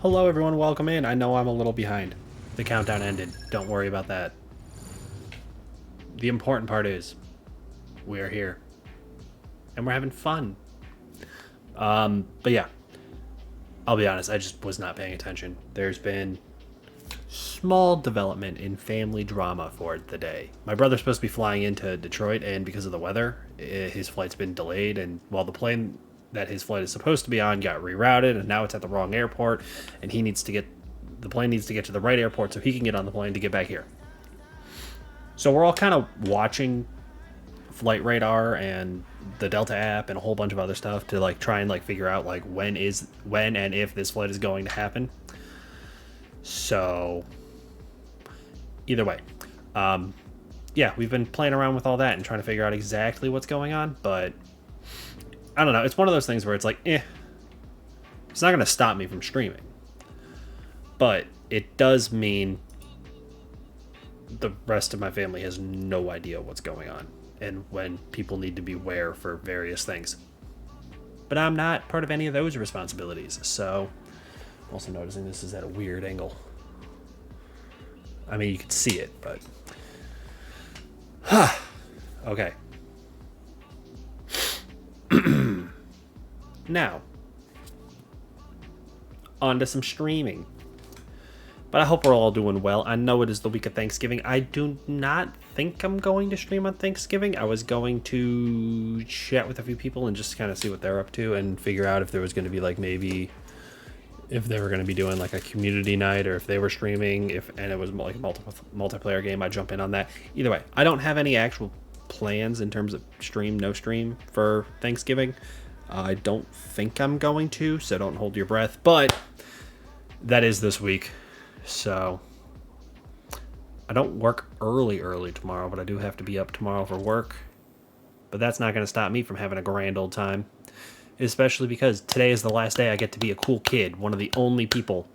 Hello everyone, welcome in. I know I'm a little behind. The countdown ended. Don't worry about that. The important part is we're here and we're having fun. But yeah, I'll be honest, I just was not paying attention. There's been small development in family drama for the day. My brother's supposed to be flying into Detroit, and because of the weather, his flight's been delayed, and while the plane that his flight is supposed to be on got rerouted, and now it's at the wrong airport, and the plane needs to get to the right airport so he can get on the plane to get back here. So we're all kind of watching flight radar and the Delta app and a whole bunch of other stuff to try and figure out when and if this flight is going to happen. So either way, yeah, we've been playing around with all that and trying to figure out exactly what's going on, but I don't know. It's one of those things where it's it's not going to stop me from streaming, but it does mean the rest of my family has no idea what's going on and when people need to be aware for various things. But I'm not part of any of those responsibilities, so I'm also noticing this is at a weird angle. I mean, you can see it, but okay. Now, on to some streaming. But I hope we're all doing well. I know it is the week of Thanksgiving. I do not think I'm going to stream on Thanksgiving. I was going to chat with a few people and just kind of see what they're up to and figure out if there was going to be maybe if they were going to be doing a community night, or if they were streaming, and it was a multiplayer game, I'd jump in on that. Either way, I don't have any actual plans in terms of stream, no stream for Thanksgiving. I don't think I'm going to, so don't hold your breath. But that is this week. So I don't work early tomorrow, but I do have to be up tomorrow for work. But that's not going to stop me from having a grand old time, especially because today is the last day I get to be a cool kid, one of the only people.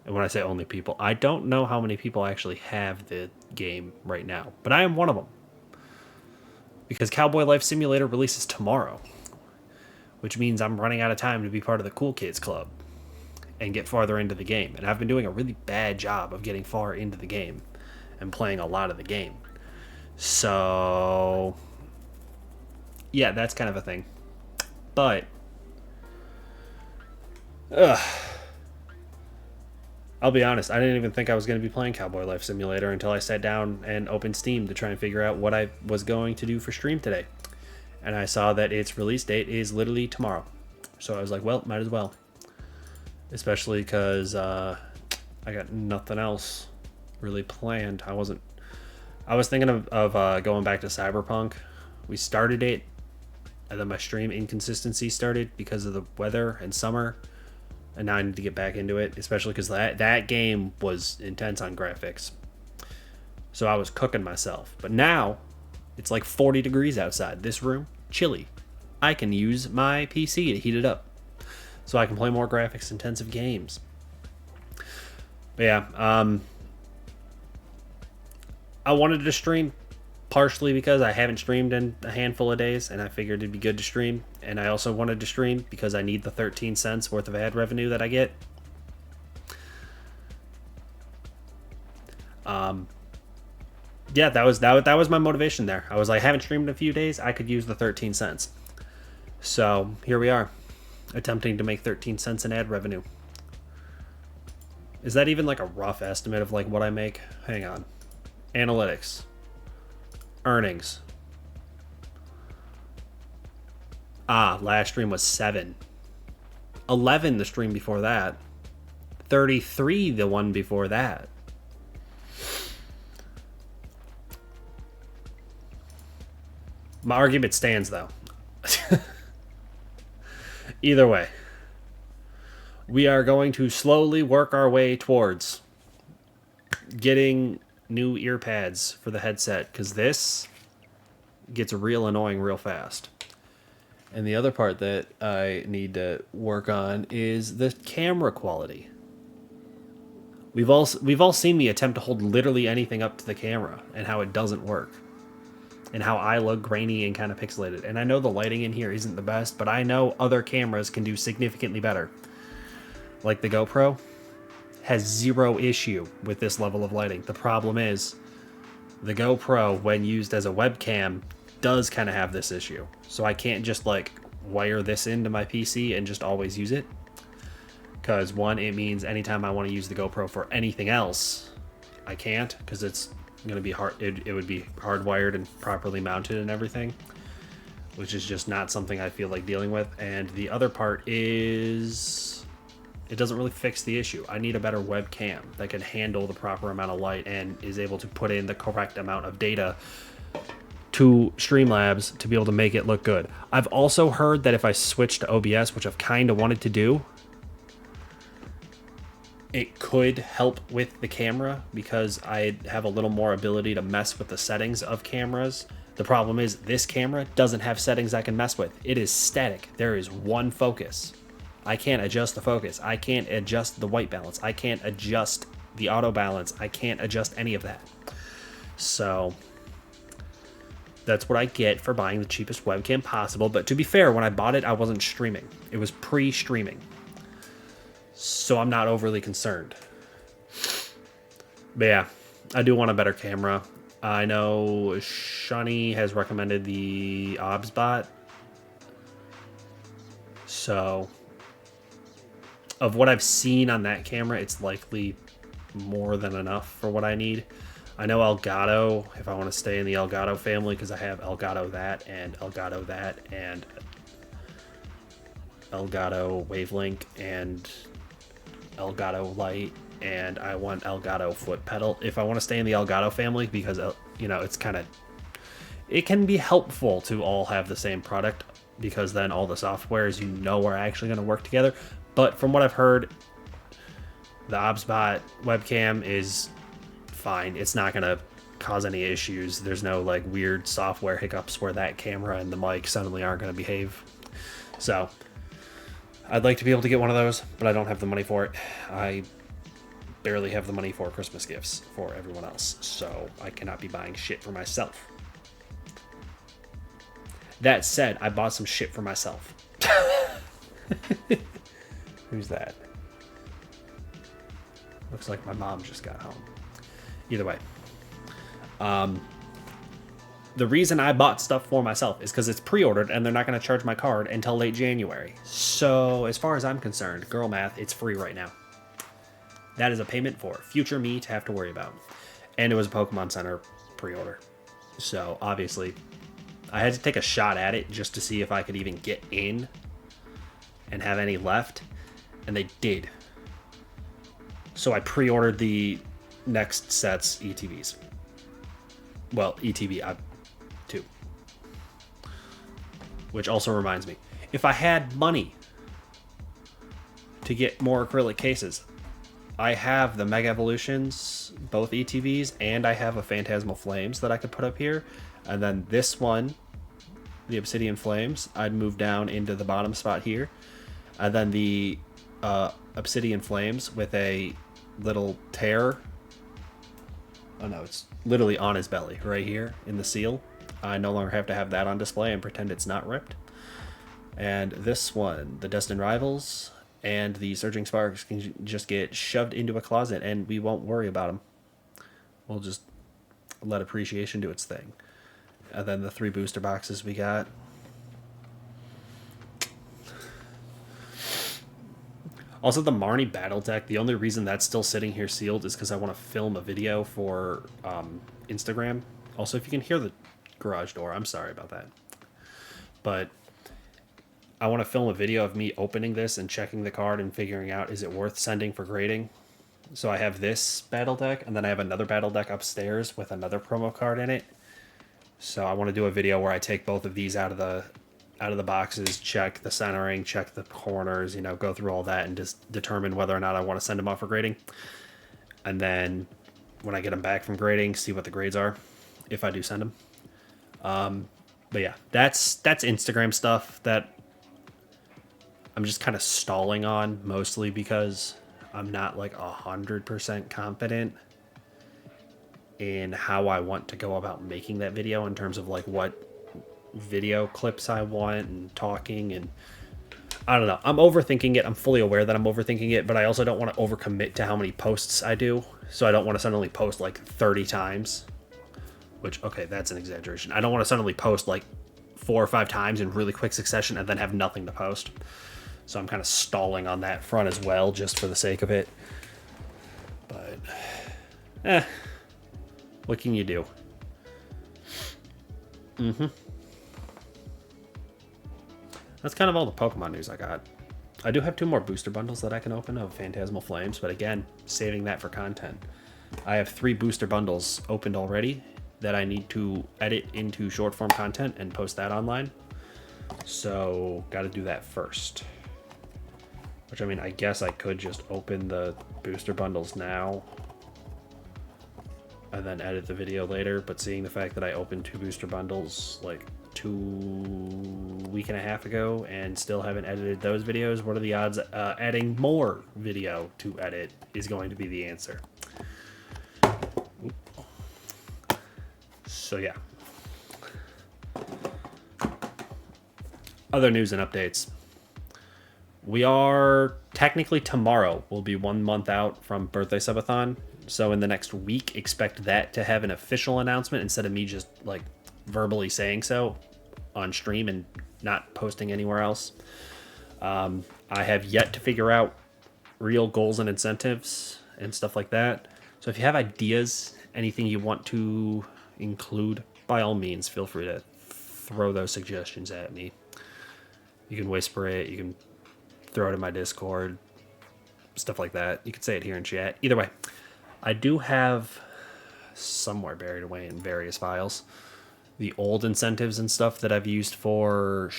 And when I say only people, I don't know how many people actually have the game right now, but I am one of them. Because Cowboy Life Simulator releases tomorrow, which means I'm running out of time to be part of the cool kids club and get farther into the game. And I've been doing a really bad job of getting far into the game and playing a lot of the game. So yeah, that's kind of a thing. But I'll be honest, I didn't even think I was going to be playing Cowboy Life Simulator until I sat down and opened Steam to try and figure out what I was going to do for stream today. And I saw that its release date is literally tomorrow. So I was like, well, might as well. Especially because I got nothing else really planned. I was thinking of going back to Cyberpunk. We started it, and then my stream inconsistency started because of the weather and summer. And now I need to get back into it, especially because that game was intense on graphics. So I was cooking myself. But now, it's 40 degrees outside. This room, chilly. I can use my PC to heat it up, so I can play more graphics intensive games. But yeah, I wanted to stream partially because I haven't streamed in a handful of days, and I figured it'd be good to stream. And I also wanted to stream because I need the 13 cents worth of ad revenue that I get. Yeah, that was my motivation there. I was like, I haven't streamed in a few days. I could use the 13 cents. So here we are, attempting to make 13 cents in ad revenue. Is that even a rough estimate of what I make? Hang on. Analytics. Earnings. Last stream was 7. 11 the stream before that. 33 the one before that. My argument stands, though. Either way, we are going to slowly work our way towards getting new ear pads for the headset, because this gets real annoying real fast. And the other part that I need to work on is the camera quality. We've all seen me attempt to hold literally anything up to the camera and how it doesn't work. And how I look grainy and kind of pixelated. And I know the lighting in here isn't the best, but I know other cameras can do significantly better. like the GoPro, has zero issue with this level of lighting. The problem is the GoPro, when used as a webcam, does kind of have this issue. So I can't just like wire this into my PC and just always use it. Because one, it means anytime I want to use the GoPro for anything else, I can't, because it's going to be hard. It would be hardwired and properly mounted and everything, which is just not something I feel like dealing with. And the other part is it doesn't really fix the issue. I need a better webcam that can handle the proper amount of light and is able to put in the correct amount of data to Streamlabs to be able to make it look good. I've also heard that if I switch to OBS, which I've kind of wanted to do, it could help with the camera because I have a little more ability to mess with the settings of cameras. The problem is this camera doesn't have settings I can mess with. It is static. There is one focus. I can't adjust the focus. I can't adjust the white balance. I can't adjust the auto balance. I can't adjust any of that. So that's what I get for buying the cheapest webcam possible. But to be fair, when I bought it, I wasn't streaming. It was pre-streaming. So I'm not overly concerned. But yeah, I do want a better camera. I know Shani has recommended the OBSBot. So of what I've seen on that camera, it's likely more than enough for what I need. I know Elgato, if I want to stay in the Elgato family, because I have Elgato that and Elgato that and Elgato Wavelink and Elgato Light, and I want Elgato foot pedal. If I want to stay in the Elgato family, because you know, it's kind of, it can be helpful to all have the same product, because then all the softwares you know are actually going to work together. But from what I've heard, the OBSBot webcam is fine. It's not going to cause any issues. There's no like weird software hiccups where that camera and the mic suddenly aren't going to behave. So I'd like to be able to get one of those, but I don't have the money for it. I barely have the money for Christmas gifts for everyone else, so I cannot be buying shit for myself. That said, I bought some shit for myself. Who's that? Looks like my mom just got home. Either way. The reason I bought stuff for myself is because it's pre-ordered and they're not going to charge my card until late January. So as far as I'm concerned, girl math, it's free right now. That is a payment for future me to have to worry about. And it was a Pokemon Center pre-order. So obviously I had to take a shot at it just to see if I could even get in and have any left. And they did. So I pre-ordered the next set's ETBs. Well, ETB 2. Which also reminds me, if I had money to get more acrylic cases, I have the Mega Evolutions, both ETBs, and I have a Phantasmal Flames that I could put up here. And then this one, the Obsidian Flames, I'd move down into the bottom spot here. And then the Obsidian Flames with a little tear. Oh no, it's literally on his belly right here in the seal. I no longer have to have that on display and pretend it's not ripped. And this one, the Destined Rivals and the Surging Sparks, can just get shoved into a closet and we won't worry about them. We'll just let appreciation do its thing. And then the 3 booster boxes we got. Also, the Marnie Battle Deck, the only reason that's still sitting here sealed is because I want to film a video for Instagram. Also, if you can hear the garage door, I'm sorry about that. But I want to film a video of me opening this and checking the card and figuring out, is it worth sending for grading? So I have this battle deck, and then I have another battle deck upstairs with another promo card in it. So I want to do a video where I take both of these out of the boxes, check the centering, check the corners, you know, go through all that and just determine whether or not I want to send them off for grading. And then when I get them back from grading, see what the grades are, if I do send them. But yeah, that's Instagram stuff that I'm just kind of stalling on, mostly because I'm not like 100% confident in how I want to go about making that video in terms of like what video clips I want and talking, and I don't know. I'm overthinking it. I'm fully aware that I'm overthinking it, but I also don't want to overcommit to how many posts I do. So I don't want to suddenly post like 30 times. Which, okay, that's an exaggeration. I don't want to suddenly post like 4 or 5 times in really quick succession and then have nothing to post. So I'm kind of stalling on that front as well, just for the sake of it. But, what can you do? That's kind of all the Pokemon news I got. I do have 2 more booster bundles that I can open of Phantasmal Flames, but again, saving that for content. I have 3 booster bundles opened already that I need to edit into short form content and post that online. So, gotta do that first. Which, I mean, I guess I could just open the booster bundles now and then edit the video later, but seeing the fact that I opened 2 booster bundles like 2 week and a half ago and still haven't edited those videos, what are the odds adding more video to edit is going to be the answer. So yeah. Other news and updates. We are technically tomorrow will be 1 month out from Birthday Subathon. So in the next week, expect that to have an official announcement instead of me just like verbally saying so on stream and not posting anywhere else. I have yet to figure out real goals and incentives and stuff like that. So if you have ideas, anything you want to include, by all means, feel free to throw those suggestions at me. You can whisper it, you can throw it in my Discord, stuff like that. You can say it here in chat. Either way, I do have somewhere buried away in various files the old incentives and stuff that I've used for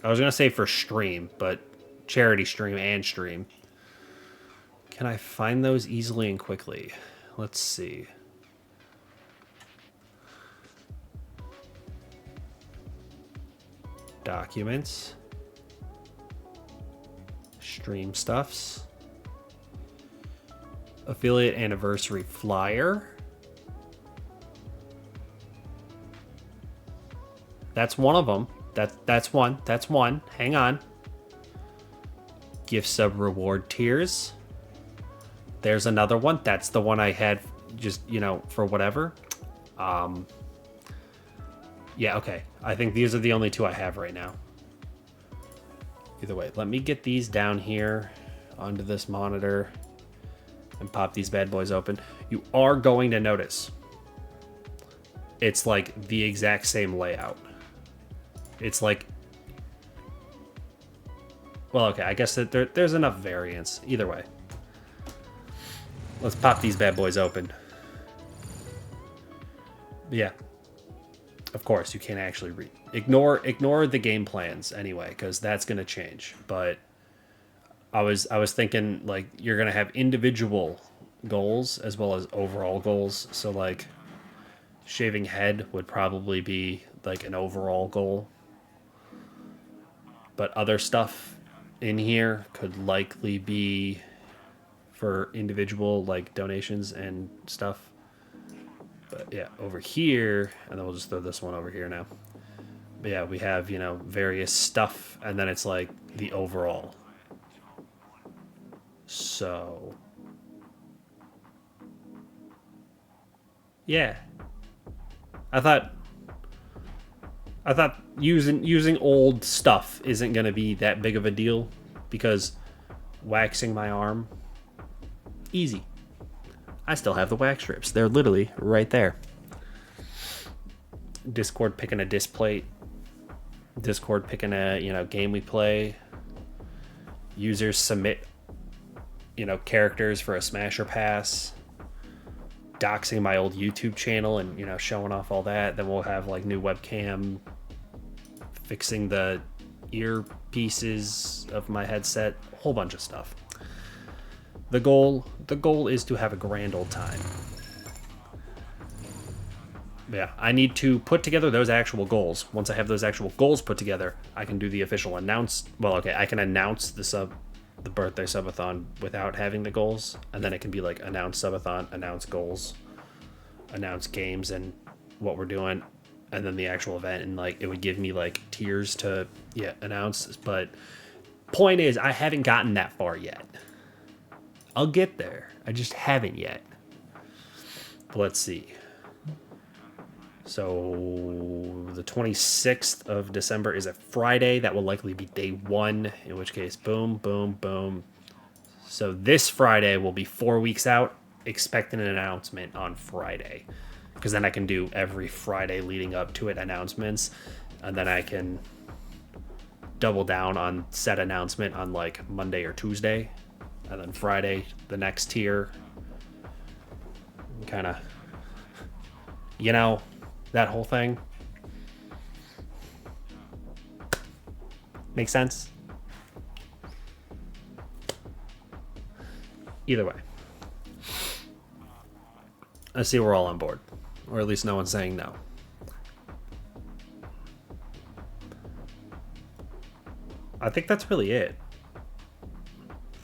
I was gonna say for stream, but charity stream and stream. Can I find those easily and quickly? Let's see. Documents. Stream stuffs. Affiliate anniversary flyer. That's one of them. That's one. That's one. Hang on. Gift sub reward tiers. There's another one. That's the one I had just, you know, for whatever. Yeah, okay. I think these are the only 2 I have right now. Either way, let me get these down here onto this monitor and pop these bad boys open. You are going to notice it's like the exact same layout. It's like, well, okay, I guess that there's enough variance. Either way. Let's pop these bad boys open. Yeah. Of course, you can't actually read. Ignore the game plans anyway, because that's going to change. But I was thinking, like, you're going to have individual goals as well as overall goals. So, like, shaving head would probably be, like, an overall goal. But other stuff in here could likely be for individual, like, donations and stuff. But yeah, over here, and then we'll just throw this one over here now. But yeah, we have, you know, various stuff, and then it's like the overall. So yeah. I thought using old stuff isn't going to be that big of a deal because waxing my arm, easy. I still have the wax strips. They're literally right there. Discord picking a disc plate. Discord picking a, you know, game we play. Users submit, you know, characters for a smash or pass. Doxing my old YouTube channel and, you know, showing off all that. Then we'll have like new webcam, fixing the earpieces of my headset, a whole bunch of stuff. The goal is to have a grand old time. Yeah, I need to put together those actual goals. Once I have those actual goals put together, I can do the official announce. Well, okay, I can announce the birthday subathon without having the goals, and then it can be like announce subathon, announce goals, announce games and what we're doing, and then the actual event, and like it would give me like tiers to announce. But point is, I haven't gotten that far yet. I'll get there. I just haven't yet. But let's see. So the 26th of December is a Friday. That will likely be day one, in which case, boom, boom, boom. So this Friday will be 4 weeks out. Expecting an announcement on Friday. Because then I can do every Friday leading up to it announcements. And then I can double down on said announcement on like Monday or Tuesday. And then Friday, the next tier. Kind of, that whole thing. Make sense? Either way. I see we're all on board. Or at least no one's saying no. I think that's really it.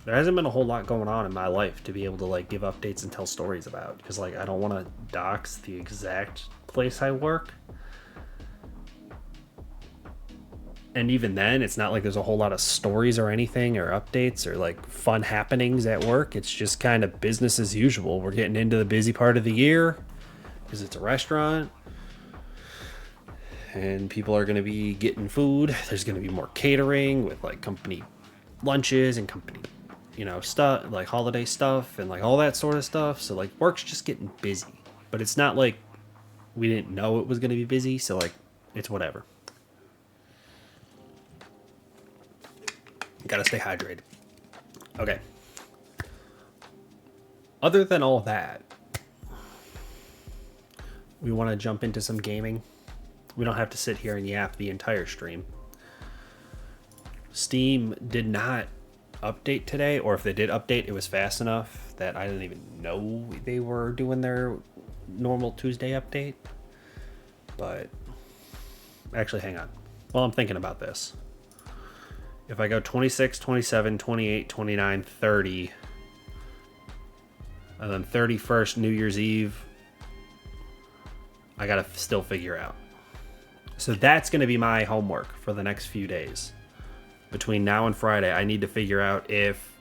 There hasn't been a whole lot going on in my life to be able to like give updates and tell stories about, because like I don't want to dox the exact place I work. And even then, it's not like there's a whole lot of stories or anything or updates or like fun happenings at work. It's just kind of business as usual. We're getting into the busy part of the year because it's a restaurant and people are going to be getting food. There's going to be more catering with like company lunches and company stuff, like holiday stuff and like all that sort of stuff. So like work's just getting busy, but it's not like we didn't know it was going to be busy. So like it's whatever. Gotta stay hydrated. Okay. Other than all that, we want to jump into some gaming. We don't have to sit here and yap the entire stream. Steam did not update today, or if they did update, it was fast enough that I didn't even know they were doing their normal Tuesday update. But actually, hang on. While I'm thinking about this, if I go 26, 27, 28, 29, 30, and then 31st, New Year's Eve, I gotta still figure out. So that's gonna be my homework for the next few days. Between now and Friday, I need to figure out if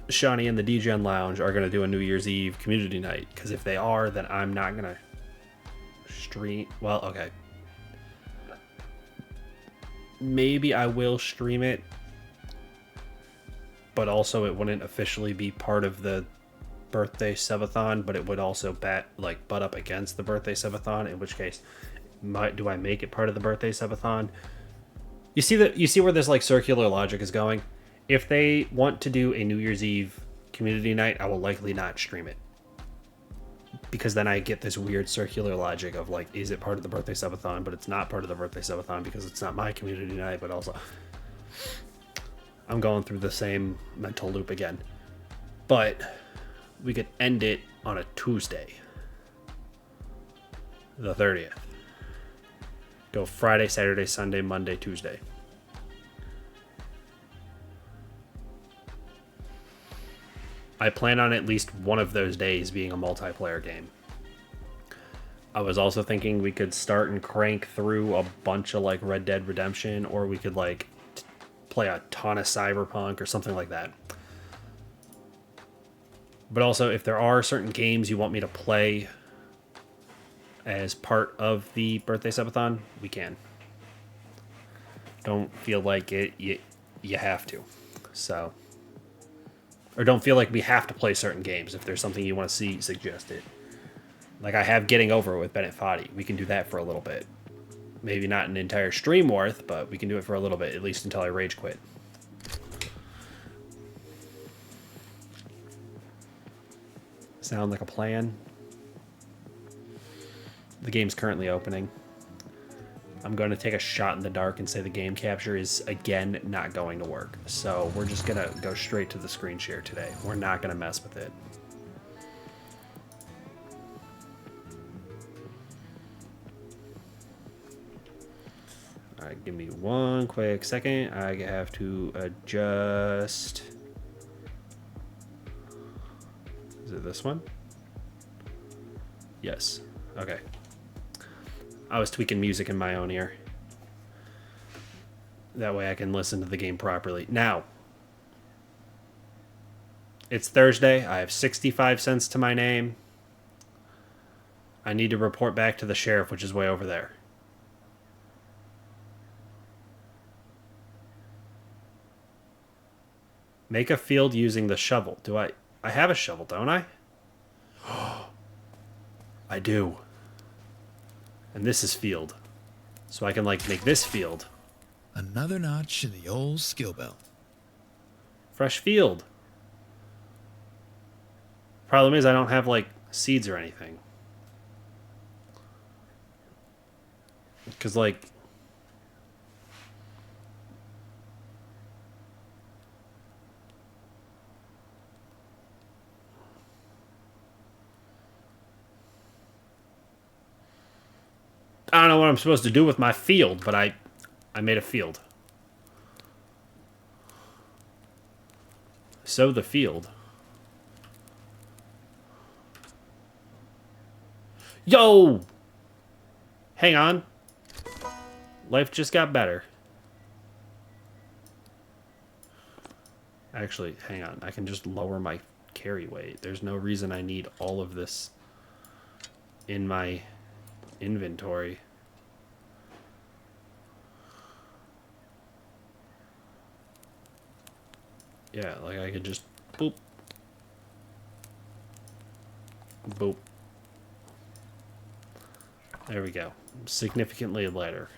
Shawnee and the DGen Lounge are going to do a New Year's Eve community night. Because if they are, then I'm not going to stream. Well, okay. Maybe I will stream it. But also it wouldn't officially be part of the birthday subathon. But it would also butt up against the birthday subathon. In which case, do I make it part of the birthday subathon? You see where this like circular logic is going? If they want to do a New Year's Eve community night, I will likely not stream it. Because then I get this weird circular logic of like, is it part of the birthday subathon? But it's not part of the birthday subathon because it's not my community night, but also I'm going through the same mental loop again. But we could end it on a Tuesday, the 30th. Go Friday, Saturday, Sunday, Monday, Tuesday. I plan on at least one of those days being a multiplayer game. I was also thinking we could start and crank through a bunch of like Red Dead Redemption, or we could like play a ton of Cyberpunk or something like that. But also, if there are certain games you want me to play as part of the birthday subathon, we can. Don't feel like you have to. So, or don't feel like we have to play certain games. If there's something you want to see, suggest it. Like I have Getting Over with Bennett Foddy. We can do that for a little bit. Maybe not an entire stream worth, but we can do it for a little bit, at least until I rage quit. Sound like a plan? The game's currently opening. I'm going to take a shot in the dark and say the game capture is, again, not going to work. So we're just going to go straight to the screen share today. We're not going to mess with it. All right, give me one quick second. I have to adjust. Is it this one? Yes. Okay. I was tweaking music in my own ear. That way I can listen to the game properly. Now, it's Thursday. I have 65 cents to my name. I need to report back to the sheriff, which is way over there. Make a field using the shovel. Do I have a shovel, don't I? I do. And this is field. So I can, like, make this field. Another notch in the old skill belt. Fresh field. Problem is I don't have, like, seeds or anything. Because, like... I don't know what I'm supposed to do with my field, but I made a field. Sow the field. Yo! Hang on. Life just got better. Actually, hang on. I can just lower my carry weight. There's no reason I need all of this in my inventory. Yeah, like I could just boop. Boop. There we go. Significantly lighter.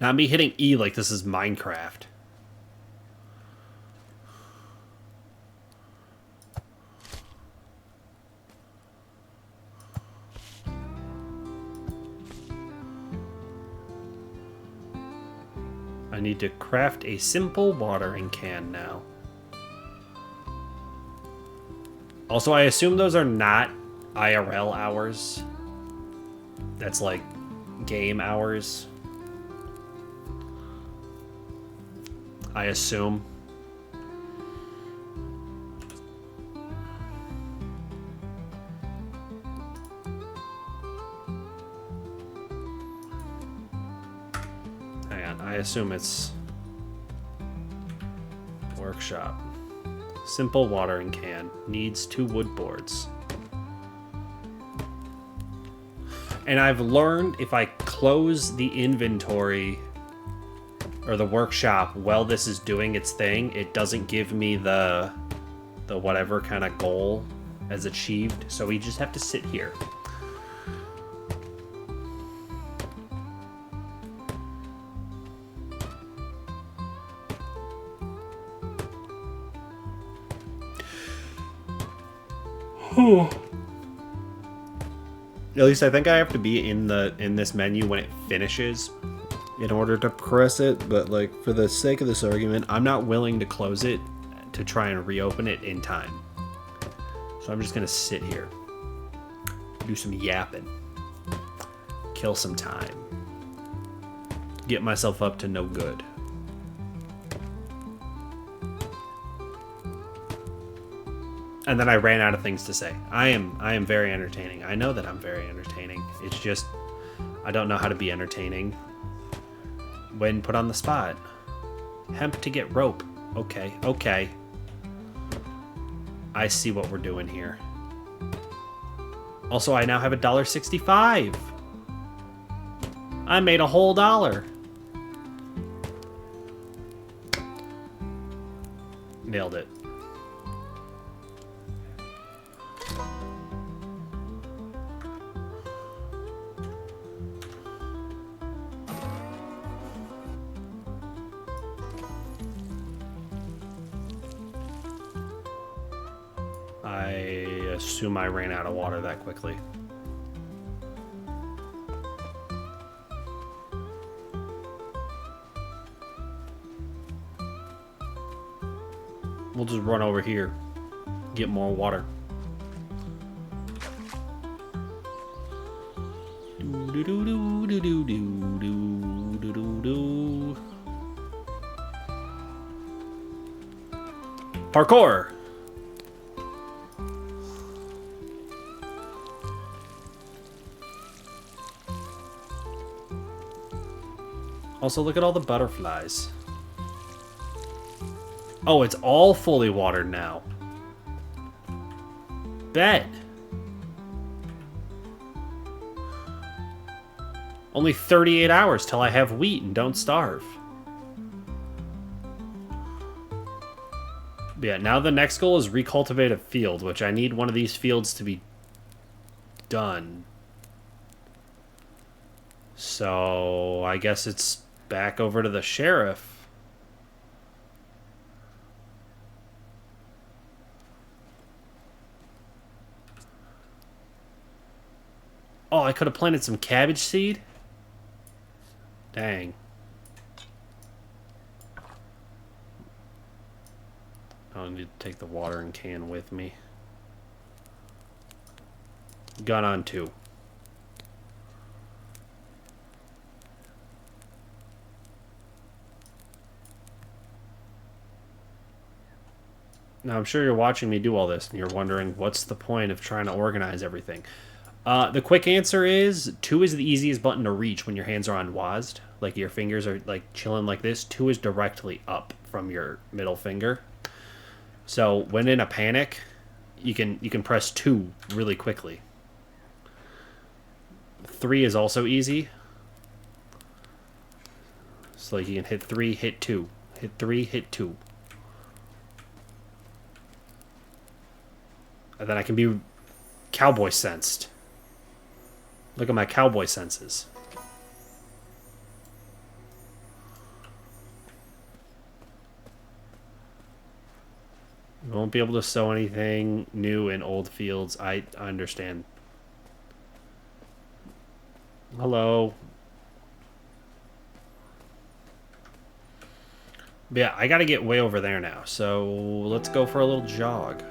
Not me hitting E like this is Minecraft. I need to craft a simple watering can now. Also, I assume those are not IRL hours. That's like game hours. I assume. Hang on, I assume it's workshop. Simple watering can. Needs 2 wood boards. And I've learned if I close the inventory or the workshop while this is doing its thing, it doesn't give me the whatever kind of goal as achieved. So we just have to sit here. At least I think I have to be in this menu when it finishes in order to press it, but like for the sake of this argument, I'm not willing to close it to try and reopen it in time. So I'm just gonna sit here, do some yapping, kill some time, get myself up to no good. And then I ran out of things to say. I am very entertaining. I know that I'm very entertaining. It's just I don't know how to be entertaining when put on the spot. Hemp to get rope. Okay, okay. I see what we're doing here. Also, I now have $1.65. I made a whole $1. Nailed it. I assume I ran out of water that quickly. We'll just run over here, get more water. Parkour! Also, look at all the butterflies. Oh, it's all fully watered now. Bet. Only 38 hours till I have wheat and don't starve. But yeah, now the next goal is recultivate a field, which I need one of these fields to be done. So I guess it's back over to the sheriff. Oh, I could have planted some cabbage seed? Dang. I'll need to take the watering can with me. Got on 2. Now, I'm sure you're watching me do all this, and you're wondering, what's the point of trying to organize everything? The quick answer is 2 is the easiest button to reach when your hands are on WASD. Like, your fingers are, like, chilling like this. 2 is directly up from your middle finger. So, when in a panic, you can press 2 really quickly. 3 is also easy. So, like, you can hit 3, hit 2. Hit 3, hit 2. And then I can be cowboy sensed. Look at my cowboy senses. You won't be able to sow anything new in old fields. I understand. Hello. But yeah, I gotta get way over there now. So let's go for a little jog.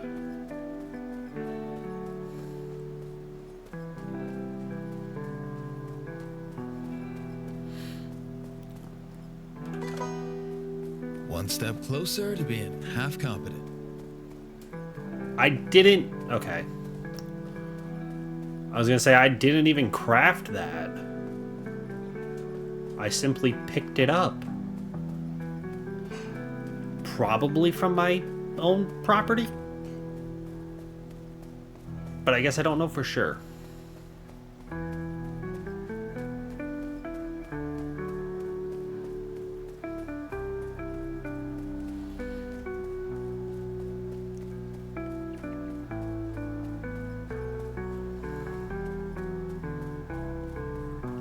One step closer to being half competent. I didn't... Okay. I was gonna say, I didn't even craft that. I simply picked it up. Probably from my own property. But I guess I don't know for sure.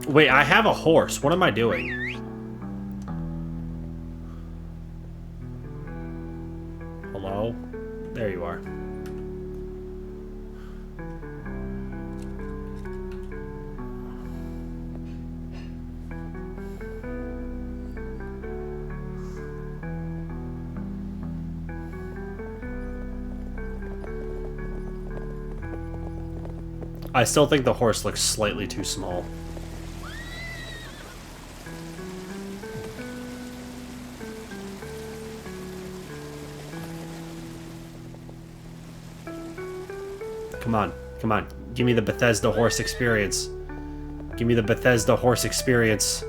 Wait, I have a horse. What am I doing? Hello? There you are. I still think the horse looks slightly too small. Come on, come on. Give me the Bethesda horse experience. Give me the Bethesda horse experience.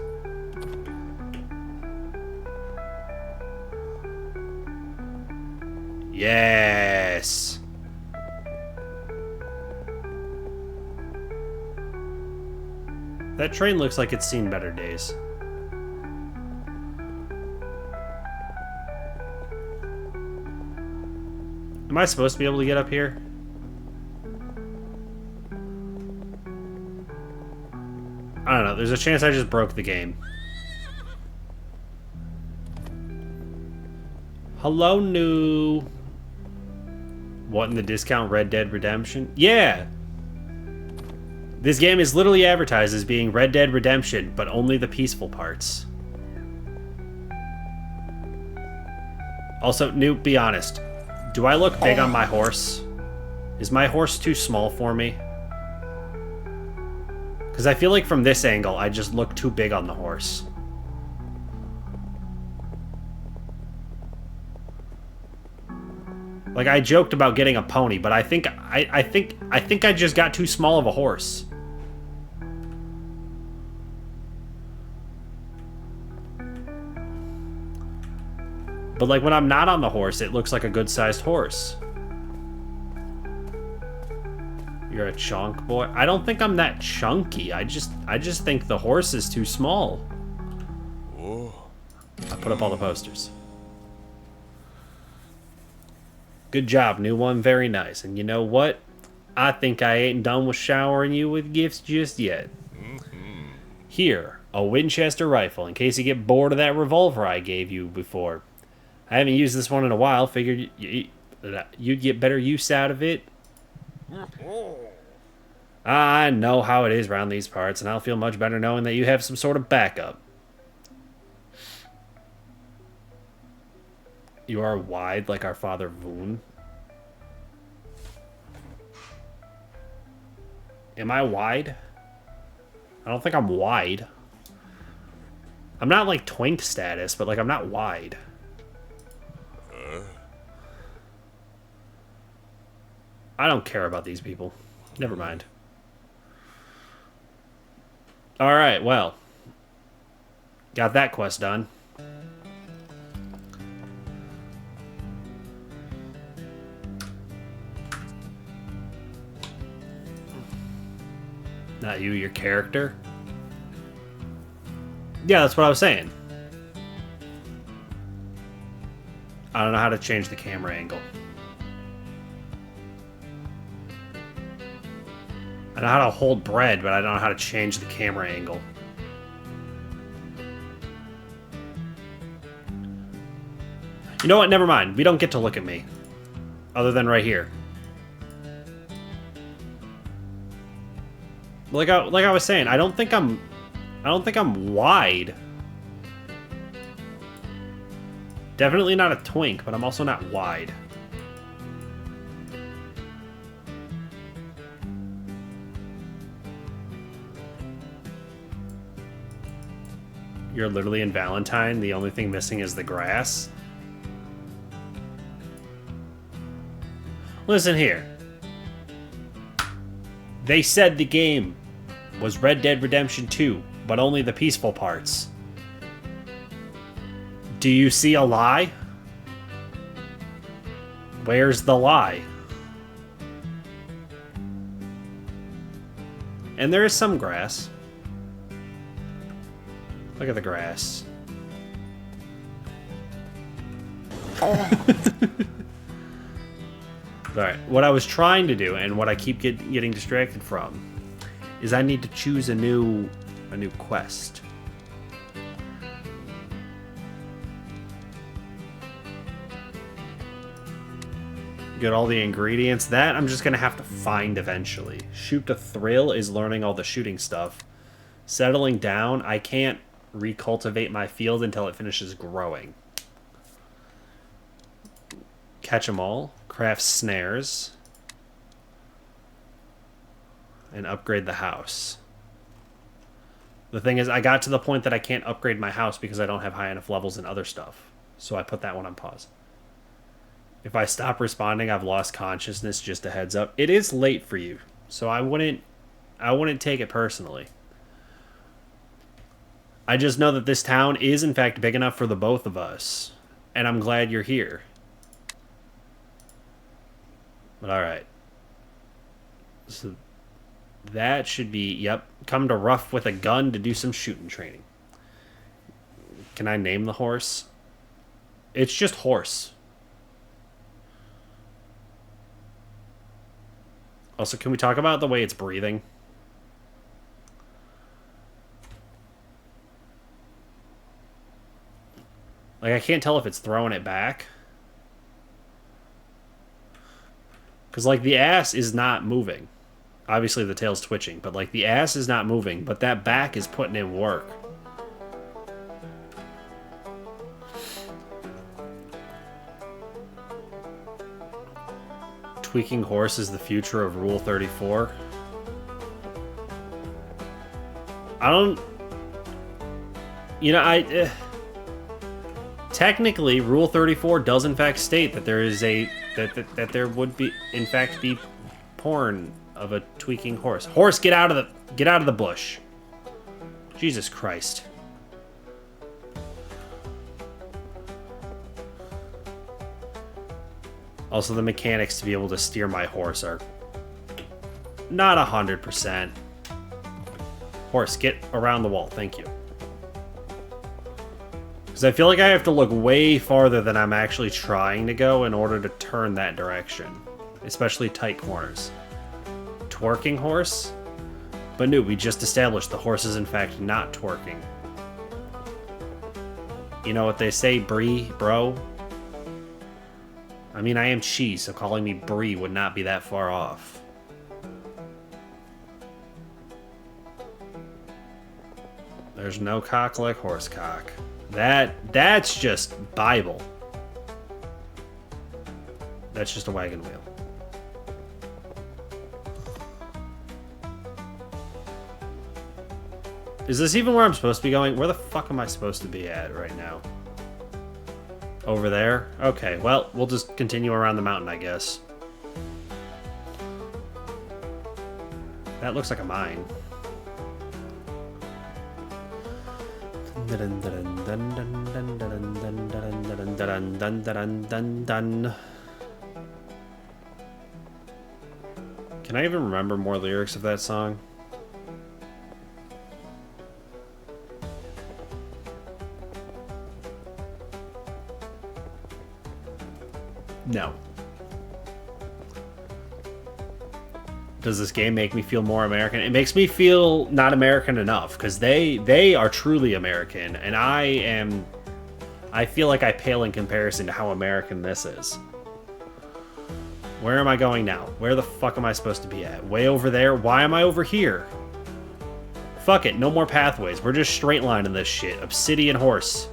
Yes. That train looks like it's seen better days. Am I supposed to be able to get up here? I don't know. There's a chance I just broke the game. Hello, new. What in the discount Red Dead Redemption? Yeah! This game is literally advertised as being Red Dead Redemption, but only the peaceful parts. Also, new, be honest. Do I look big on my horse? Is my horse too small for me? Because I feel like from this angle, I just look too big on the horse. Like, I joked about getting a pony, but I think I just got too small of a horse. but like when I'm not on the horse, it looks like a good-sized horse. You're a chunk boy. I don't think I'm that chunky. I just think the horse is too small. Whoa. I put up all the posters. Good job, new one. Very nice. And you know what? I think I ain't done with showering you with gifts just yet. Here, a Winchester rifle, in case you get bored of that revolver I gave you before. I haven't used this one in a while. Figured you'd get better use out of it. I know how it is around these parts, and I'll feel much better knowing that you have some sort of backup. You are wide like our father Voon. Am I wide? I don't think I'm wide. I'm not like twink status, but like I'm not wide. I don't care about these people. Never mind. Alright, well. Got that quest done. Not you, your character? Yeah, that's what I was saying. I don't know how to change the camera angle. I know how to hold bread, but I don't know how to change the camera angle. You know what? Never mind. We don't get to look at me. Other than right here. Like I was saying, I don't think I'm wide. Definitely not a twink, but I'm also not wide. You're literally in Valentine. The only thing missing is the grass. Listen here. They said the game was Red Dead Redemption 2, but only the peaceful parts. Do you see a lie? Where's the lie? And there is some grass. Look at the grass. Alright, what I was trying to do, and what I keep getting distracted from, is I need to choose a new quest. Get all the ingredients. That I'm just gonna have to find eventually. Shoot to thrill is learning all the shooting stuff. Settling down, I can't recultivate my field until it finishes growing. Catch 'em all. Craft snares. And upgrade the house. The thing is, I got to the point that I can't upgrade my house because I don't have high enough levels in other stuff. So I put that one on pause. If I stop responding, I've lost consciousness, just a heads up. It is late for you, so I wouldn't take it personally. I just know that this town is in fact big enough for the both of us, and I'm glad you're here. But alright. So that should be, yep, come to Rough with a gun to do some shooting training. Can I name the horse? It's just horse. Also, can we talk about the way it's breathing? Like, I can't tell if it's throwing it back. Because, like, the ass is not moving. Obviously, the tail's twitching, but, like, the ass is not moving, but that back is putting in work. Tweaking horse is the future of Rule 34. I don't... You know, technically, Rule 34 does in fact state that there is a... That there would be, in fact, be porn of a tweaking horse. Horse, get out of the bush. Jesus Christ. Also, the mechanics to be able to steer my horse are not 100%. Horse, get around the wall. Thank you. Because I feel like I have to look way farther than I'm actually trying to go in order to turn that direction. Especially tight corners. Twerking horse? But no, we just established the horse is in fact not twerking. You know what they say, brie, bro? I mean, I am cheese, so calling me brie would not be that far off. There's no cock like horse cock. That's just Bible. That's just a wagon wheel. Is this even where I'm supposed to be going? Where the fuck am I supposed to be at right now? Over there? Okay, well, we'll just continue around the mountain, I guess. That looks like a mine. Can I even remember more lyrics of that song? No. Does this game make me feel more American? It makes me feel not American enough, because they are truly American, and I feel like I pale in comparison to how American this is. Where am I going now? Where the fuck am I supposed to be at? Way over there? Why am I over here? Fuck it, no more pathways. We're just straight lining this shit. Obsidian horse.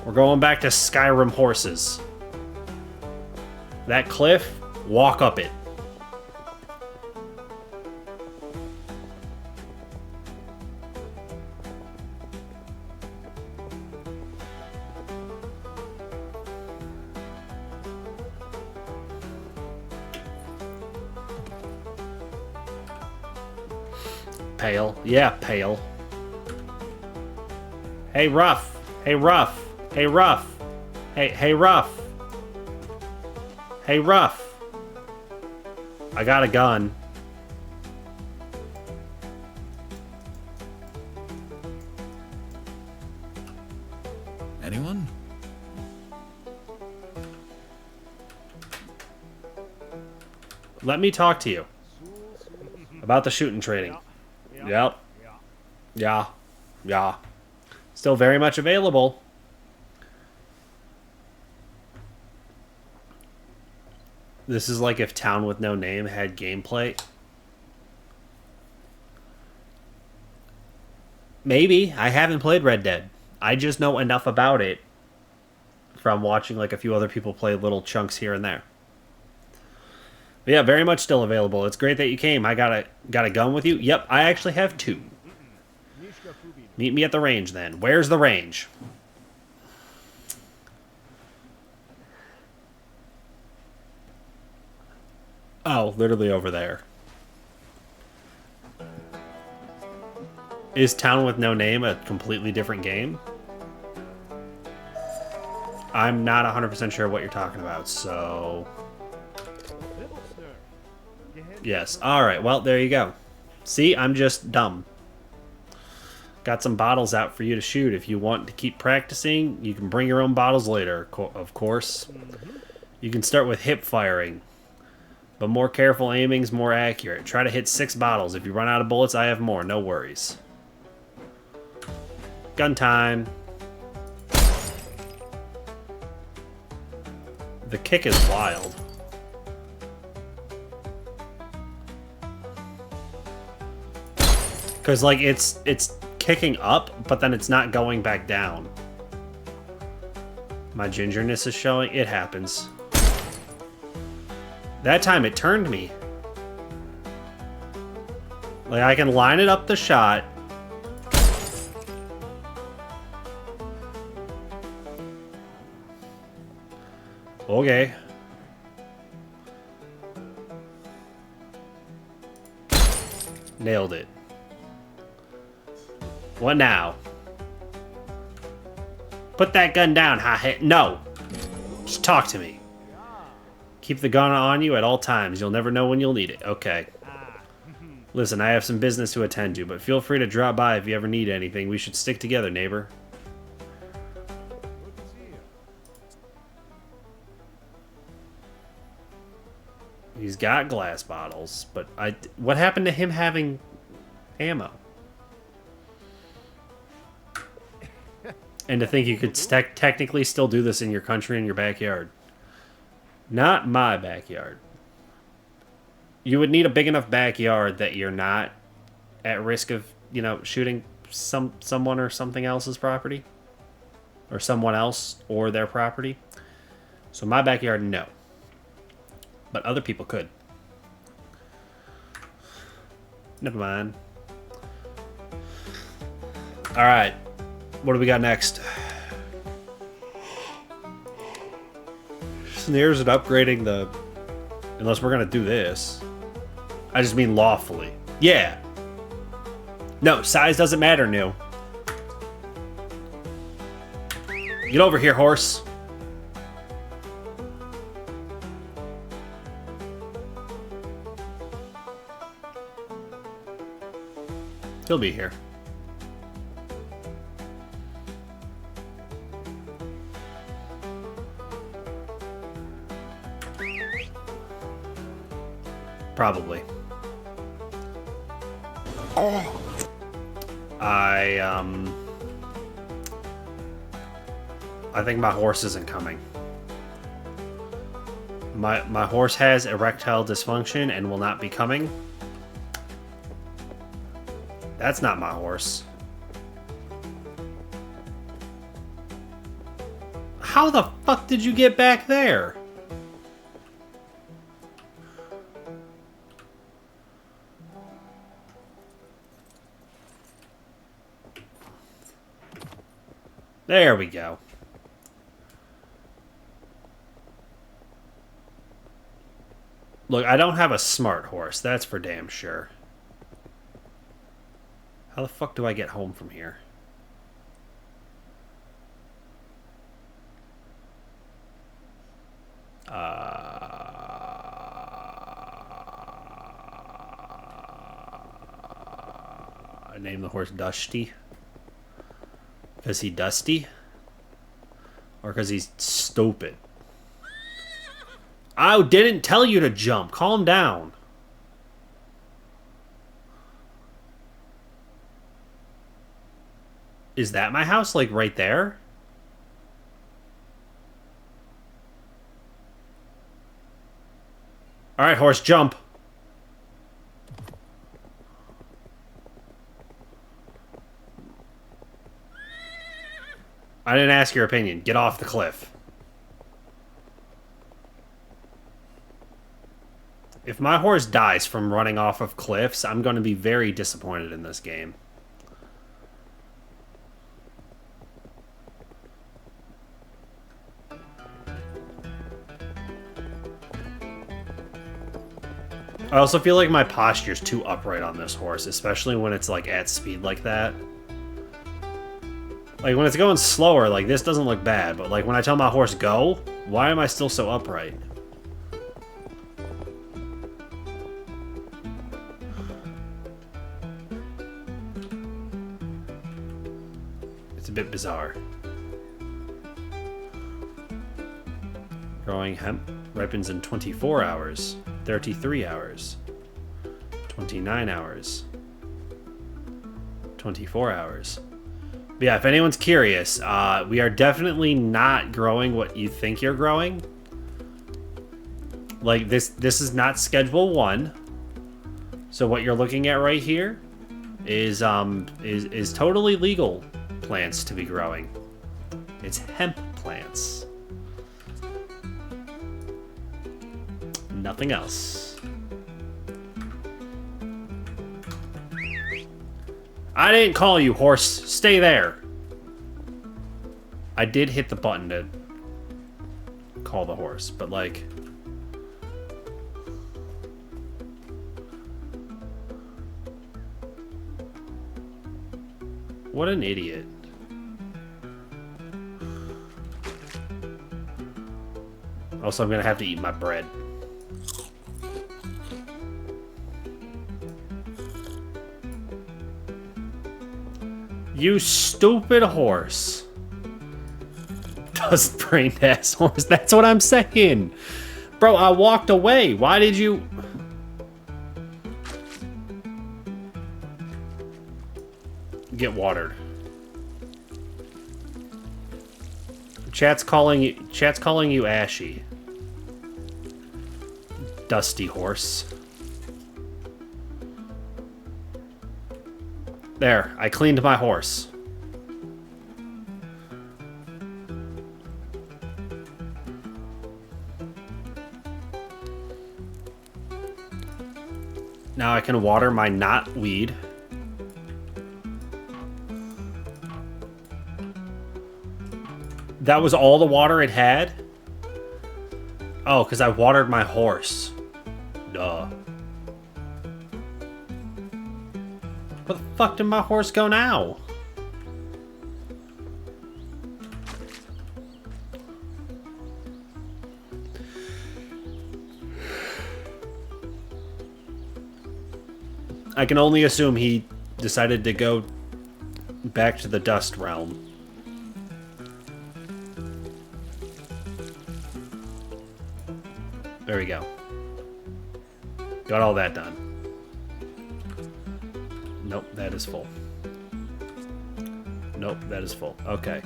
We're going back to Skyrim horses. That cliff, walk up it. Pale. Yeah, pale. Hey, Ruff. Hey, Ruff. Hey, Ruff. Hey, Ruff. Hey, Ruff. I got a gun. Anyone? Let me talk to you about the shooting trading. Yep. Yeah. Yeah. Still very much available. This is like if Town with No Name had gameplay. Maybe. I haven't played Red Dead. I just know enough about it from watching like a few other people play little chunks here and there. But yeah, very much still available. It's great that you came. I got a gun with you? Yep, I actually have 2. Meet me at the range then. Where's the range? Oh, literally over there. Is Town with No Name a completely different game? I'm not 100% sure what you're talking about, so... Yes. Alright, well, there you go. See, I'm just dumb. Got some bottles out for you to shoot. If you want to keep practicing, you can bring your own bottles later, of course. You can start with hip firing. But more careful aiming's more accurate. Try to hit 6 bottles. If you run out of bullets, I have more. No worries. Gun time. The kick is wild. Because, like, it's kicking up, but then it's not going back down. My gingerness is showing. It happens. That time it turned me. Like, I can line it up the shot. Okay. Nailed it. What now? Put that gun down, hothead. No. Just talk to me. Keep the gun on you at all times. You'll never know when you'll need it. Okay. Listen, I have some business to attend to, but feel free to drop by if you ever need anything. We should stick together, neighbor. He's got glass bottles, but what happened to him having ammo? And to think you could technically still do this in your country, in your backyard. Not my backyard. You would need a big enough backyard that you're not at risk of, you know, shooting someone or something else's property. Or someone else or their property. So my backyard, no. But other people could. Never mind. Alright. What do we got next? Snares and upgrading the... Unless we're going to do this. I just mean lawfully. Yeah. No, size doesn't matter, New. Get over here, horse. He'll be here. Probably. I think my horse isn't coming. My horse has erectile dysfunction and will not be coming. That's not my horse. How the fuck did you get back there? There we go. Look, I don't have a smart horse. That's for damn sure. How the fuck do I get home from here? I named the horse Dusty. Because he's dusty? Or because he's stupid? I didn't tell you to jump. Calm down. Is that my house? Like right there? Alright, horse, jump. I didn't ask your opinion. Get off the cliff. If my horse dies from running off of cliffs, I'm going to be very disappointed in this game. I also feel like my posture's too upright on this horse, especially when it's like at speed like that. Like when it's going slower, like this doesn't look bad, but like when I tell my horse go, why am I still so upright? It's a bit bizarre. Growing hemp ripens in 24 hours, 33 hours, 29 hours, 24 hours. But yeah, if anyone's curious, we are definitely not growing what you think you're growing. Like this is not Schedule 1. So what you're looking at right here is totally legal plants to be growing. It's hemp plants. Nothing else. I didn't call you, horse. Stay there. I did hit the button to call the horse, but like... What an idiot. Also, I'm gonna have to eat my bread. You stupid horse. Dust brained ass horse. That's what I'm saying. Bro, I walked away. Why did you... Get watered. Chat's calling you Ashy. Dusty horse. There, I cleaned my horse. Now I can water my knotweed. That was all the water it had? Oh, because I watered my horse. Duh. Where the fuck did my horse go now? I can only assume he decided to go back to the dust realm. There we go. Got all that done. Nope, that is full. Nope, that is full. Okay.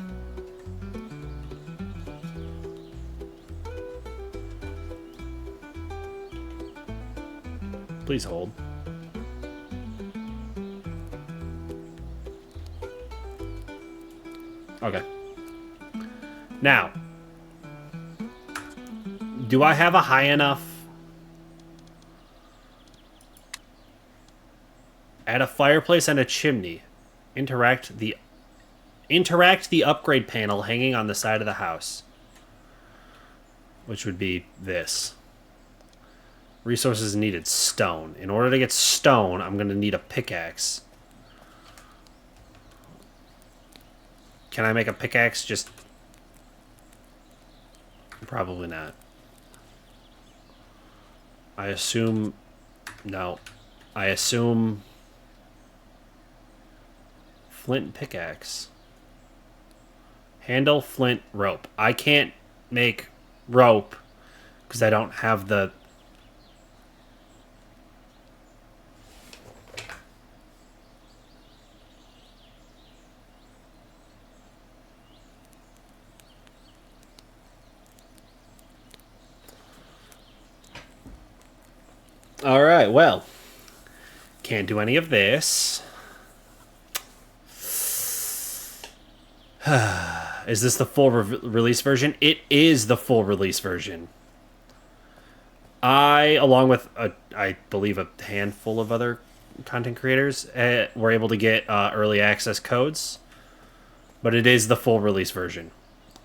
Please hold. Okay. Now, do I have a high enough... Add a fireplace and a chimney. Interact the upgrade panel hanging on the side of the house. Which would be this. Resources needed. Stone. In order to get stone, I'm going to need a pickaxe. Can I make a pickaxe? Just... Probably not. I assume... No. I assume... Flint pickaxe. Handle, flint, rope. I can't make rope because I don't have the... Alright, well. Can't do any of this. Is this the full release version? It is the full release version. I, along with, I believe, a handful of other content creators, were able to get early access codes. But it is the full release version.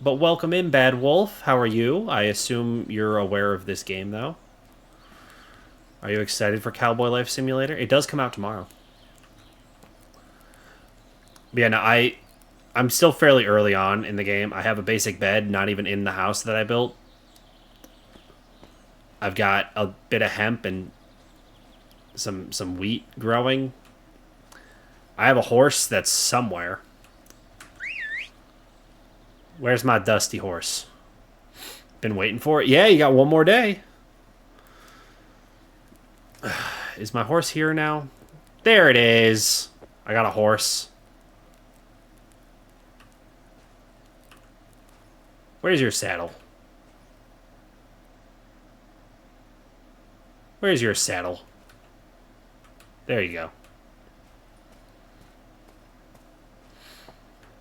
But welcome in, Bad Wolf. How are you? I assume you're aware of this game, though. Are you excited for Cowboy Life Simulator? It does come out tomorrow. But yeah, no, I'm still fairly early on in the game. I have a basic bed, not even in the house that I built. I've got a bit of hemp and some wheat growing. I have a horse that's somewhere. Where's my dusty horse? Been waiting for it. Yeah, you got one more day. Is my horse here now? There it is. I got a horse. Where's your saddle? Where's your saddle? There you go.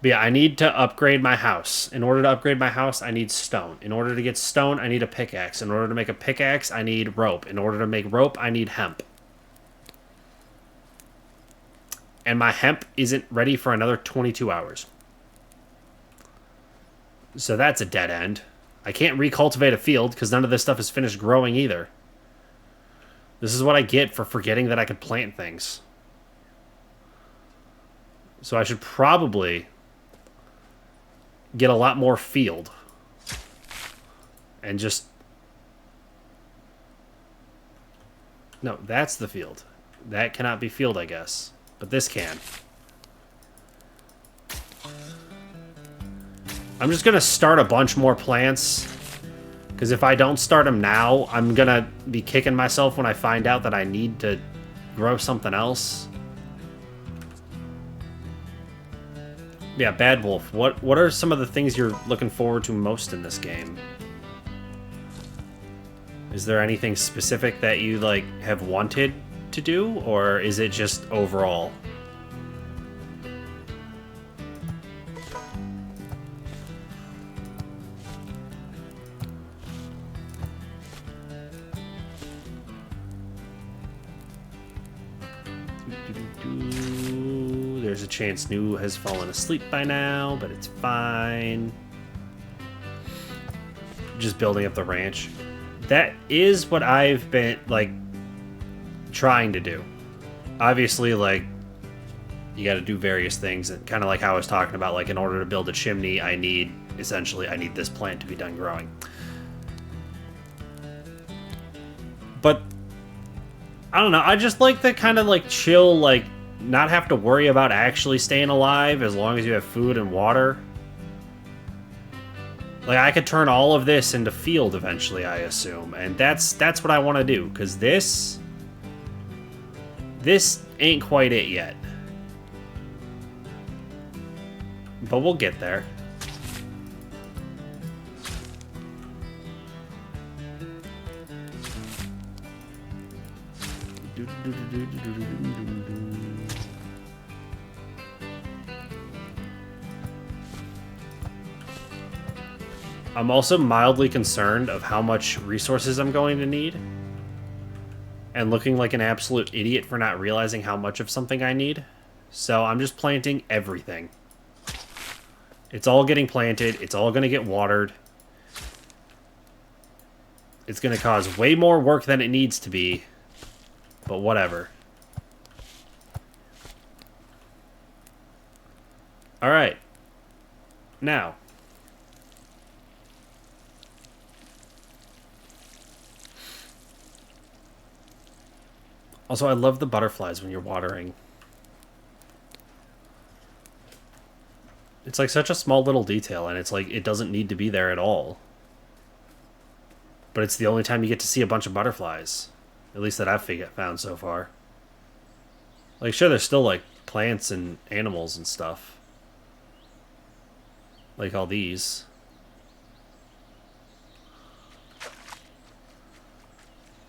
But yeah, I need to upgrade my house. In order to upgrade my house, I need stone. In order to get stone, I need a pickaxe. In order to make a pickaxe, I need rope. In order to make rope, I need hemp. And my hemp isn't ready for another 22 hours. So that's a dead end. I can't recultivate a field because none of this stuff is finished growing either. This is what I get for forgetting that I could plant things. So I should probably get a lot more field. And just No, that's the field. That cannot be field, I guess. But this can. I'm just going to start a bunch more plants. Because if I don't start them now, I'm going to be kicking myself when I find out that I need to grow something else. Yeah, Bad Wolf. What are some of the things you're looking forward to most in this game? Is there anything specific that you like have wanted to do, or is it just overall? There's a chance New has fallen asleep by now, but it's fine. Just building up the ranch. That is what I've been, like, trying to do. Obviously, like, you got to do various things, and kind of like how I was talking about, like, in order to build a chimney, I need this plant to be done growing. But, I don't know, I just like the kind of, like, chill, like, not have to worry about actually staying alive as long as you have food and water. Like, I could turn all of this into field eventually, I assume. And that's what I want to do, because this ain't quite it yet. But we'll get there. I'm also mildly concerned of how much resources I'm going to need. And looking like an absolute idiot for not realizing how much of something I need. So I'm just planting everything. It's all getting planted. It's all going to get watered. It's going to cause way more work than it needs to be. But whatever. Alright. Now. Also, I love the butterflies when you're watering. It's like such a small little detail, and it's like it doesn't need to be there at all. But it's the only time you get to see a bunch of butterflies. At least that I've found so far. Like, sure, there's still, like, plants and animals and stuff. Like all these.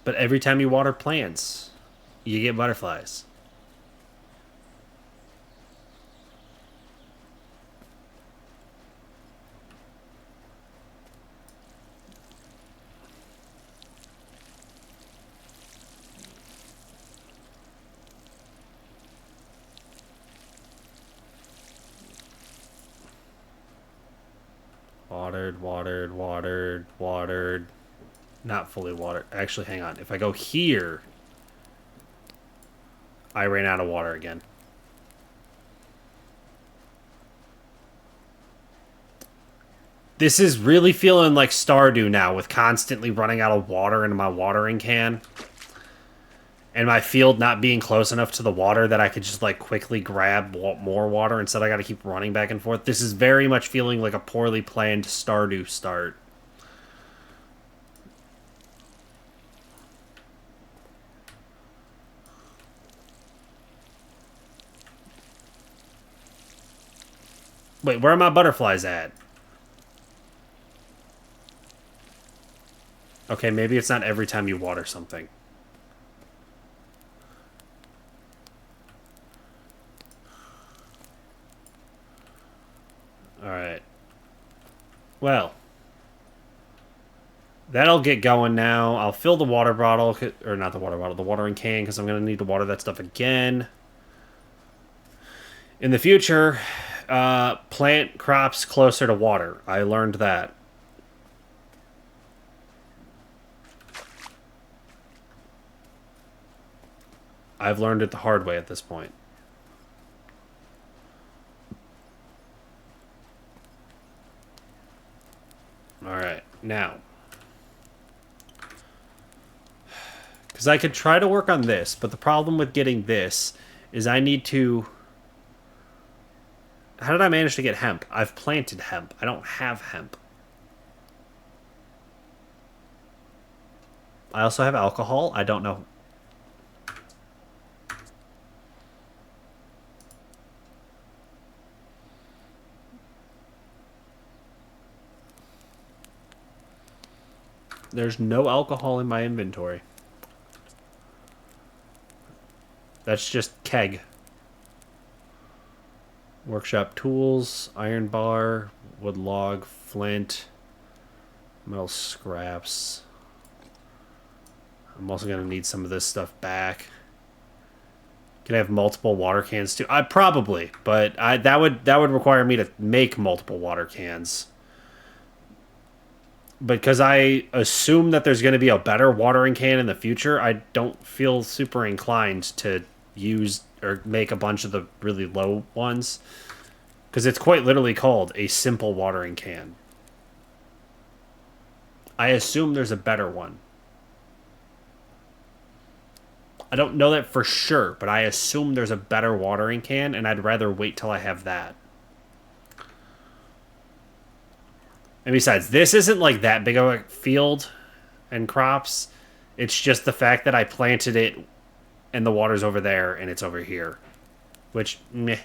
But every time you water plants, you get butterflies. Watered. Not fully watered. Actually, hang on. If I go here, I ran out of water again. This is really feeling like Stardew now, with constantly running out of water in my watering can. And my field not being close enough to the water that I could just, like, quickly grab more water. Instead, I gotta keep running back and forth. This is very much feeling like a poorly planned Stardew start. Wait, where are my butterflies at? Okay, maybe it's not every time you water something. Alright. Well. That'll get going now. I'll fill the water bottle, or not the water bottle, the watering can, because I'm going to need to water that stuff again. In the future, plant crops closer to water. I learned that. I've learned it the hard way at this point. Alright, now. Because I could try to work on this, but the problem with getting this is I need to... How did I manage to get hemp? I've planted hemp. I don't have hemp. I also have alcohol. I don't know. There's no alcohol in my inventory. That's just keg. Workshop tools, iron bar, wood log, flint, metal scraps. I'm also going to need some of this stuff back. Can I have multiple water cans too? Probably, but that would require me to make multiple water cans. Because I assume that there's going to be a better watering can in the future, I don't feel super inclined to use or make a bunch of the really low ones. Because it's quite literally called a simple watering can. I assume there's a better one. I don't know that for sure, but I assume there's a better watering can, and I'd rather wait till I have that. And besides, this isn't like that big of a field and crops. It's just the fact that I planted it and the water's over there and it's over here. Which, meh.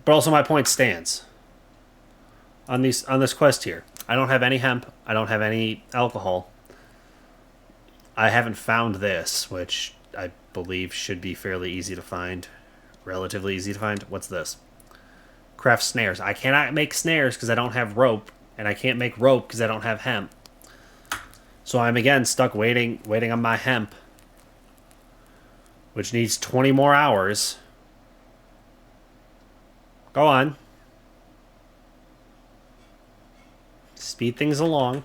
But also my point stands. On this quest here. I don't have any hemp. I don't have any alcohol. I haven't found this, which I believe should be fairly easy to find. Relatively easy to find. What's this? Craft snares. I cannot make snares because I don't have rope, and I can't make rope because I don't have hemp. So I'm again stuck waiting on my hemp, which needs 20 more hours. Go on. Speed things along.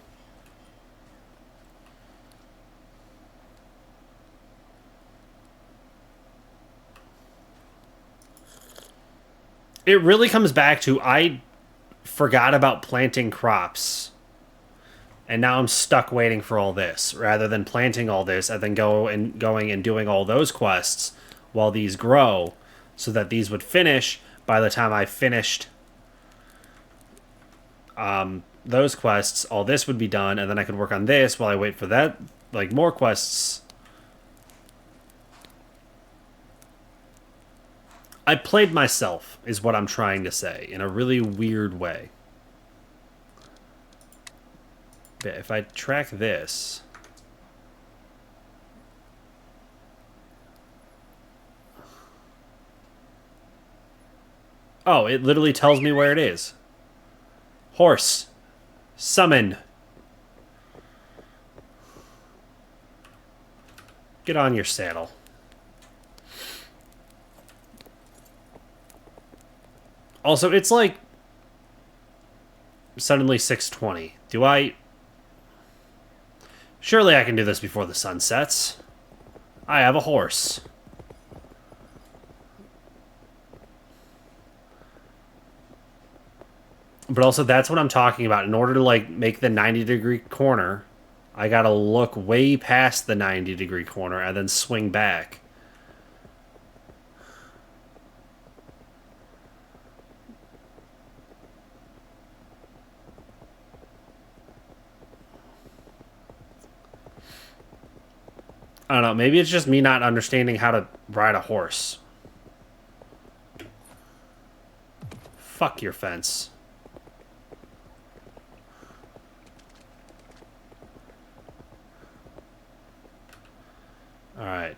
It really comes back to I forgot about planting crops. And now I'm stuck waiting for all this, rather than planting all this and then going and doing all those quests while these grow, so that these would finish by the time I finished those quests. All this would be done, and then I could work on this while I wait for that, like, more quests. I played myself, is what I'm trying to say, in a really weird way. But if I track this... Oh, it literally tells me where it is. Horse. Summon. Get on your saddle. Also, it's like suddenly 6:20. Do I... Surely I can do this before the sun sets. I have a horse. But also, that's what I'm talking about. In order to, like, make the 90-degree corner, I gotta look way past the 90-degree corner and then swing back. I don't know, maybe it's just me not understanding how to ride a horse. Fuck your fence. Alright.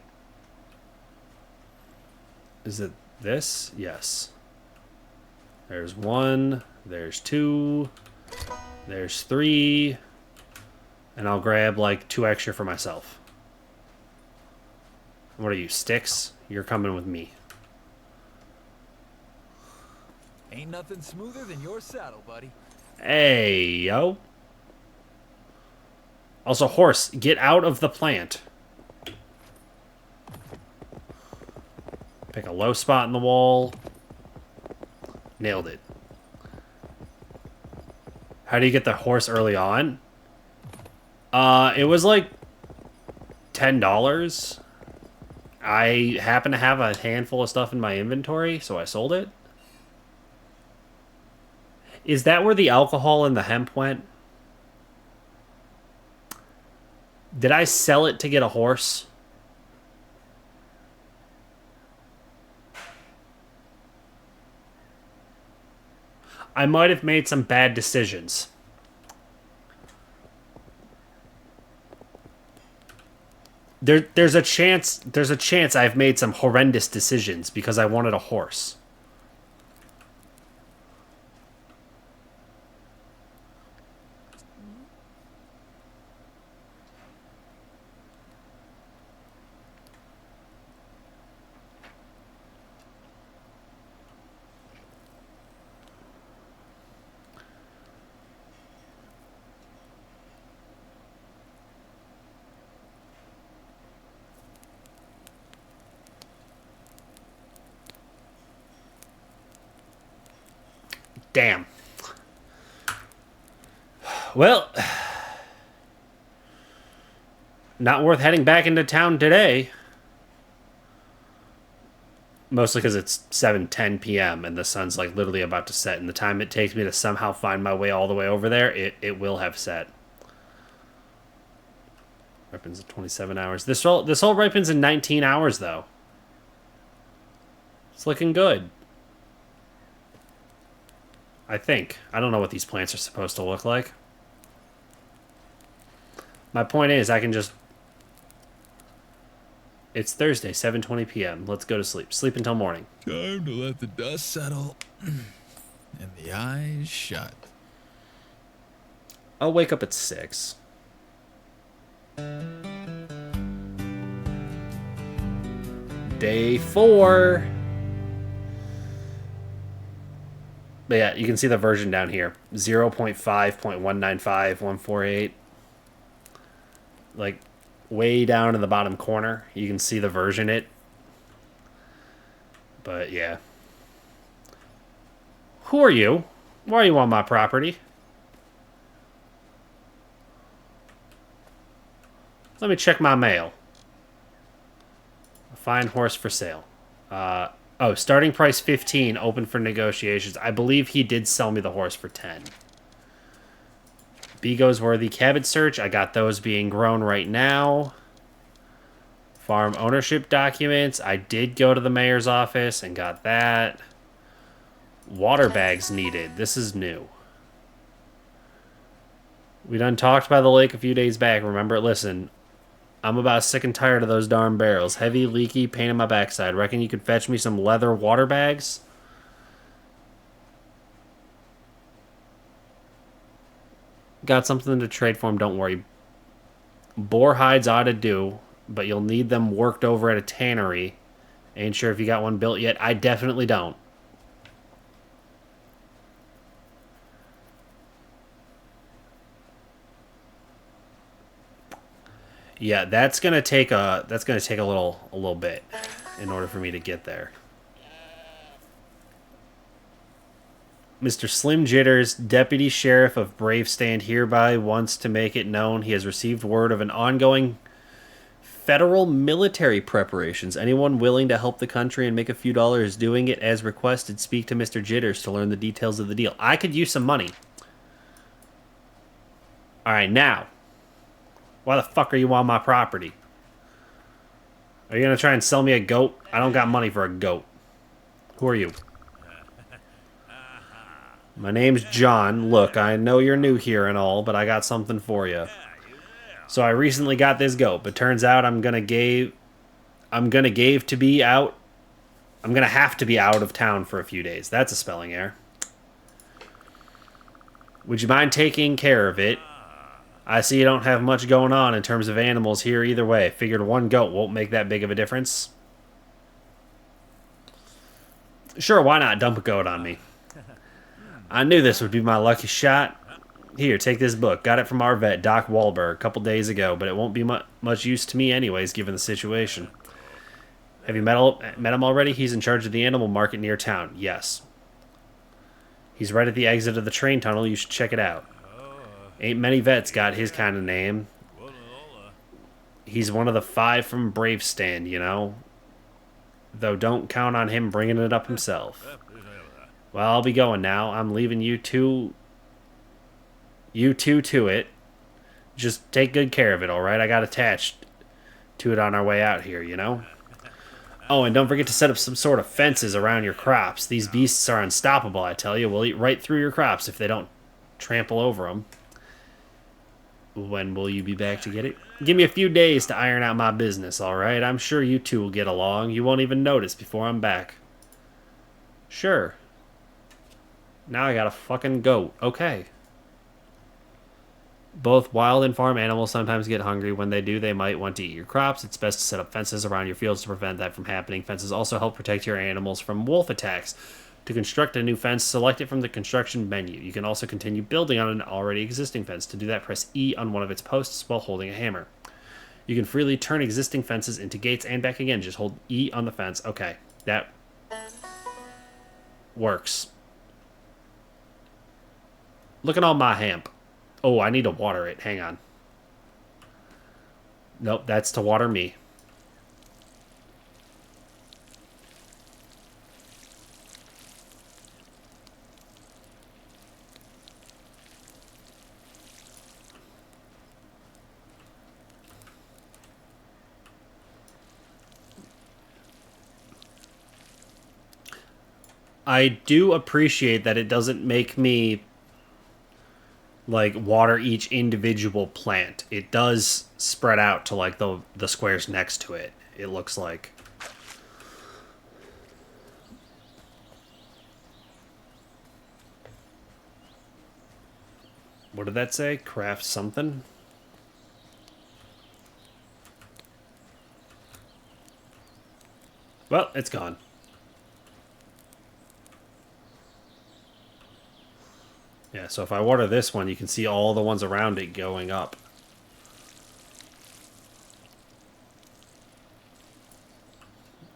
Is it this? Yes. There's 1, there's 2, there's 3, and I'll grab, like, 2 extra for myself. What are you, sticks? You're coming with me. Ain't nothing smoother than your saddle, buddy. Hey, yo. Also, horse, get out of the plant. Pick a low spot in the wall. Nailed it. How do you get the horse early on? It was like $10. I happen to have a handful of stuff in my inventory, so I sold it. Is that where the alcohol and the hemp went? Did I sell it to get a horse? I might have made some bad decisions. There's a chance I've made some horrendous decisions because I wanted a horse. Damn. Well, not worth heading back into town today. Mostly because it's 7:10 p.m. and the sun's like literally about to set. And the time it takes me to somehow find my way all the way over there, it will have set. Ripens in 27 hours. This all ripens in 19 hours, though. It's looking good. I think. I don't know what these plants are supposed to look like. My point is, I can just... It's Thursday, 7:20 p.m. Let's go to sleep. Sleep until morning. Time to let the dust settle and the eyes shut. I'll wake up at 6. Day 4. But yeah, you can see the version down here. 0.5.195.148. Like, way down in the bottom corner. You can see the version But, yeah. Who are you? Why are you on my property? Let me check my mail. A fine horse for sale. Oh, starting price 15, open for negotiations. I believe he did sell me the horse for 10. Bego's Worthy Cabbage Search. I got those being grown right now. Farm ownership documents. I did go to the mayor's office and got that. Water bags needed. This is new. We done talked by the lake a few days back. Remember, listen, I'm about sick and tired of those darn barrels. Heavy, leaky, pain in my backside. Reckon you could fetch me some leather water bags? Got something to trade for him, don't worry. Boar hides ought to do, but you'll need them worked over at a tannery. Ain't sure if you got one built yet. I definitely don't. Yeah, that's gonna take a little bit in order for me to get there. Mr. Slim Jitters, Deputy Sheriff of Brave Stand, hereby wants to make it known he has received word of an ongoing federal military preparations. Anyone willing to help the country and make a few dollars doing it as requested, speak to Mr. Jitters to learn the details of the deal. I could use some money. Alright, now. Why the fuck are you on my property? Are you gonna try and sell me a goat? I don't got money for a goat. Who are you? My name's John. Look, I know you're new here and all, but I got something for you. So I recently got this goat, but turns out I'm gonna have to be out of town for a few days. That's a spelling error. Would you mind taking care of it? I see you don't have much going on in terms of animals here either way. Figured one goat won't make that big of a difference. Sure, why not dump a goat on me? I knew this would be my lucky shot. Here, take this book. Got it from our vet, Doc Wahlberg, a couple days ago, but it won't be much use to me anyways, given the situation. Have you met him already? He's in charge of the animal market near town. Yes. He's right at the exit of the train tunnel. You should check it out. Ain't many vets got his kind of name. He's one of the 5 from Bravestand, you know? Though don't count on him bringing it up himself. Well, I'll be going now. I'm leaving you two to it. Just take good care of it, alright? I got attached to it on our way out here, you know? Oh, and don't forget to set up some sort of fences around your crops. These beasts are unstoppable, I tell you. We'll eat right through your crops if they don't trample over them. When will you be back to get it? Give me a few days to iron out my business, alright? I'm sure you two will get along. You won't even notice before I'm back. Sure. Now I gotta fucking go. Okay. Both wild and farm animals sometimes get hungry. When they do, they might want to eat your crops. It's best to set up fences around your fields to prevent that from happening. Fences also help protect your animals from wolf attacks. To construct a new fence, select it from the construction menu. You can also continue building on an already existing fence. To do that, press E on one of its posts while holding a hammer. You can freely turn existing fences into gates and back again. Just hold E on the fence. Okay, that works. Look at all my hemp. Oh, I need to water it. Hang on. Nope, that's to water me. I do appreciate that it doesn't make me like water each individual plant. It does spread out to like the squares next to it. It looks like. What did that say? Craft something? Well, it's gone. Yeah, so if I water this one, you can see all the ones around it going up.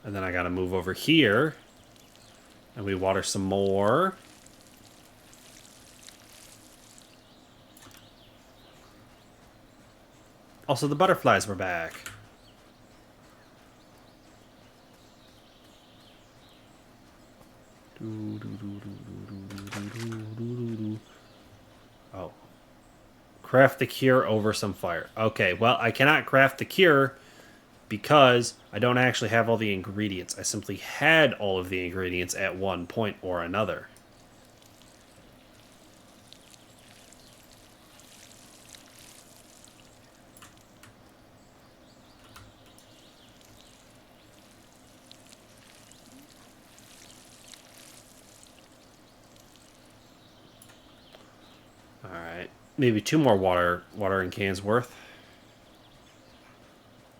And then I gotta move over here. And we water some more. Also, the butterflies were back. Oh. Craft the cure over some fire. Okay, well, I cannot craft the cure because I don't actually have all the ingredients. I simply had all of the ingredients at one point or another. Alright. Maybe 2 more watering cans worth.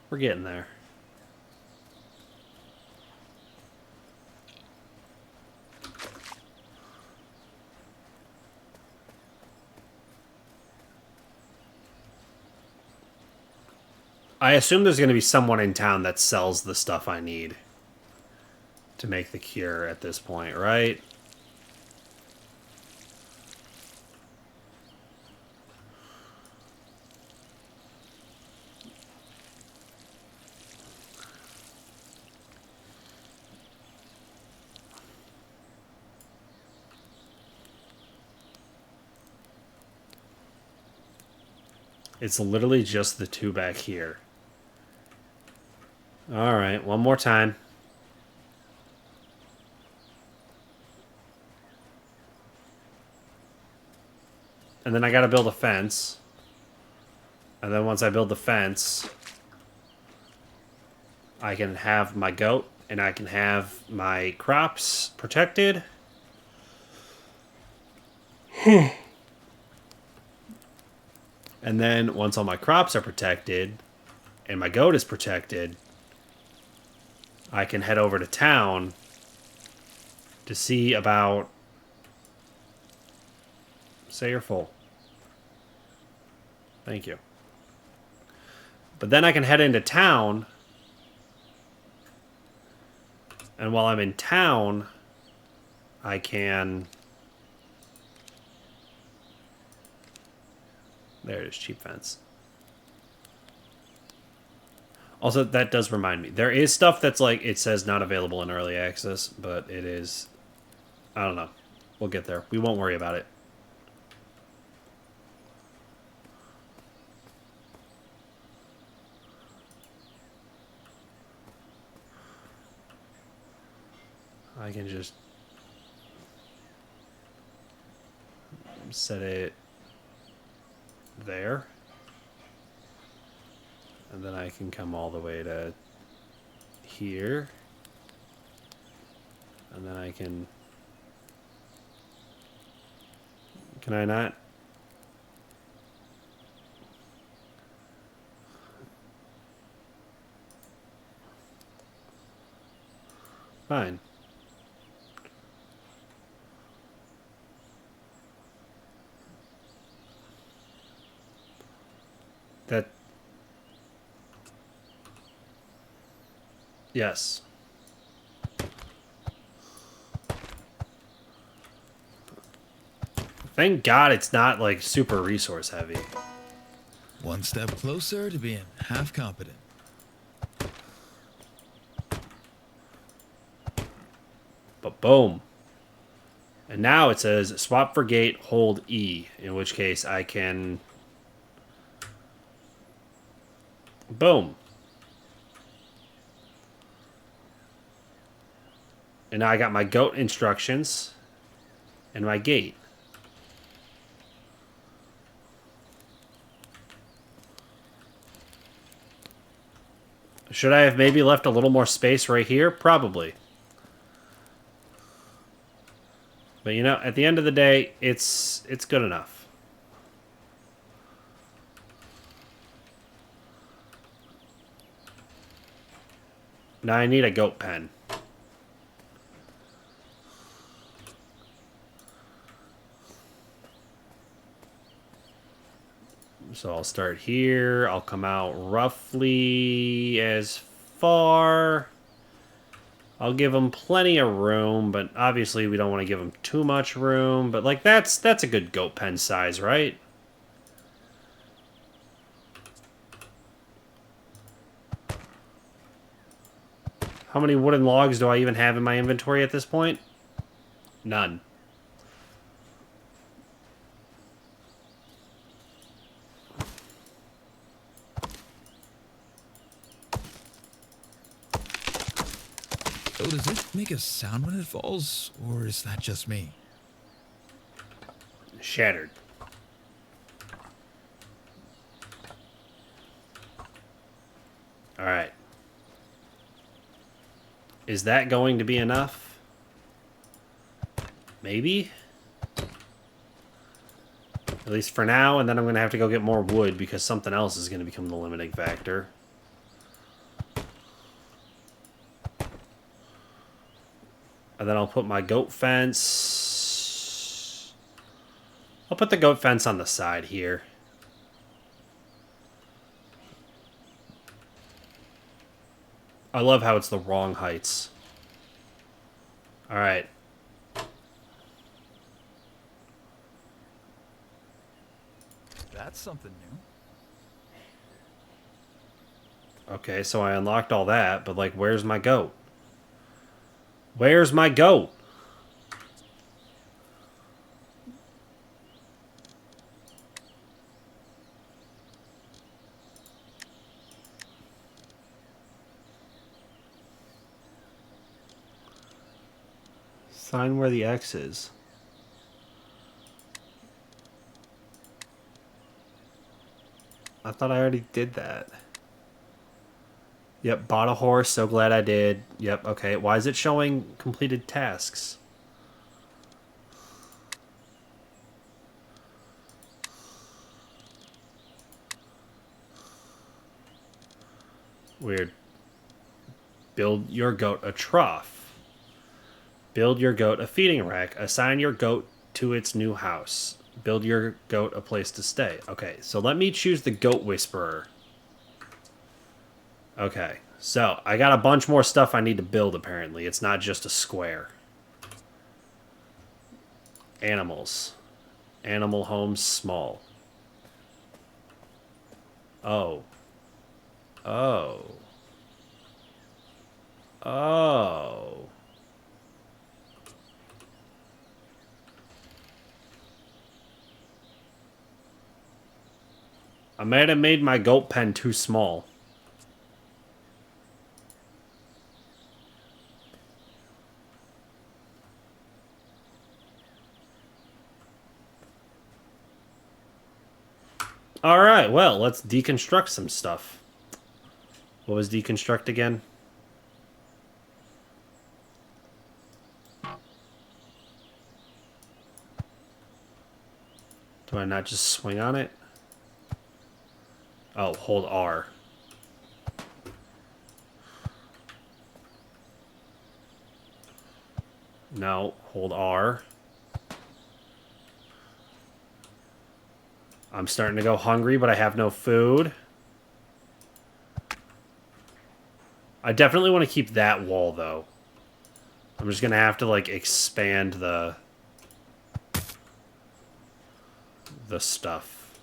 We're getting there. I assume there's going to be someone in town that sells the stuff I need to make the cure at this point, right? It's literally just the 2 back here. Alright, one more time. And then I gotta build a fence. And then once I build the fence, I can have my goat and I can have my crops protected. And then once all my crops are protected and my goat is protected, I can head over to town to see about... Say you're full. Thank you. But then I can head into town And while I'm in town, I can... There it is, cheap fence. Also, that does remind me. There is stuff that's like, it says not available in early access, but it is... I don't know. We'll get there. We won't worry about it. I can just set it there. And then I can come all the way to here. And then I can... Can I not? Fine. That... Yes. Thank God it's not, like, super resource heavy. One step closer to being half competent. But boom. And now it says swap for gate, hold E, in which case I can... Boom. And now I got my goat instructions and my gate. Should I have maybe left a little more space right here? Probably. But you know, at the end of the day, it's good enough. Now I need a goat pen. So I'll start here. I'll come out roughly as far. I'll give them plenty of room, but obviously we don't want to give them too much room. But like that's a good goat pen size, right? How many wooden logs do I even have in my inventory at this point? None. So does it make a sound when it falls, or is that just me? Shattered. All right. Is that going to be enough? Maybe? At least for now, and then I'm going to have to go get more wood because something else is going to become the limiting factor. And then I'll put my goat fence... I'll put the goat fence on the side here. I love how it's the wrong heights. Alright. That's something new. Okay, so I unlocked all that, but like, where's my goat? Where's my goat? Sign where the X is. I thought I already did that. Yep, bought a horse. So glad I did. Yep, okay. Why is it showing completed tasks? Weird. Build your goat a trough. Build your goat a feeding rack. Assign your goat to its new house. Build your goat a place to stay. Okay, so let me choose the goat whisperer. Okay, so I got a bunch more stuff I need to build, apparently. It's not just a square. Animals. Animal homes small. Oh. Oh. Oh. I might have made my goat pen too small. Alright, well, let's deconstruct some stuff. What was deconstruct again? Do I not just swing on it? Oh, hold R. No, hold R. I'm starting to go hungry, but I have no food. I definitely want to keep that wall, though. I'm just going to have to, like, expand the stuff.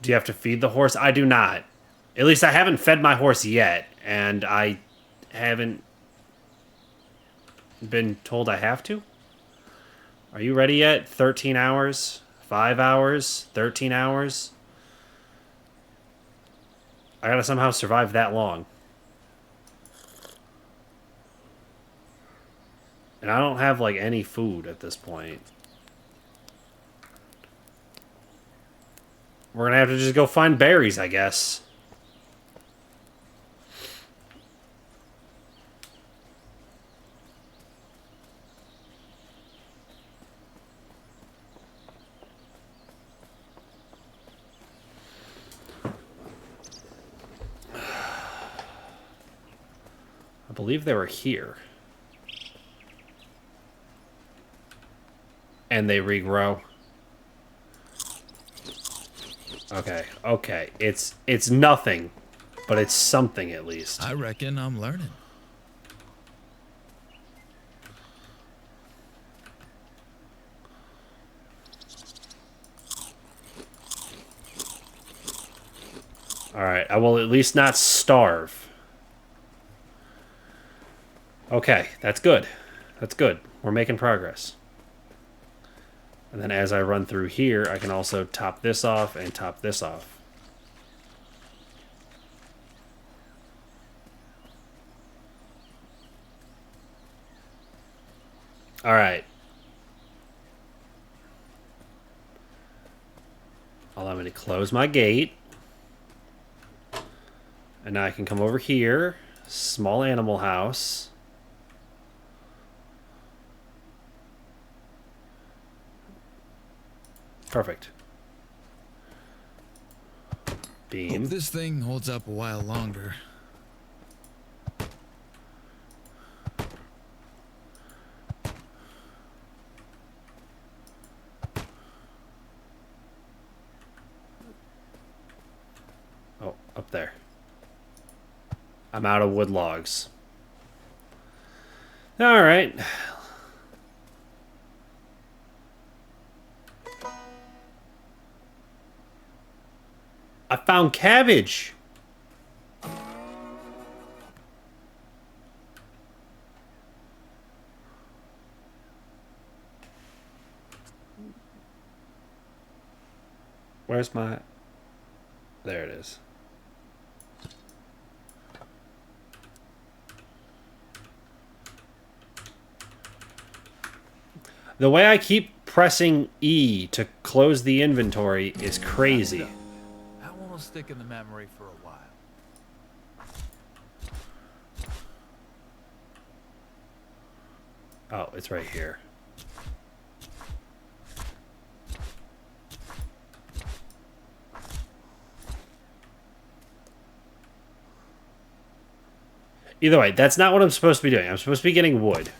Do you have to feed the horse? I do not. At least I haven't fed my horse yet, and I haven't been told I have to. Are you ready yet? 13 hours? 5 hours? 13 hours? I gotta somehow survive that long. And I don't have, like, any food at this point. We're gonna have to just go find berries, I guess. I believe they were here. And they regrow. Okay, okay. It's nothing, but it's something at least. I reckon I'm learning. Alright, I will at least not starve. Okay, that's good. That's good. We're making progress. And then as I run through here, I can also top this off and top this off. Alright. Allow me to close my gate. And now I can come over here. Small animal house. Perfect. Beam. Hope this thing holds up a while longer. Oh, up there. I'm out of wood logs. All right. I found cabbage. Where's my... There it is. The way I keep pressing E to close the inventory is crazy. That one will stick in the memory for a while. Oh, it's right here. Either way, that's not what I'm supposed to be doing. I'm supposed to be getting wood.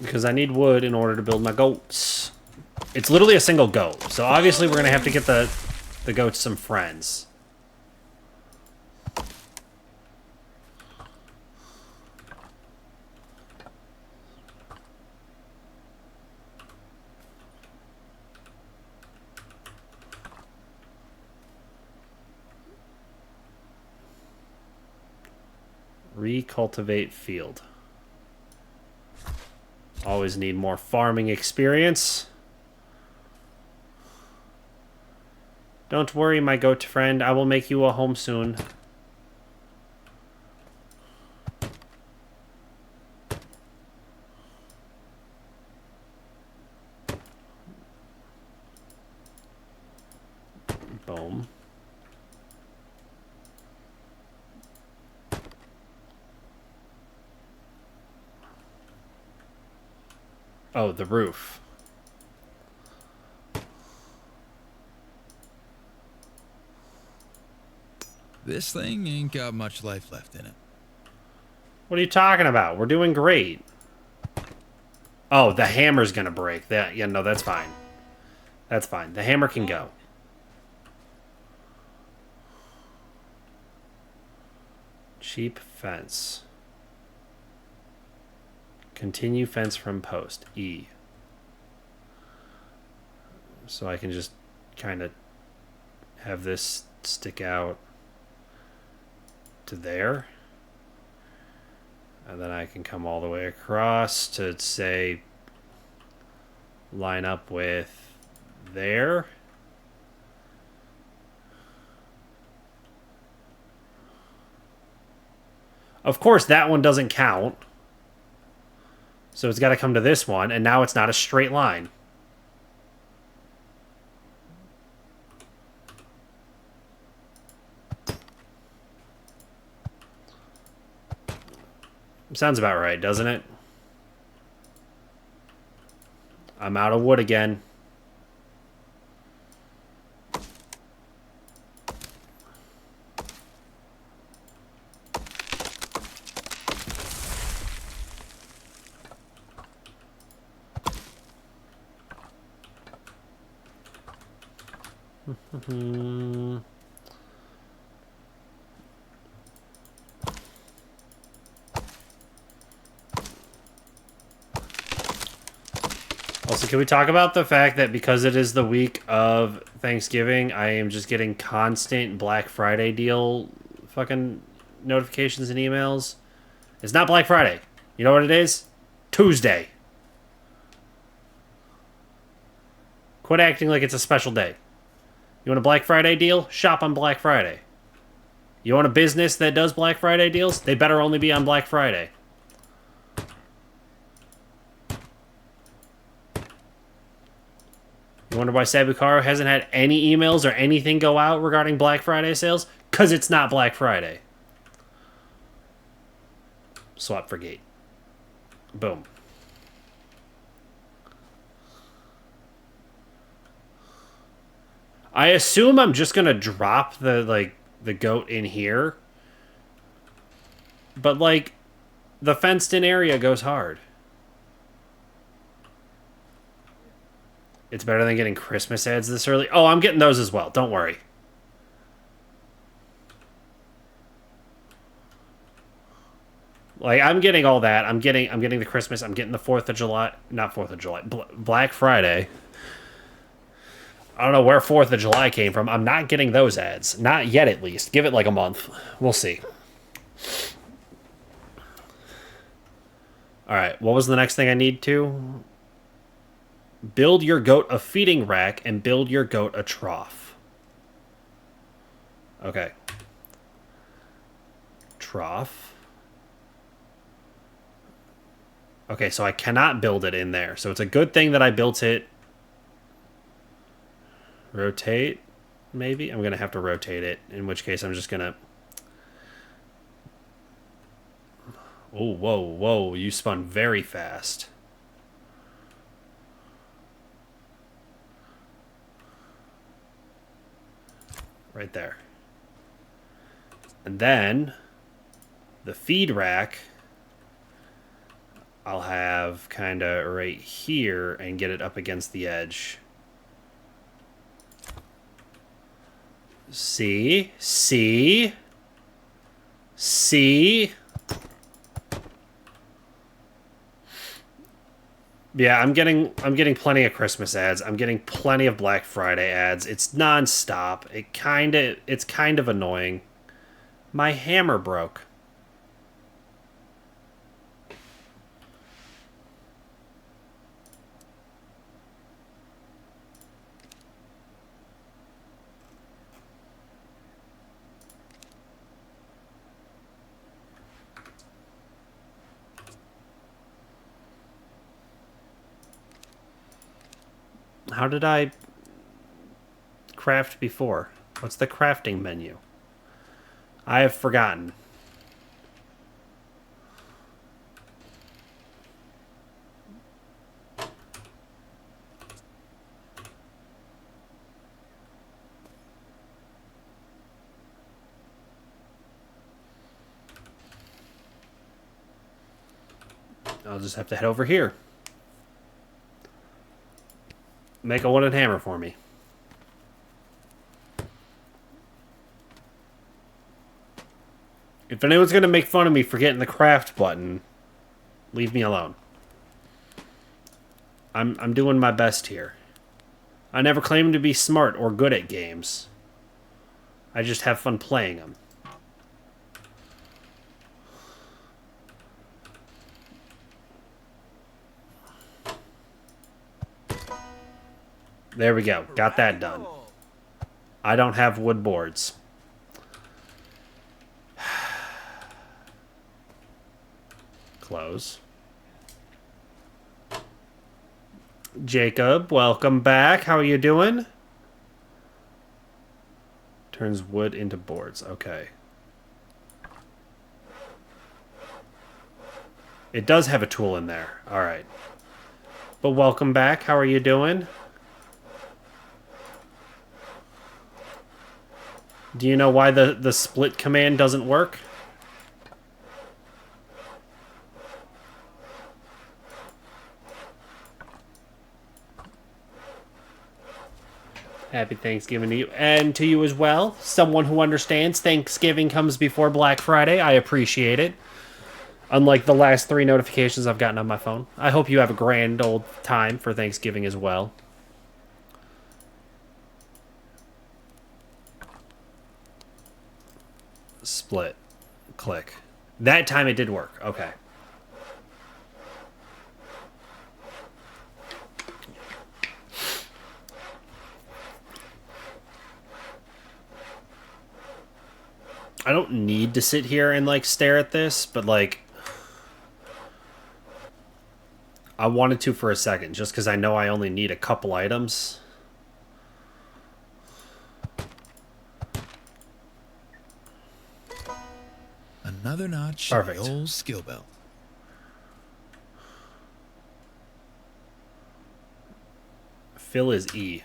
Because I need wood in order to build my goats. It's literally a single goat. So obviously we're going to have to get the goats some friends. Recultivate field. Always need more farming experience. Don't worry, my goat friend. I will make you a home soon. Boom. Oh, the roof. This thing ain't got much life left in it. What are you talking about? We're doing great. Oh, the hammer's gonna break. Yeah, no, that's fine. That's fine. The hammer can go. Cheap fence. Continue fence from post. E. So I can just kind of have this stick out to there. And then I can come all the way across to, say, line up with there. Of course, that one doesn't count. So it's got to come to this one, and now it's not a straight line. Sounds about right, doesn't it? I'm out of wood again. Also, can we talk about the fact that because it is the week of Thanksgiving, I am just getting constant Black Friday deal fucking notifications and emails? It's not Black Friday. You know what it is? Tuesday. Quit acting like it's a special day. You want a Black Friday deal? Shop on Black Friday. You want a business that does Black Friday deals? They better only be on Black Friday. You wonder why Sabukaro hasn't had any emails or anything go out regarding Black Friday sales? Because it's not Black Friday. Swap for gate. Boom. I assume I'm just going to drop the goat in here. But, like, the fenced-in area goes hard. It's better than getting Christmas ads this early. Oh, I'm getting those as well. Don't worry. Like, I'm getting all that. I'm getting the Christmas. I'm getting the 4th of July. Not 4th of July. Black Friday. I don't know where 4th of July came from. I'm not getting those ads. Not yet, at least. Give it like a month. We'll see. All right. What was the next thing I need to? Build your goat a feeding rack and build your goat a trough. Okay. Trough. Okay, so I cannot build it in there. So it's a good thing that I built it. Rotate, maybe? I'm going to have to rotate it, in which case I'm just going to... Oh, whoa, whoa, you spun very fast. Right there. And then the feed rack, I'll have kind of right here and get it up against the edge. See? See? See? Yeah, I'm getting plenty of Christmas ads. I'm getting plenty of Black Friday ads. It's nonstop. It's kind of annoying. My hammer broke. How did I craft before? What's the crafting menu? I have forgotten. I'll just have to head over here. Make a wooden hammer for me. If anyone's going to make fun of me for getting the craft button, leave me alone. I'm doing my best here. I never claimed to be smart or good at games. I just have fun playing them. There we go. Got that done. I don't have wood boards. Close. Jacob, welcome back. How are you doing? Turns wood into boards. Okay. It does have a tool in there. All right. But welcome back. How are you doing? Do you know why the split command doesn't work? Happy Thanksgiving to you. And to you as well. Someone who understands Thanksgiving comes before Black Friday. I appreciate it. Unlike the last 3 notifications I've gotten on my phone. I hope you have a grand old time for Thanksgiving as well. Split. Click. That time it did work. Okay. I don't need to sit here and, like, stare at this, but, like, I wanted to for a second, just because I know I only need a couple items. Another notch Perfect. in the old skill belt. Fill is E.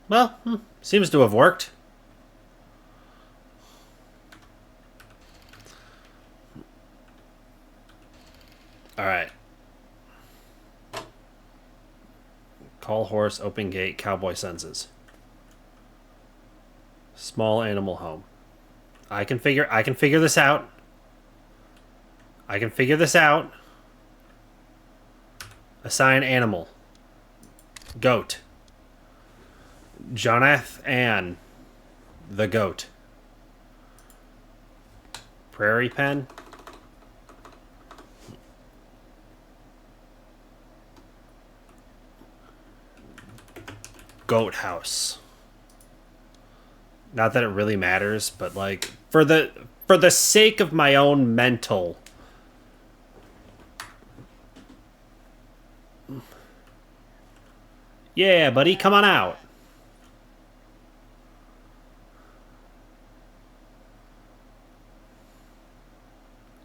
Well, seems to have worked. All right. Call horse, open gate, cowboy senses. Small animal home. I can figure this out. I can figure this out. Assign animal. Goat. Jonathan, the goat. Prairie pen. Goat house. Not that it really matters, but like for the sake of my own mental. Yeah, buddy, come on out.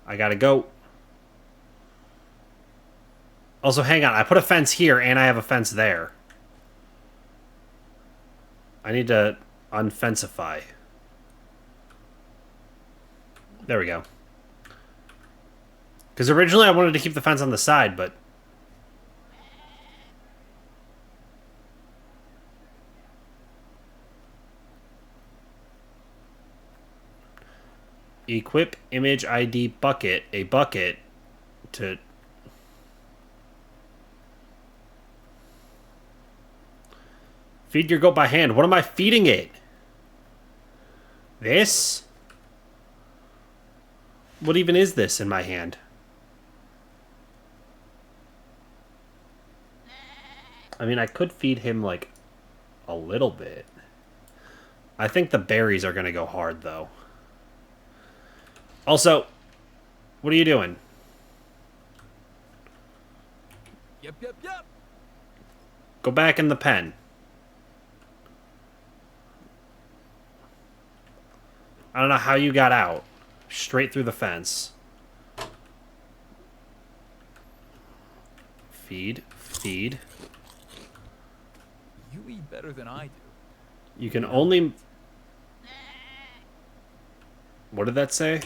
I gotta go. Also, hang on. I put a fence here, and I have a fence there. I need to Unfencify. There we go. Because originally I wanted to keep the fence on the side, but... Equip image ID bucket, a bucket, to... Feed your goat by hand. What am I feeding it? This? What even is this in my hand? I mean, I could feed him, like, a little bit. I think the berries are going to go hard, though. Also, what are you doing? Yep, yep, yep. Go back in the pen. I don't know how you got out. Straight through the fence. Feed. Feed. You eat better than I do. You can only... What did that say?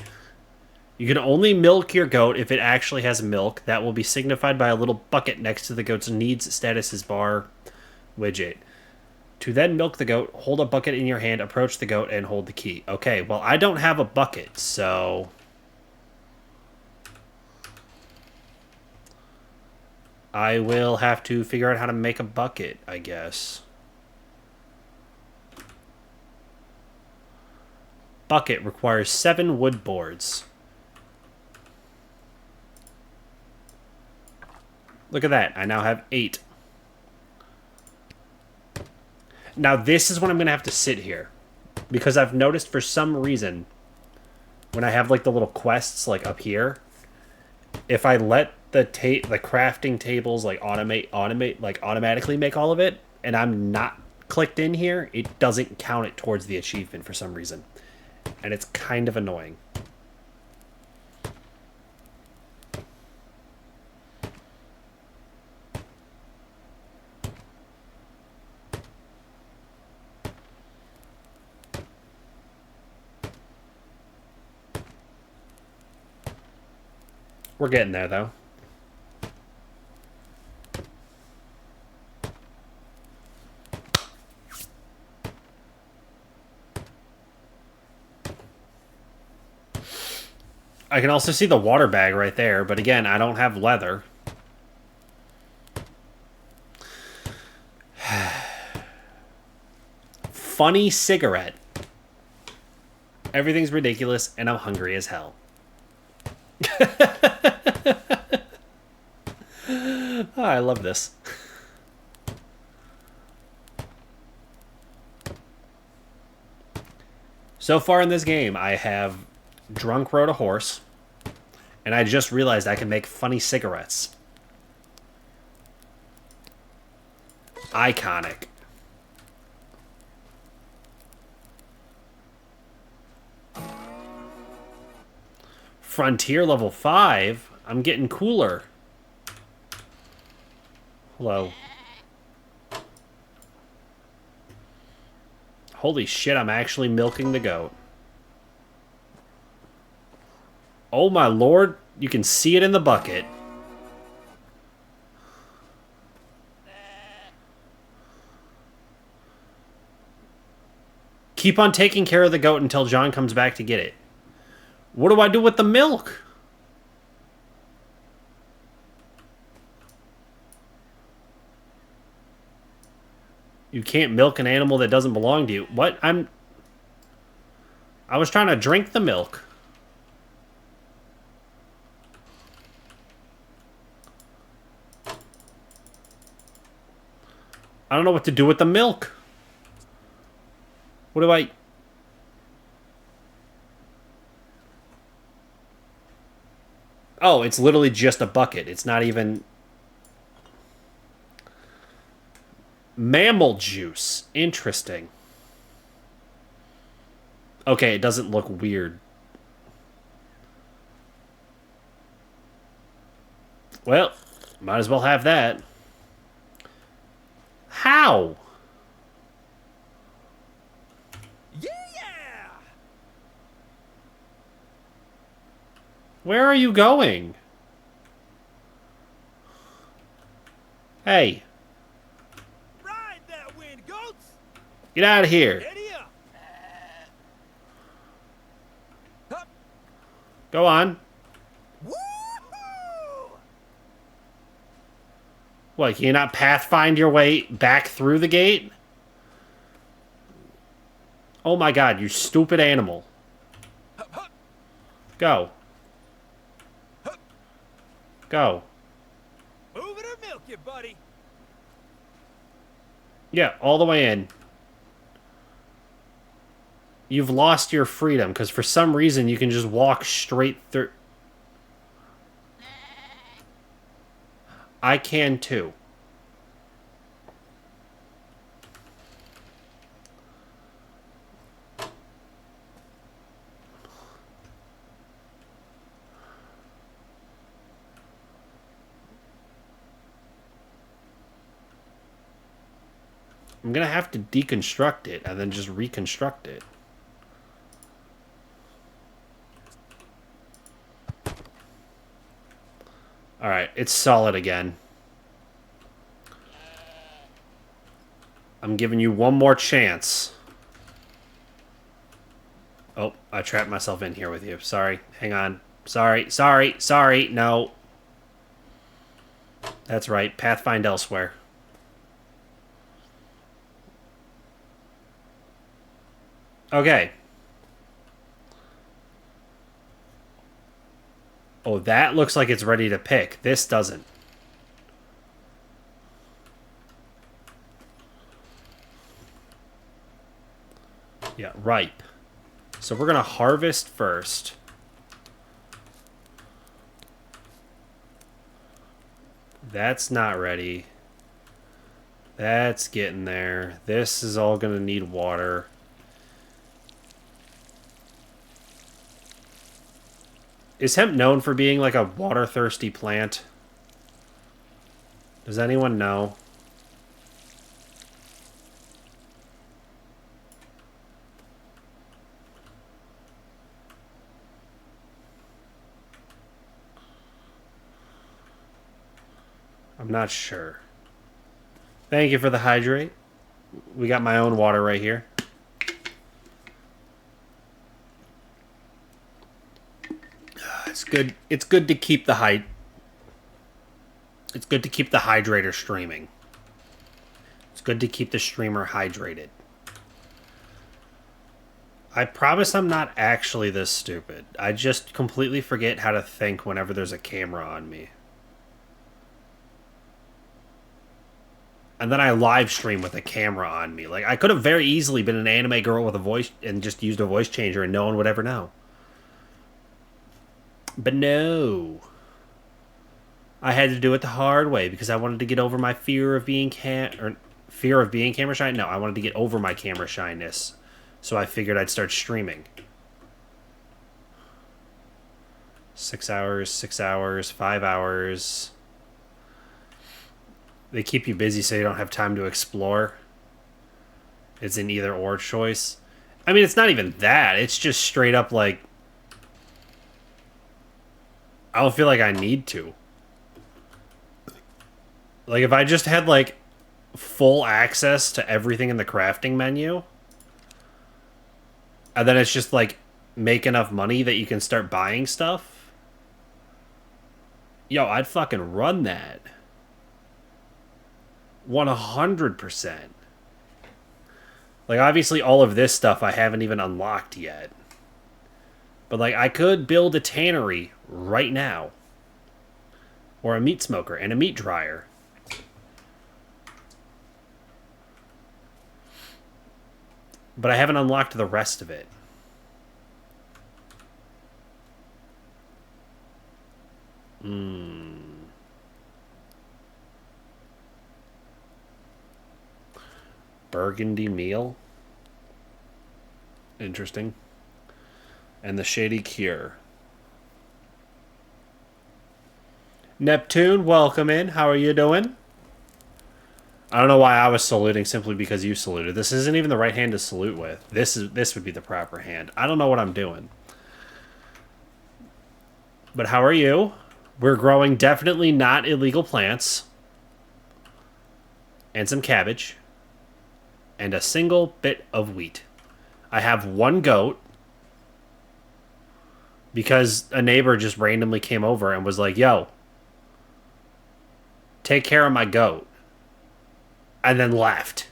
You can only milk your goat if it actually has milk. That will be signified by a little bucket next to the goat's needs statuses bar widget. To then milk the goat, hold a bucket in your hand, approach the goat, and hold the key. Okay, well, I don't have a bucket, so... I will have to figure out how to make a bucket, I guess. Bucket requires 7 wood boards. Look at that. I now have 8. Now, this is when I'm going to have to sit here. Because I've noticed for some reason, when I have, like, the little quests, like, up here, if I let the crafting tables, like, automatically make all of it, and I'm not clicked in here, it doesn't count it towards the achievement for some reason. And it's kind of annoying. We're getting there, though. I can also see the water bag right there, but again, I don't have leather. Funny cigarette. Everything's ridiculous, and I'm hungry as hell. Oh, I love this. So far in this game, I have drunk rode a horse, and I just realized I can make funny cigarettes. Iconic. Frontier level 5? I'm getting cooler. Hello. Holy shit, I'm actually milking the goat. Oh my lord, you can see it in the bucket. Keep on taking care of the goat until John comes back to get it. What do I do with the milk? You can't milk an animal that doesn't belong to you. What? I was trying to drink the milk. I don't know what to do with the milk. What do I... Oh, it's literally just a bucket. It's not even... Mammal juice. Interesting. Okay, it doesn't look weird. Well, might as well have that. How? Where are you going? Hey. Ride that wind, goats! Get out of here. Ready up! Up! Go on. Woohoo! What, can you not pathfind your way back through the gate? Oh my god, you stupid animal. Hup, hup, Go. hup. Go. Move it or milk it, buddy. Yeah, all the way in. You've lost your freedom, because for some reason you can just walk straight through. I can too. I'm gonna have to deconstruct it and then just reconstruct it. Alright, it's solid again. I'm giving you one more chance. Oh, I trapped myself in here with you. Sorry. Hang on. Sorry. No. That's right. Pathfind elsewhere. Okay. Oh, that looks like it's ready to pick. This doesn't. Yeah, ripe. So we're going to harvest first. That's not ready. That's getting there. This is all going to need water. Is hemp known for being like a water-thirsty plant? Does anyone know? I'm not sure. Thank you for the hydrate. We got my own water right here. It's good. It's good to keep the It's good to keep the hydrator streaming. It's good to keep the streamer hydrated. I promise I'm not actually this stupid. I just completely forget how to think whenever there's a camera on me. And then I live stream with a camera on me. Like, I could have very easily been an anime girl with a voice and just used a voice changer and no one would ever know. But no. I had to do it the hard way because I wanted to get over my fear of being camera shy. No, I wanted to get over my camera shyness. So I figured I'd start streaming. 6 hours, 5 hours. They keep you busy so you don't have time to explore. It's an either or choice. I mean, it's not even that. It's just straight up like, I don't feel like I need to. Like, if I just had, like, full access to everything in the crafting menu, and then it's just, like, make enough money that you can start buying stuff, yo, I'd fucking run that. 100%. Like, obviously, all of this stuff I haven't even unlocked yet. But, like, I could build a tannery right now. Or a meat smoker and a meat dryer. But I haven't unlocked the rest of it. Burgundy meal. Interesting. And the Shady Cure. Neptune, welcome in. How are you doing? I don't know why I was saluting simply because you saluted. This isn't even the right hand to salute with. This would be the proper hand. I don't know what I'm doing. But how are you? We're growing definitely not illegal plants. And some cabbage. And a single bit of wheat. I have one goat. Because a neighbor just randomly came over and was like, yo, take care of my goat. And then left.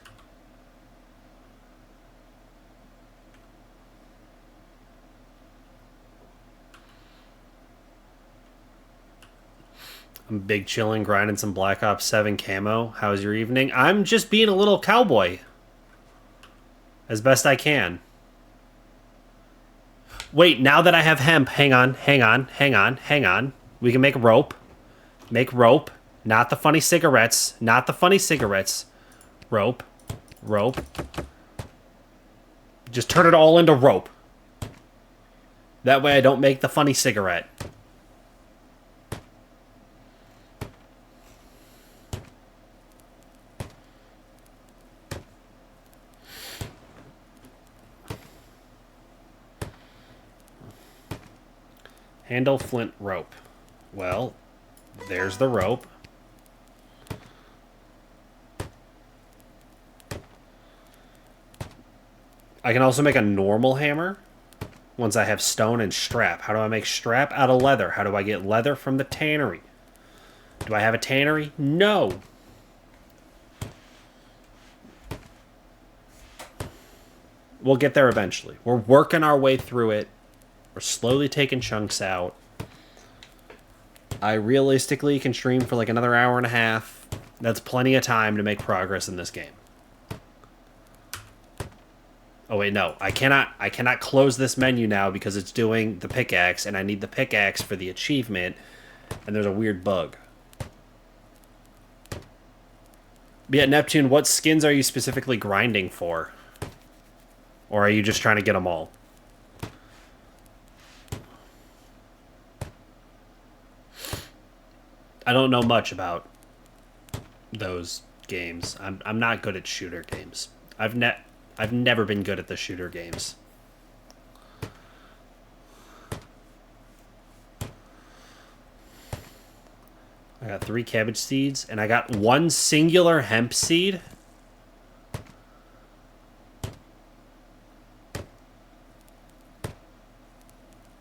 I'm big chilling, grinding some Black Ops 7 camo. How's your evening? I'm just being a little cowboy. As best I can. Wait, now that I have hemp, hang on. We can make rope. Make rope. Not the funny cigarettes. Rope. Just turn it all into rope. That way I don't make the funny cigarette. Handle flint rope. Well, there's the rope. I can also make a normal hammer once I have stone and strap. How do I make strap? Out of leather. How do I get leather? From the tannery. Do I have a tannery? No. We'll get there eventually. We're working our way through it. We're slowly taking chunks out. I realistically can stream for like another hour and a half. That's plenty of time to make progress in this game. Oh wait, no. I cannot close this menu now because it's doing the pickaxe and I need the pickaxe for the achievement and there's a weird bug. But yeah, Neptune, what skins are you specifically grinding for? Or are you just trying to get them all? I don't know much about those games. I'm not good at shooter games. I've never been good at the shooter games. I got 3 cabbage seeds and I got 1 singular hemp seed.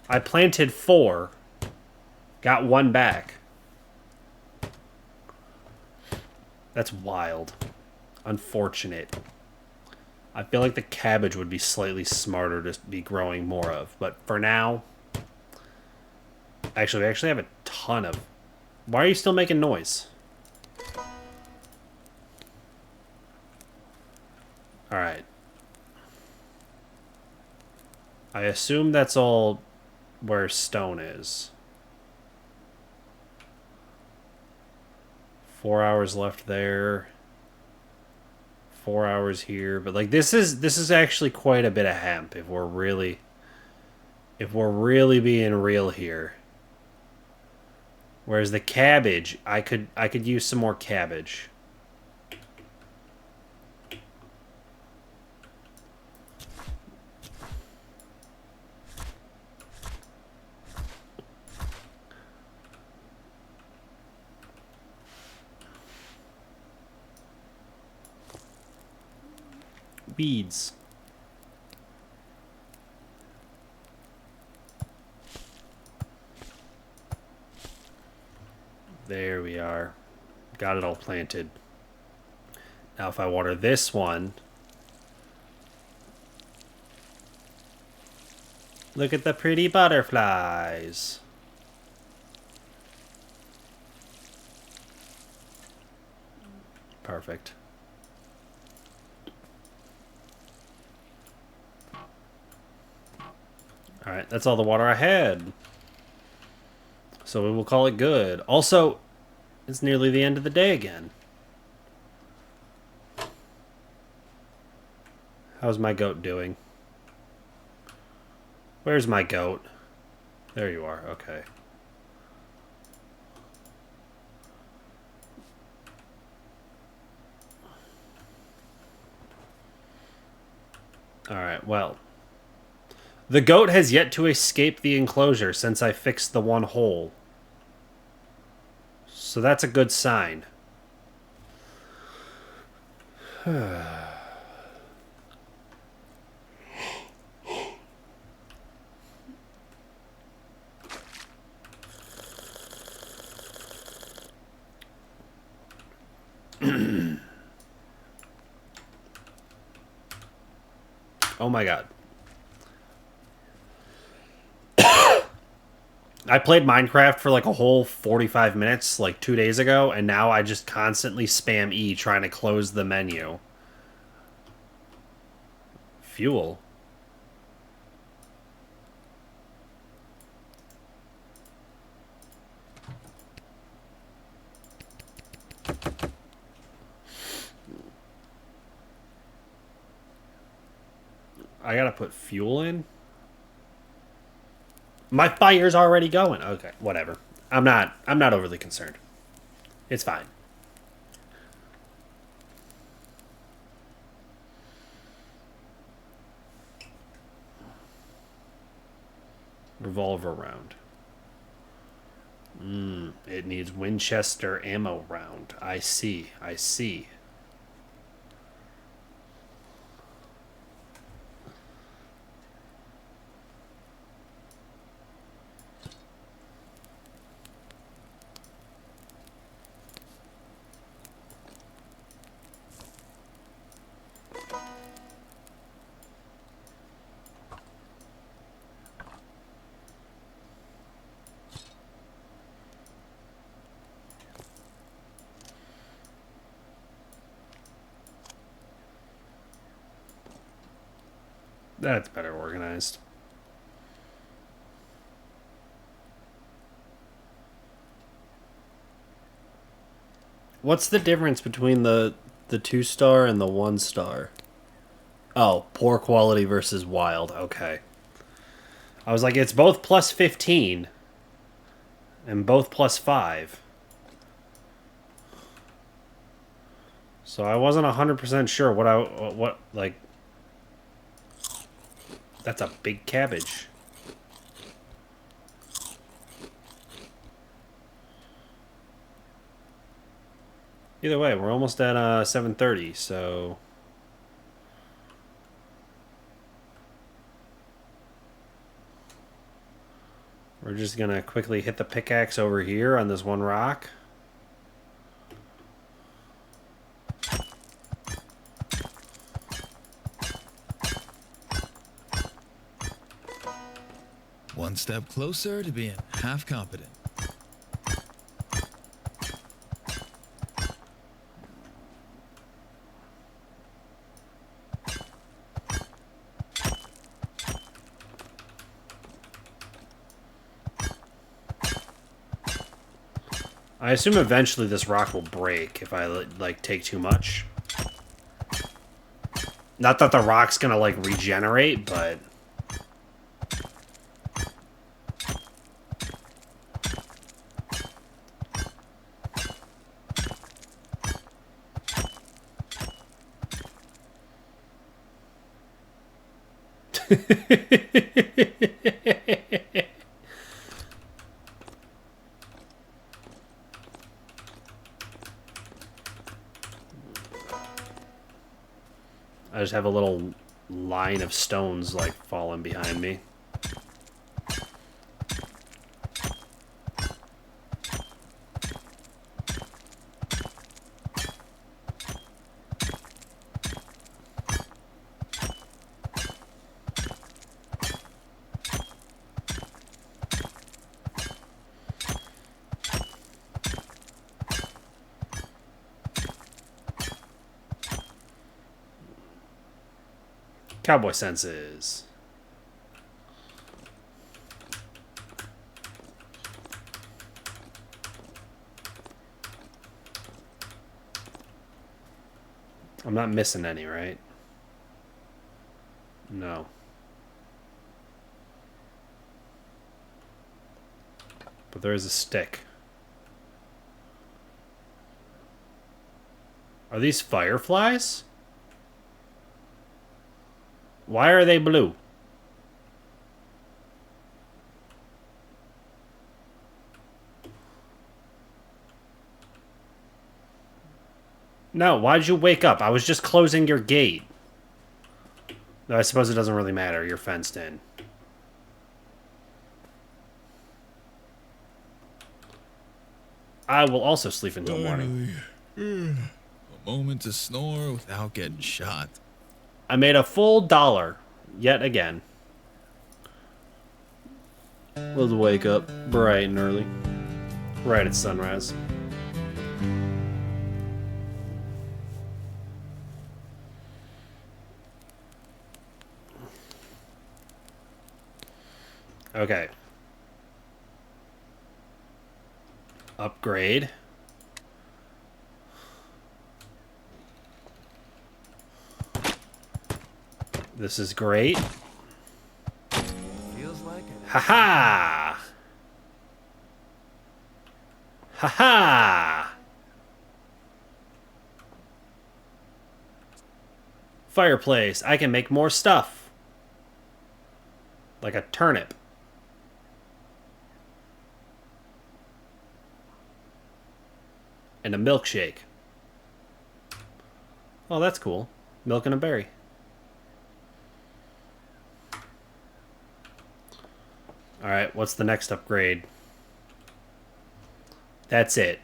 I planted 4. Got 1 back. That's wild. Unfortunate. I feel like the cabbage would be slightly smarter to be growing more of. But for now... Actually, we actually have a ton of... Why are you still making noise? Alright. I assume that's all where stone is. 4 hours left there. 4 hours here, but like this is actually quite a bit of hemp if we're really being real here. Whereas the cabbage, I could use some more cabbage. Beads. There we are. Got it all planted. Now if I water this one... Look at the pretty butterflies. Perfect. Alright, that's all the water I had. So we will call it good. Also, it's nearly the end of the day again. How's my goat doing? Where's my goat? There you are, okay. Alright, well. The goat has yet to escape the enclosure since I fixed the one hole. So that's a good sign. Oh my god. I played Minecraft for like a whole 45 minutes like 2 days ago, and now I just constantly spam E trying to close the menu. Fuel. I gotta put fuel in? My fire's already going. Okay, whatever. I'm not overly concerned. It's fine. Revolver round. It needs Winchester ammo round. I see. I see. That's better organized. What's the difference between the 2-star and the 1-star? Oh, poor quality versus wild. Okay. I was like, it's both plus 15 and both plus 5. So I wasn't 100% sure what like. That's a big cabbage. Either way, we're almost at 7:30, so we're just gonna quickly hit the pickaxe over here on this one rock. One step closer to being half competent. I assume eventually this rock will break if I like take too much. Not that the rock's gonna like regenerate, but I just have a little line of stones like falling behind me. Cowboy senses. I'm not missing any, right? No. But there is a stick. Are these fireflies? Why are they blue? No, why did you wake up? I was just closing your gate. Though I suppose it doesn't really matter. You're fenced in. I will also sleep until morning. Finally. A moment to snore without getting shot. I made a full $1 yet again. Let's wake up bright and early. Right at sunrise. Okay. Upgrade. This is great. Feels like it. Ha-ha! Ha-ha! Fireplace. I can make more stuff. Like a turnip. And a milkshake. Oh, that's cool. Milk and a berry. Alright, what's the next upgrade? That's it.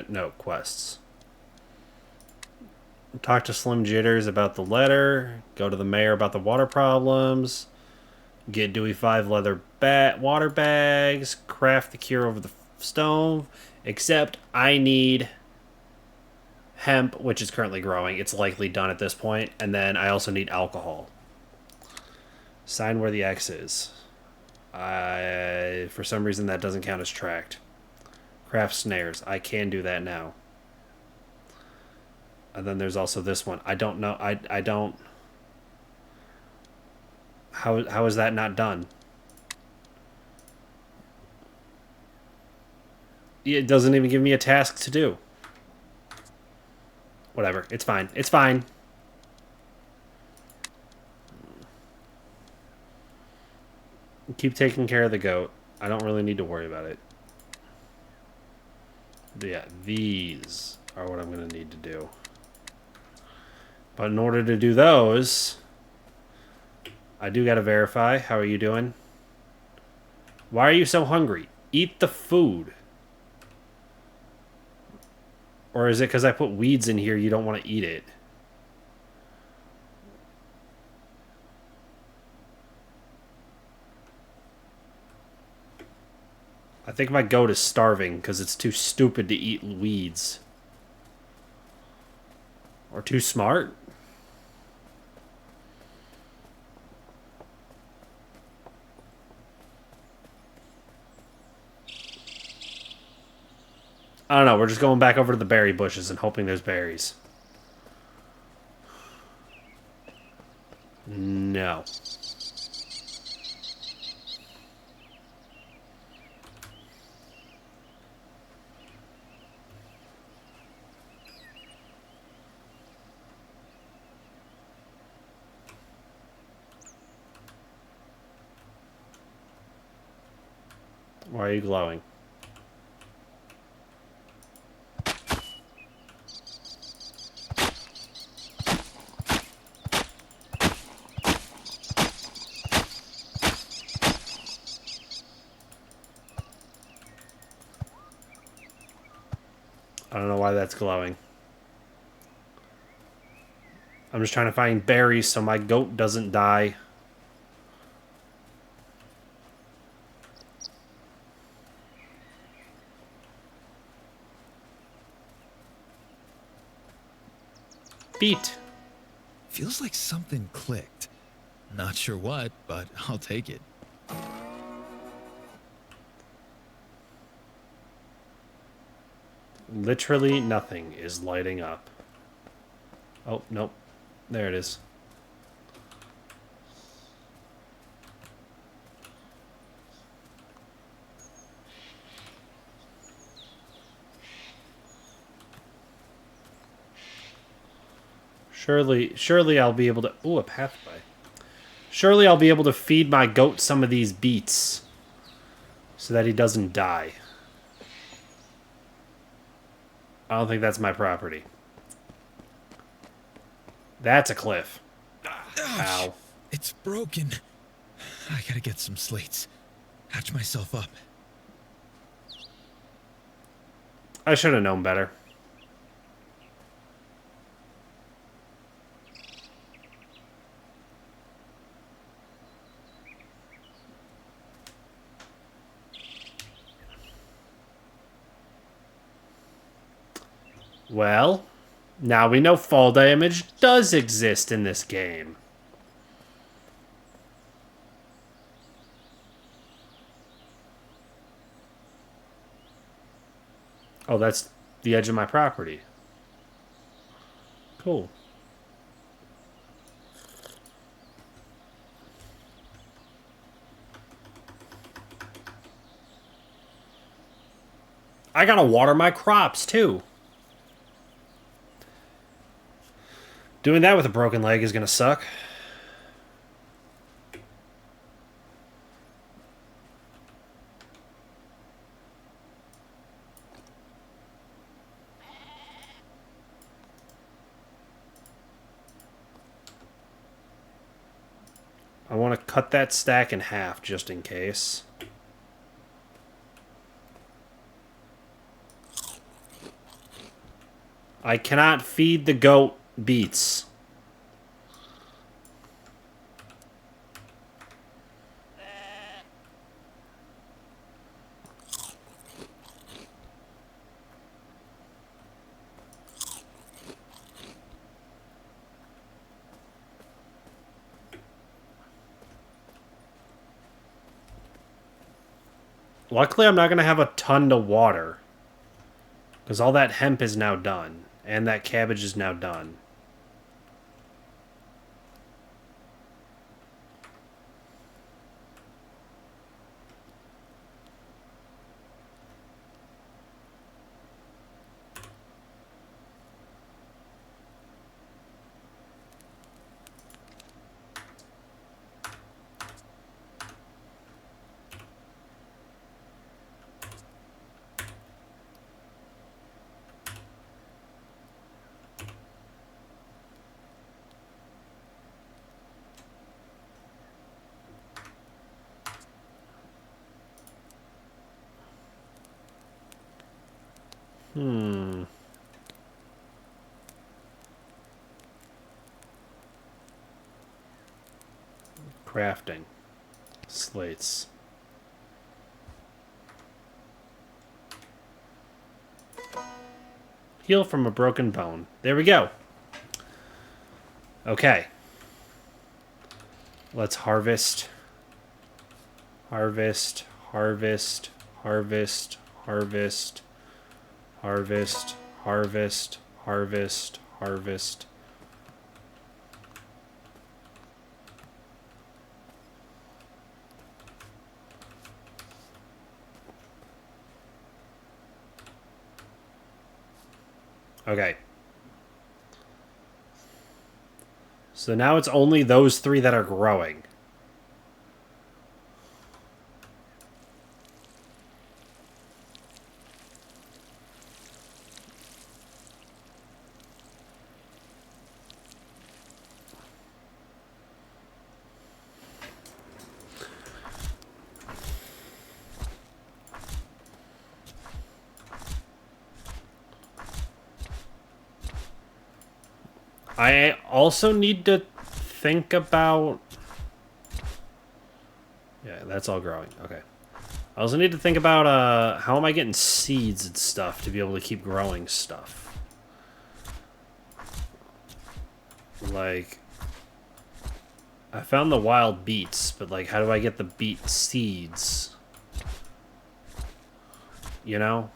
No, quests. Talk to Slim Jitters about the letter. Go to the mayor about the water problems. Get Dewey 5 leather water bags. Craft the cure over the stove. Except I need hemp, which is currently growing. It's likely done at this point. And then I also need alcohol. Sign where the X is. For some reason that doesn't count as tracked. Craft snares. I can do that now. And then there's also this one. I don't know. I don't... How is that not done? It doesn't even give me a task to do. Whatever. It's fine. It's fine. Keep taking care of the goat. I don't really need to worry about it. But yeah, these are what I'm going to need to do. But in order to do those, I do got to verify. How are you doing? Why are you so hungry? Eat the food. Or is it because I put weeds in here you don't want to eat it? I think my goat is starving because it's too stupid to eat weeds. Or too smart? I don't know. We're just going back over to the berry bushes and hoping there's berries. No. Why are you glowing? I don't know why that's glowing. I'm just trying to find berries so my goat doesn't die. Beat. Feels like something clicked. Not sure what, but I'll take it. Literally nothing is lighting up. Oh, nope. There it is. Surely I'll be able to... Ooh, a pathway. Surely I'll be able to feed my goat some of these beets so that he doesn't die. I don't think that's my property. That's a cliff. Ouch! Ow. It's broken. I gotta get some slates. Patch myself up. I should have known better. Well, now we know fall damage does exist in this game. Oh, that's the edge of my property. Cool. I gotta water my crops, too. Doing that with a broken leg is gonna suck. I want to cut that stack in half just in case. I cannot feed the goat beets. Luckily, I'm not going to have a ton to water. Because all that hemp is now done. And that cabbage is now done. Crafting. Slates. Heal from a broken bone. There we go. Okay. Let's harvest. Harvest. Harvest. Harvest. Harvest. Harvest. Harvest. Harvest. Harvest. Okay. So now it's only those three that are growing. I also need to think about... Yeah, that's all growing. Okay. I also need to think about how am I getting seeds and stuff to be able to keep growing stuff. Like, I found the wild beets, but like, how do I get the beet seeds? You know?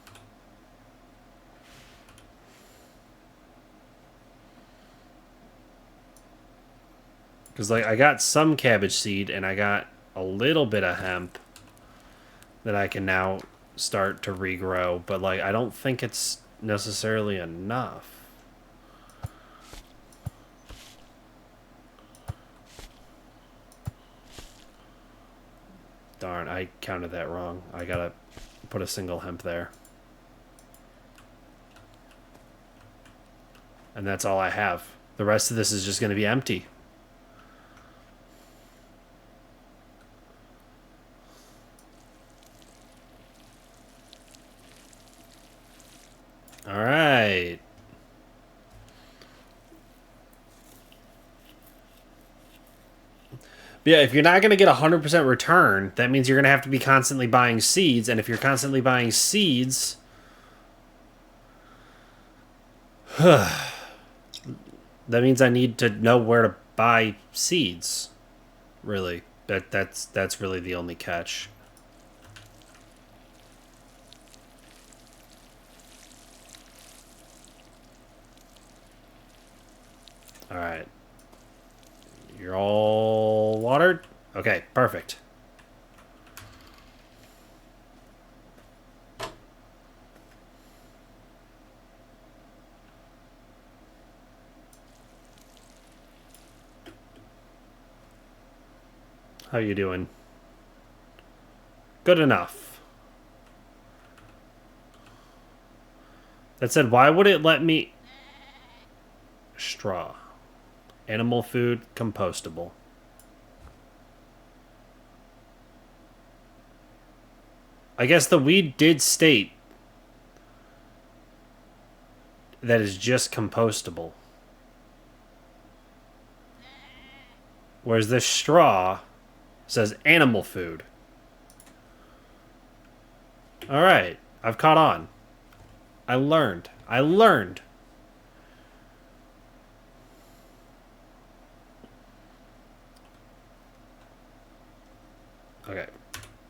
Because, like, I got some cabbage seed, and I got a little bit of hemp that I can now start to regrow. But, like, I don't think it's necessarily enough. Darn, I counted that wrong. I gotta put a single hemp there. And that's all I have. The rest of this is just going to be empty. All right. Yeah, if you're not going to get 100% return, that means you're going to have to be constantly buying seeds. And if you're constantly buying seeds... that means I need to know where to buy seeds. Really. That's really the only catch. All right. You're all watered? Okay, perfect. How you doing? Good enough. That said, why would it let me... Straw. Animal food, compostable. I guess the weed did state that it's just compostable. Whereas this straw says animal food. Alright, I've caught on. I learned. Okay.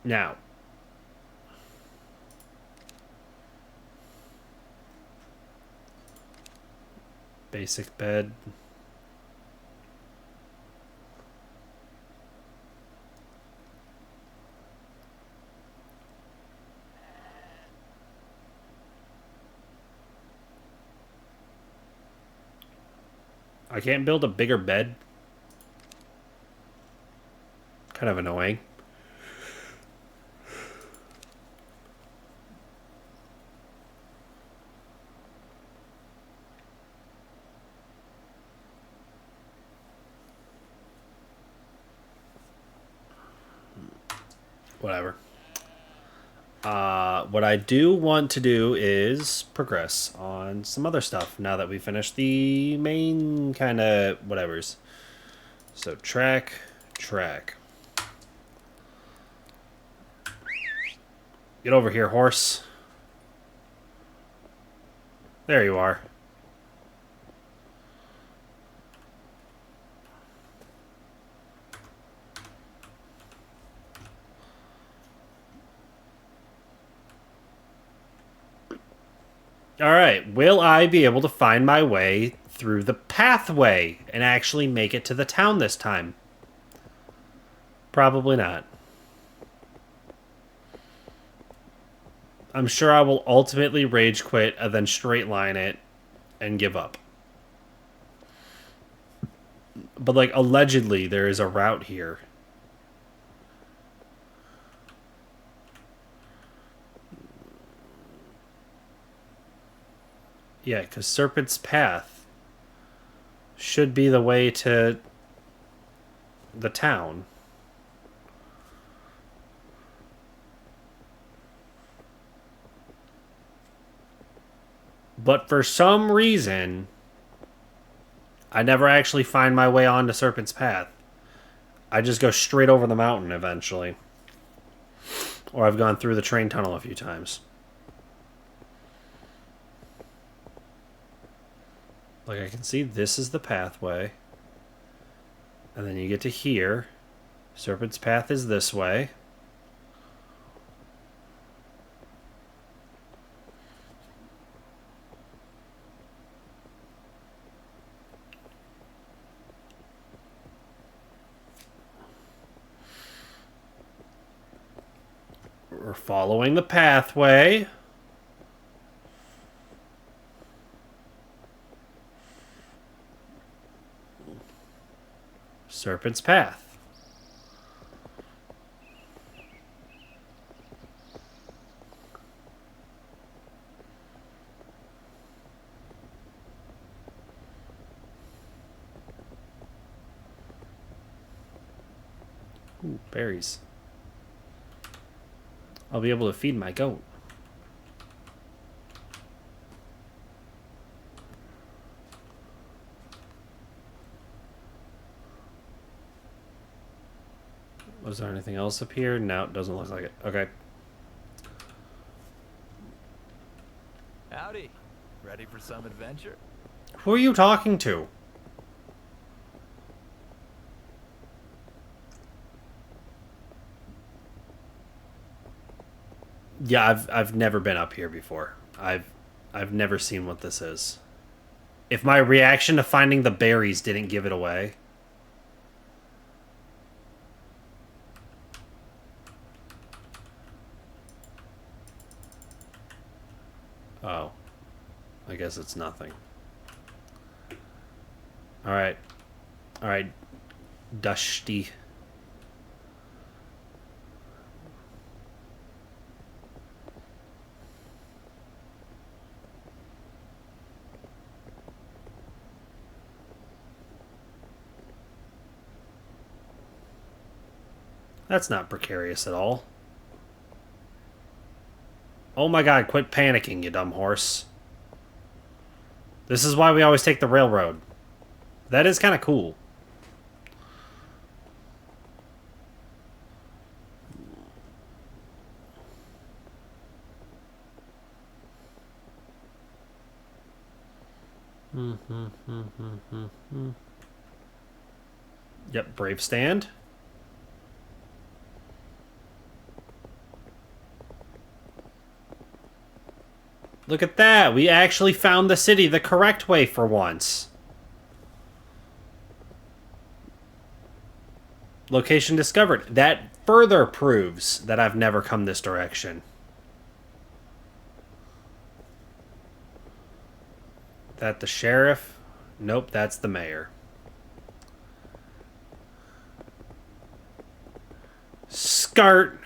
Now. Basic bed. I can't build a bigger bed. Kind of annoying. Whatever. What I do want to do is progress on some other stuff now that we finished the main kind of whatevers. So track. Get over here, horse. There you are. Alright, will I be able to find my way through the pathway and actually make it to the town this time? Probably not. I'm sure I will ultimately rage quit and then straight line it and give up. But, like, allegedly there is a route here. Yeah, because Serpent's Path should be the way to the town. But for some reason, I never actually find my way onto Serpent's Path. I just go straight over the mountain eventually. Or I've gone through the train tunnel a few times. Like, I can see this is the pathway. And then you get to here. Serpent's Path is this way. We're following the pathway. Serpent's Path. Ooh, berries. I'll be able to feed my goat. Was there anything else up here? No, it doesn't look like it. Okay. Howdy. Ready for some adventure? Who are you talking to? Yeah, I've never been up here before. I've never seen what this is. If my reaction to finding the berries didn't give it away. Oh. I guess it's nothing. Alright. Alright. Dusty. That's not precarious at all. Oh my god, quit panicking, you dumb horse. This is why we always take the railroad. That is kind of cool. Yep, brave stand. Look at that! We actually found the city the correct way for once. Location discovered. That further proves that I've never come this direction. That the sheriff? Nope, that's the mayor. Skart!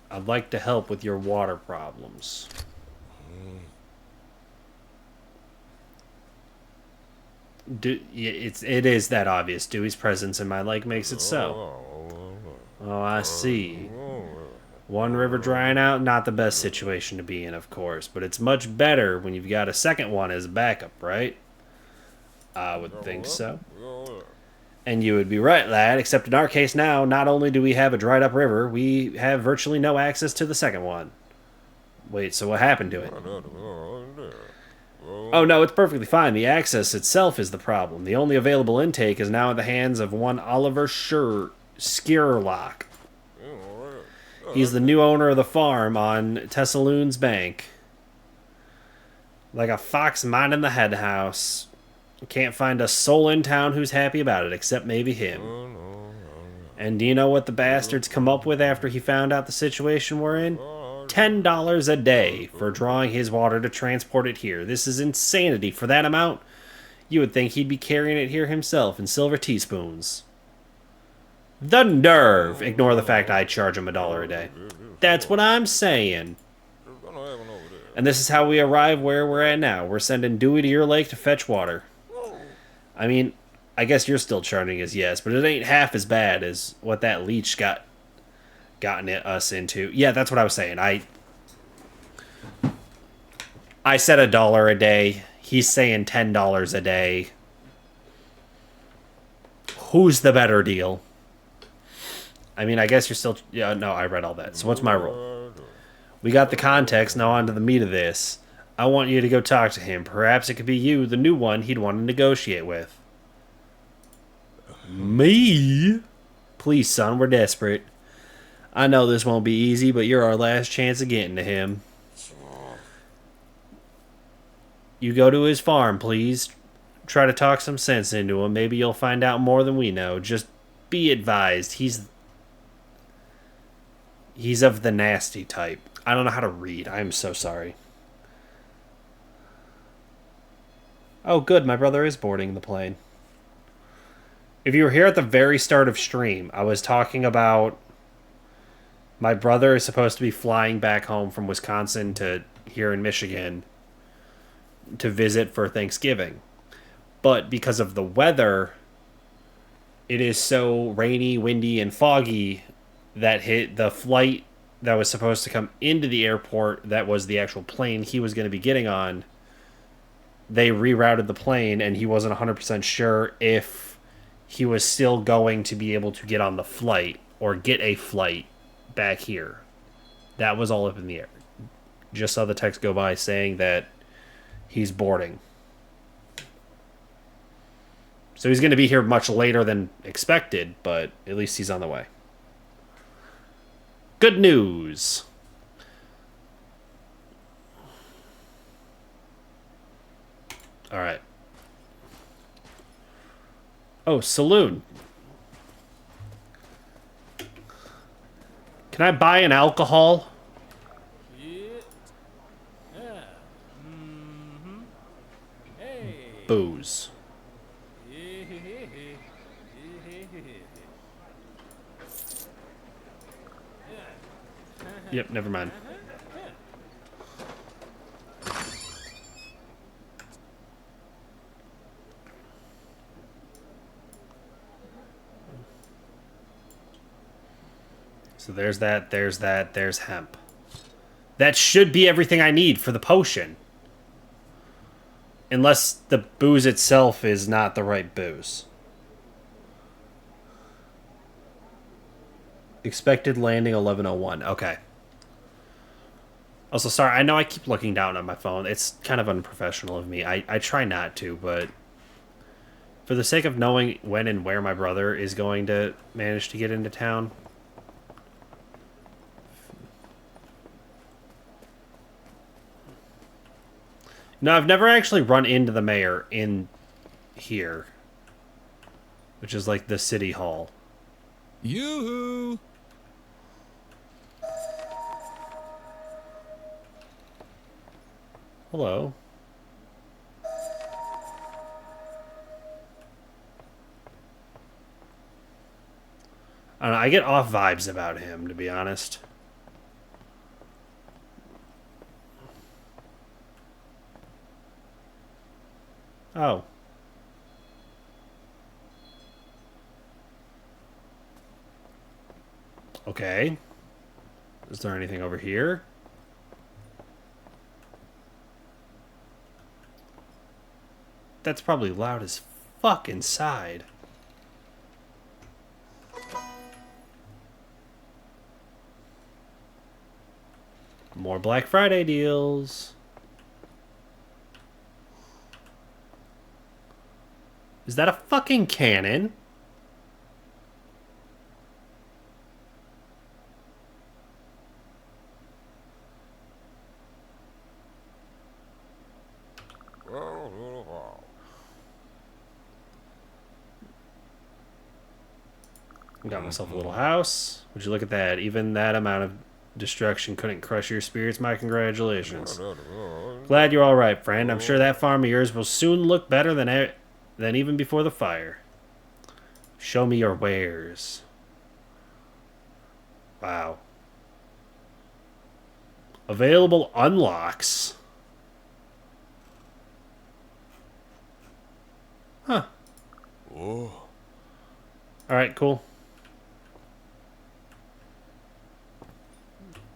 I'd like to help with your water problems. It is that obvious. Dewey's presence in my lake makes it so. Oh, I see. One river drying out, not the best situation to be in, of course, but it's much better when you've got a second one as a backup, right? I would think so. And you would be right, lad, except in our case now, not only do we have a dried up river, we have virtually no access to the second one. Wait, so what happened to it? Oh no, it's perfectly fine. The access itself is the problem. The only available intake is now in the hands of one Oliver Skirlock. He's the new owner of the farm on Tessaloon's Bank. Like a fox minding the hen house. Can't find a soul in town who's happy about it, except maybe him. And do you know what the bastard's come up with after he found out the situation we're in? $10 a day for drawing his water to transport it here. This is insanity. For that amount, you would think he'd be carrying it here himself in silver teaspoons. The nerve! Ignore the fact I charge him $1 a day. That's what I'm saying. And this is how we arrive where we're at now. We're sending Dewey to your lake to fetch water. I mean, I guess you're still charging us, yes, but it ain't half as bad as what that leech gotten us into. Yeah, that's what I was saying. I said $1 a day. He's saying $10 a day. Who's the better deal? I mean, I guess you're still... Yeah, no, I read all that. So what's my role? We got the context, now on to the meat of this. I want you to go talk to him. Perhaps it could be you, the new one he'd want to negotiate with. Me? Please, son, we're desperate. I know this won't be easy, but you're our last chance of getting to him. You go to his farm, please. Try to talk some sense into him. Maybe you'll find out more than we know. Just be advised. He's of the nasty type. I don't know how to read. I'm so sorry. Oh, good. My brother is boarding the plane. If you were here at the very start of stream, I was talking about my brother is supposed to be flying back home from Wisconsin to here in Michigan to visit for Thanksgiving. But because of the weather, it is so rainy, windy, and foggy that the flight that was supposed to come into the airport, that was the actual plane he was going to be getting on, they rerouted the plane, and he wasn't 100% sure if he was still going to be able to get on the flight or get a flight back here. That was all up in the air. Just saw the text go by saying that he's boarding. So he's going to be here much later than expected, but at least he's on the way. Good news. All right. Oh, saloon. Can I buy an alcohol? Booze. Yep, never mind. So there's that, there's hemp. That should be everything I need for the potion. Unless the booze itself is not the right booze. Expected landing 11:01. Okay. Also, sorry, I know I keep looking down on my phone. It's kind of unprofessional of me. I try not to, but for the sake of knowing when and where my brother is going to manage to get into town. No, I've never actually run into the mayor in here, which is like the city hall. Yoo-hoo! Hello. I don't know, I get off vibes about him, to be honest. Oh. Okay. Is there anything over here? That's probably loud as fuck inside. More Black Friday deals. Is that a fucking cannon? Got myself a little house. Would you look at that? Even that amount of destruction couldn't crush your spirits. My congratulations. Glad you're all right, friend. I'm sure that farm of yours will soon look better than even before the fire. Show me your wares. Wow. Available unlocks. Huh. All right, cool.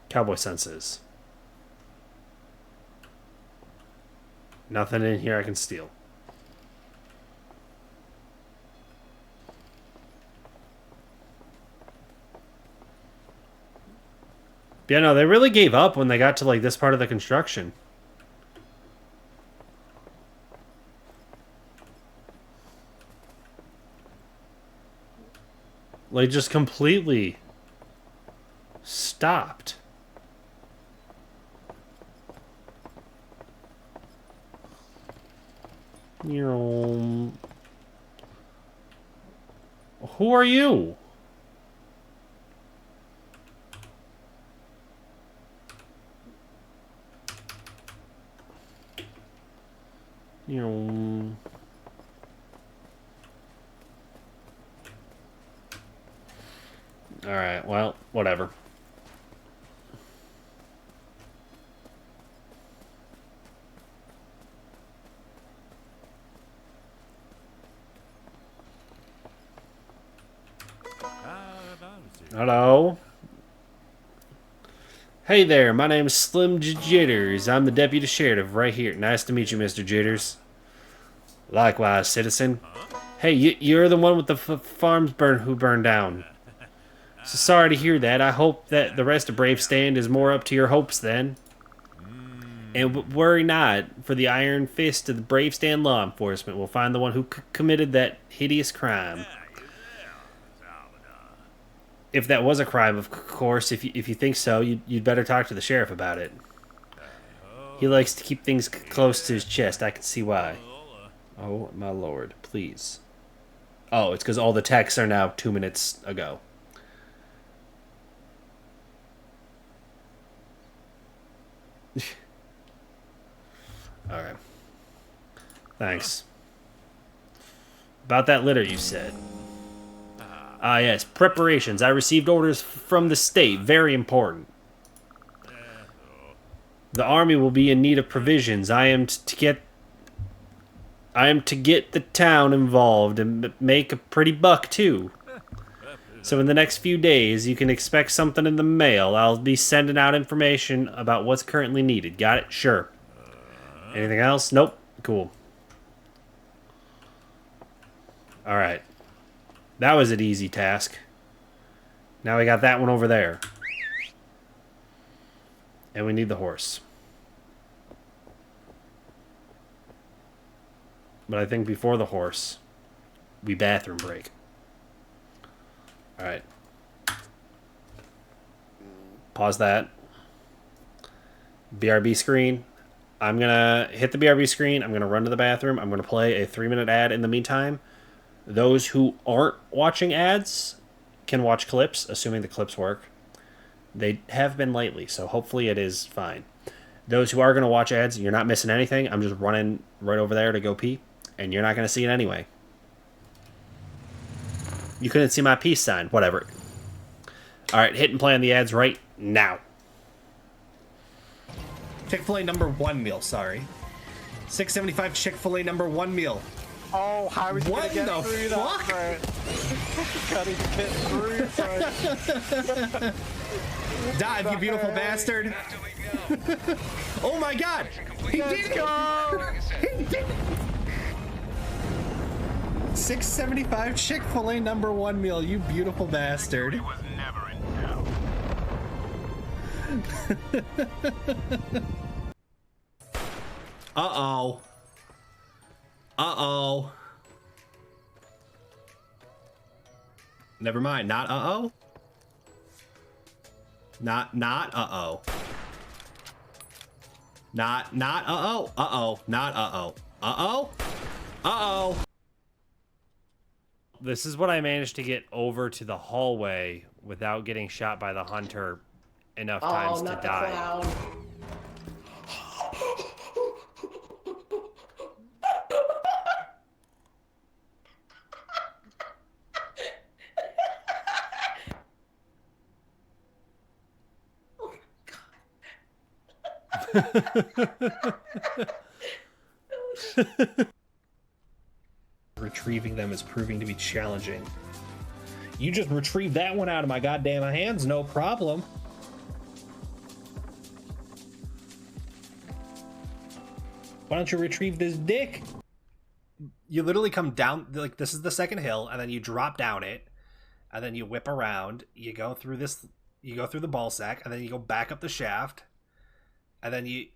Cowboy senses. Nothing in here I can steal. Yeah, no, they really gave up when they got to like this part of the construction. Like just completely stopped. Who are you? Alright, well, whatever. Hello. Hey there, my name is Slim Jitters. I'm the deputy sheriff right here. Nice to meet you, Mr. Jitters. Likewise, citizen. Hey, you're the one with the farms who burned down. So sorry to hear that. I hope that the rest of Brave Stand is more up to your hopes then. And worry not, for the iron fist of the Brave Stand law enforcement will find the one who committed that hideous crime. If that was a crime, of course, if you think so, you'd better talk to the sheriff about it. He likes to keep things close to his chest. I can see why. Oh, my lord, please. Oh, it's because all the texts are now 2 minutes ago. Alright. Thanks. About that litter you said. Ah, yes. Preparations. I received orders from the state. Very important. The army will be in need of provisions. I am to get the town involved and make a pretty buck, too. So in the next few days, you can expect something in the mail. I'll be sending out information about what's currently needed. Got it? Sure. Anything else? Nope. Cool. Alright. That was an easy task. Now we got that one over there. And we need the horse. But I think before the horse, we bathroom break. Alright. Pause that. BRB screen. I'm going to hit the BRB screen. I'm going to run to the bathroom. I'm going to play a 3-minute ad in the meantime. Those who aren't watching ads can watch clips, assuming the clips work. They have been lately, so hopefully it is fine. Those who are going to watch ads, you're not missing anything. I'm just running right over there to go pee, and you're not going to see it anyway. You couldn't see my peace sign. Whatever. Alright, hit and play on the ads right now. Chick-fil-A #1 meal, sorry. $6.75 Chick-fil-A #1 meal. Oh, how is he What gonna get the through fuck? that, bro? Can he get through, bro? Dive, you beautiful bastard. Oh my god! He did it! He did it! $6.75 Chick-fil-A #1 meal, you beautiful bastard. Uh-oh. Uh-oh. Never mind, not uh-oh. Not uh-oh. Not uh-oh. Uh-oh. Not uh-oh. Uh-oh. Uh-oh. This is what I managed to get over to the hallway without getting shot by the hunter enough times to die. Retrieving them is proving to be challenging. You just retrieved that one out of my goddamn hands, no problem. Why don't you retrieve this dick? You literally come down, like, this is the second hill, and then you drop down it, and then you whip around, you go through this, you go through the ball sack, and then you go back up the shaft, and then you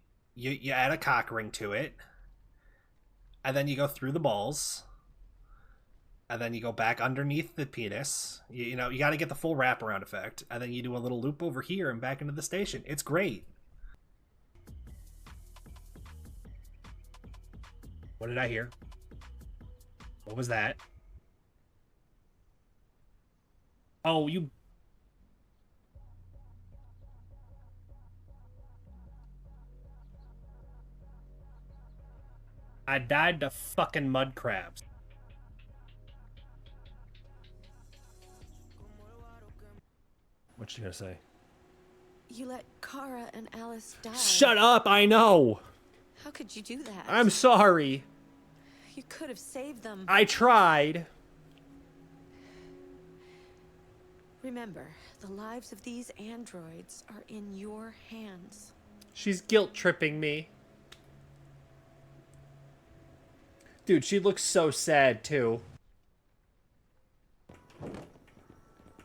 add a cock ring to it, and then you go through the balls, and then you go back underneath the penis. You know, you got to get the full wraparound effect, and then you do a little loop over here and back into the station. It's great. What did I hear? What was that? Oh, you... I died to fucking mud crabs. What you gonna say? You let Kara and Alice die. Shut up, I know! How could you do that? I'm sorry. You could have saved them. I tried. Remember, the lives of these androids are in your hands. She's guilt-tripping me. Dude, she looks so sad, too.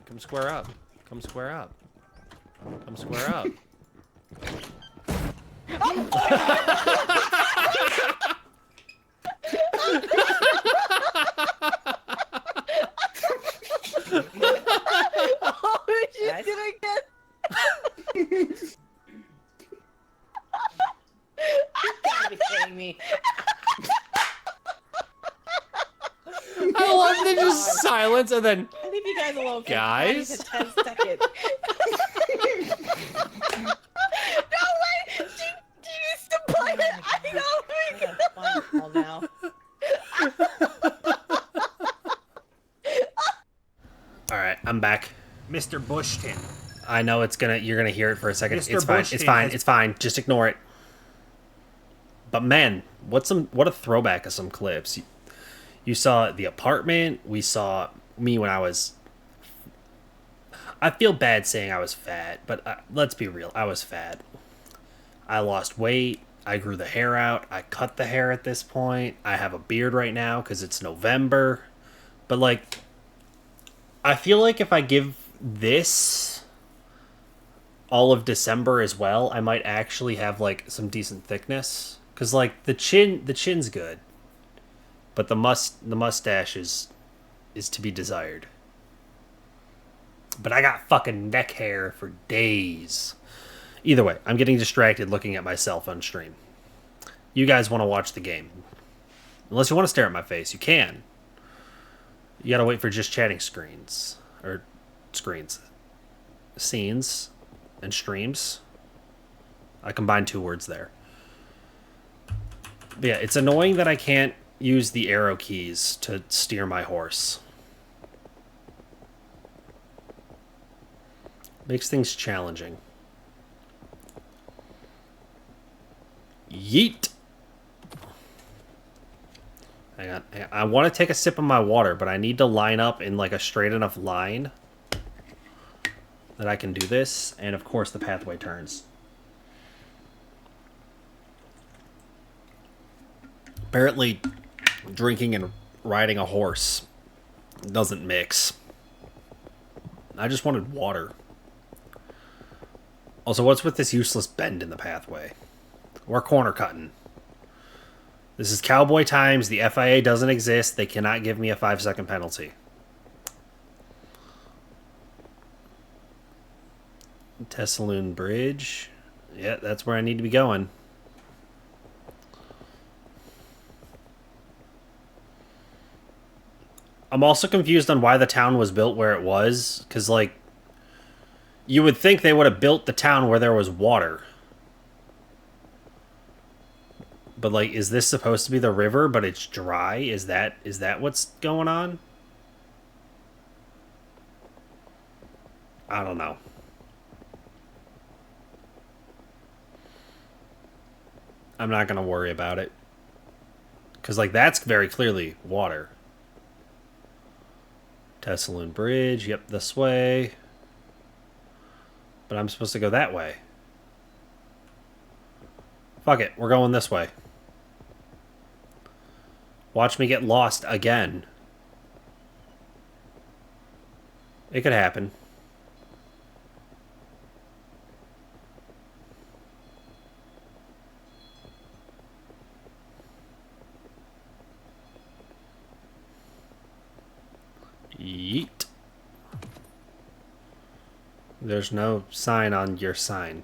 Come square up. Come square up. Come square up. Oh, she's gonna get. You gotta be kidding me. I love the just silence and then... I leave you guys alone for Guys? 5 to 10 seconds. No way! She needs to play it! I know! Fine call now. Alright, I'm back. Mr. Bushton. I know you're gonna hear it for a second. Mr. It's fine. Bushton It's fine. has- It's fine. Just ignore it. But man, what a throwback of some clips. You saw the apartment. We saw me when I was. I feel bad saying I was fat, but let's be real. I was fat. I lost weight. I grew the hair out. I cut the hair at this point. I have a beard right now because it's November. But like, I feel like if I give this all of December as well, I might actually have like some decent thickness. Cause like the chin's good, but the mustache is to be desired. But I got fucking neck hair for days. Either way, I'm getting distracted looking at myself on stream. You guys want to watch the game. Unless you want to stare at my face, you can. You gotta wait for just chatting screens. Or screens. Scenes and streams. I combined 2 words there. But yeah, it's annoying that I can't use the arrow keys to steer my horse. Makes things challenging. Yeet! Hang on. I want to take a sip of my water, but I need to line up in like a straight enough line that I can do this. And of course the pathway turns. Apparently, drinking and riding a horse doesn't mix. I just wanted water. Also, what's with this useless bend in the pathway? We're corner cutting. This is Cowboy times. The FIA doesn't exist. They cannot give me a 5-second penalty. Tessaloon Bridge. Yeah, that's where I need to be going. I'm also confused on why the town was built where it was. Because, like, you would think they would have built the town where there was water. But, like, is this supposed to be the river, but it's dry? Is that what's going on? I don't know. I'm not going to worry about it. Because, like, that's very clearly water. Tessaloon Bridge. Yep, this way. But I'm supposed to go that way. Fuck it. We're going this way. Watch me get lost again. It could happen. Yeet. There's no sign on your sign.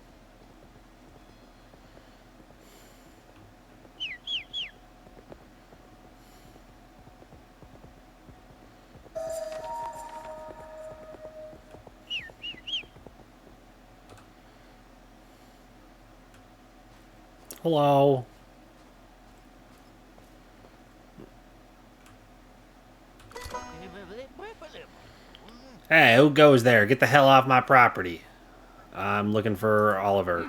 Hello. Hey, who goes there? Get the hell off my property. I'm looking for Oliver.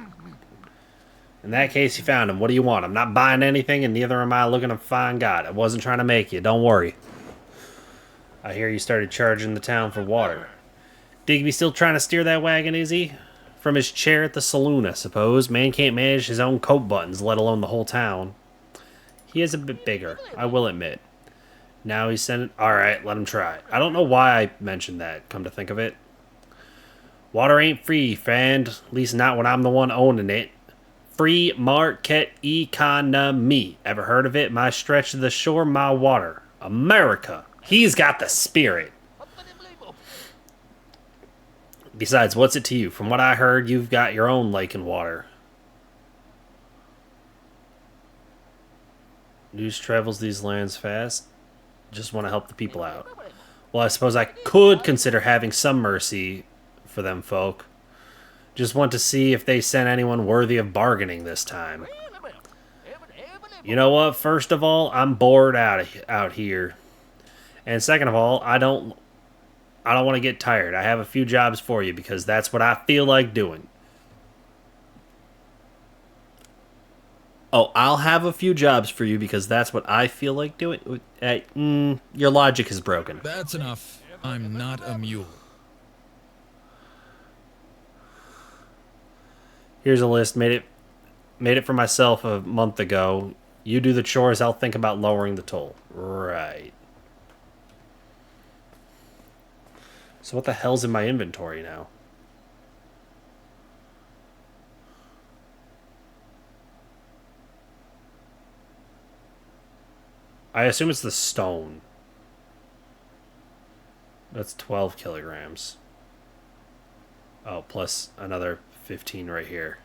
In that case, you found him. What do you want? I'm not buying anything, and neither am I looking to find God. I wasn't trying to make you. Don't worry. I hear you started charging the town for water. Digby still trying to steer that wagon, is he? From his chair at the saloon, I suppose. Man can't manage his own coat buttons, let alone the whole town. He is a bit bigger, I will admit. Now he's sending... Alright, let him try. I don't know why I mentioned that, come to think of it. Water ain't free, friend. At least not when I'm the one owning it. Free market economy. Ever heard of it? My stretch of the shore, my water. America. He's got the spirit. Besides, what's it to you? From what I heard, you've got your own lake and water. News travels these lands fast. Just want to help the people out. Well, I suppose I could consider having some mercy for them folk. Just want to see if they sent anyone worthy of bargaining this time. You know what? First of all, I'm bored out here. And second of all, I don't want to get tired. I have a few jobs for you because that's what I feel like doing. Oh, I'll have a few jobs for you because that's what I feel like doing. Your logic is broken. That's enough. I'm not a mule. Here's a list. Made it for myself a month ago. You do the chores. I'll think about lowering the toll. Right. So what the hell's in my inventory now? I assume it's the stone. That's 12 kilograms. Oh, plus another 15 right here.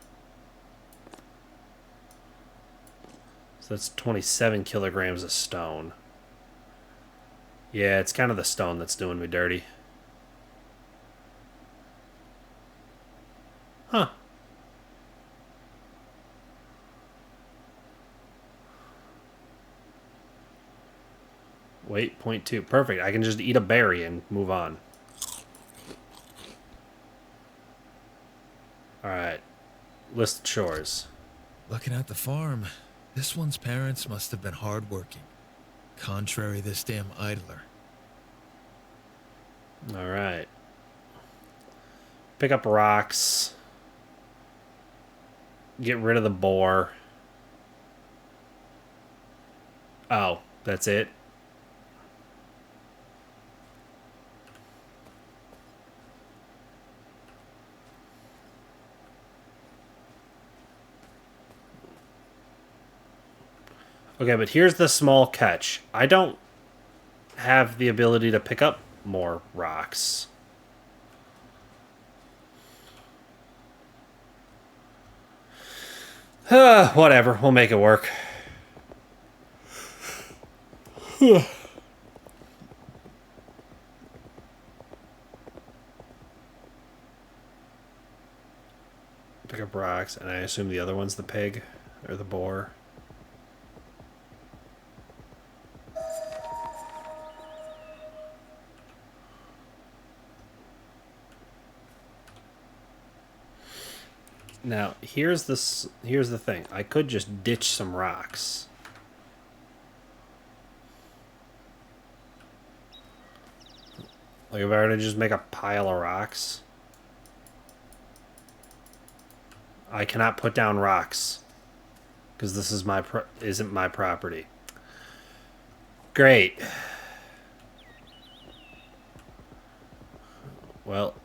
So that's 27 kilograms of stone. Yeah, it's kind of the stone that's doing me dirty. Huh. Wait, 0.2. Perfect. I can just eat a berry and move on. Alright. List of chores. Looking at the farm, this one's parents must have been hardworking. Contrary this damn idler. Alright. Pick up rocks. Get rid of the boar. Oh, that's it? Okay, but here's the small catch. I don't have the ability to pick up more rocks. Whatever, we'll make it work. Pick up rocks, and I assume the other one's the pig or the boar. Now, here's the thing. I could just ditch some rocks. Like if I were to just make a pile of rocks. I cannot put down rocks because this is isn't my property. Great. Well,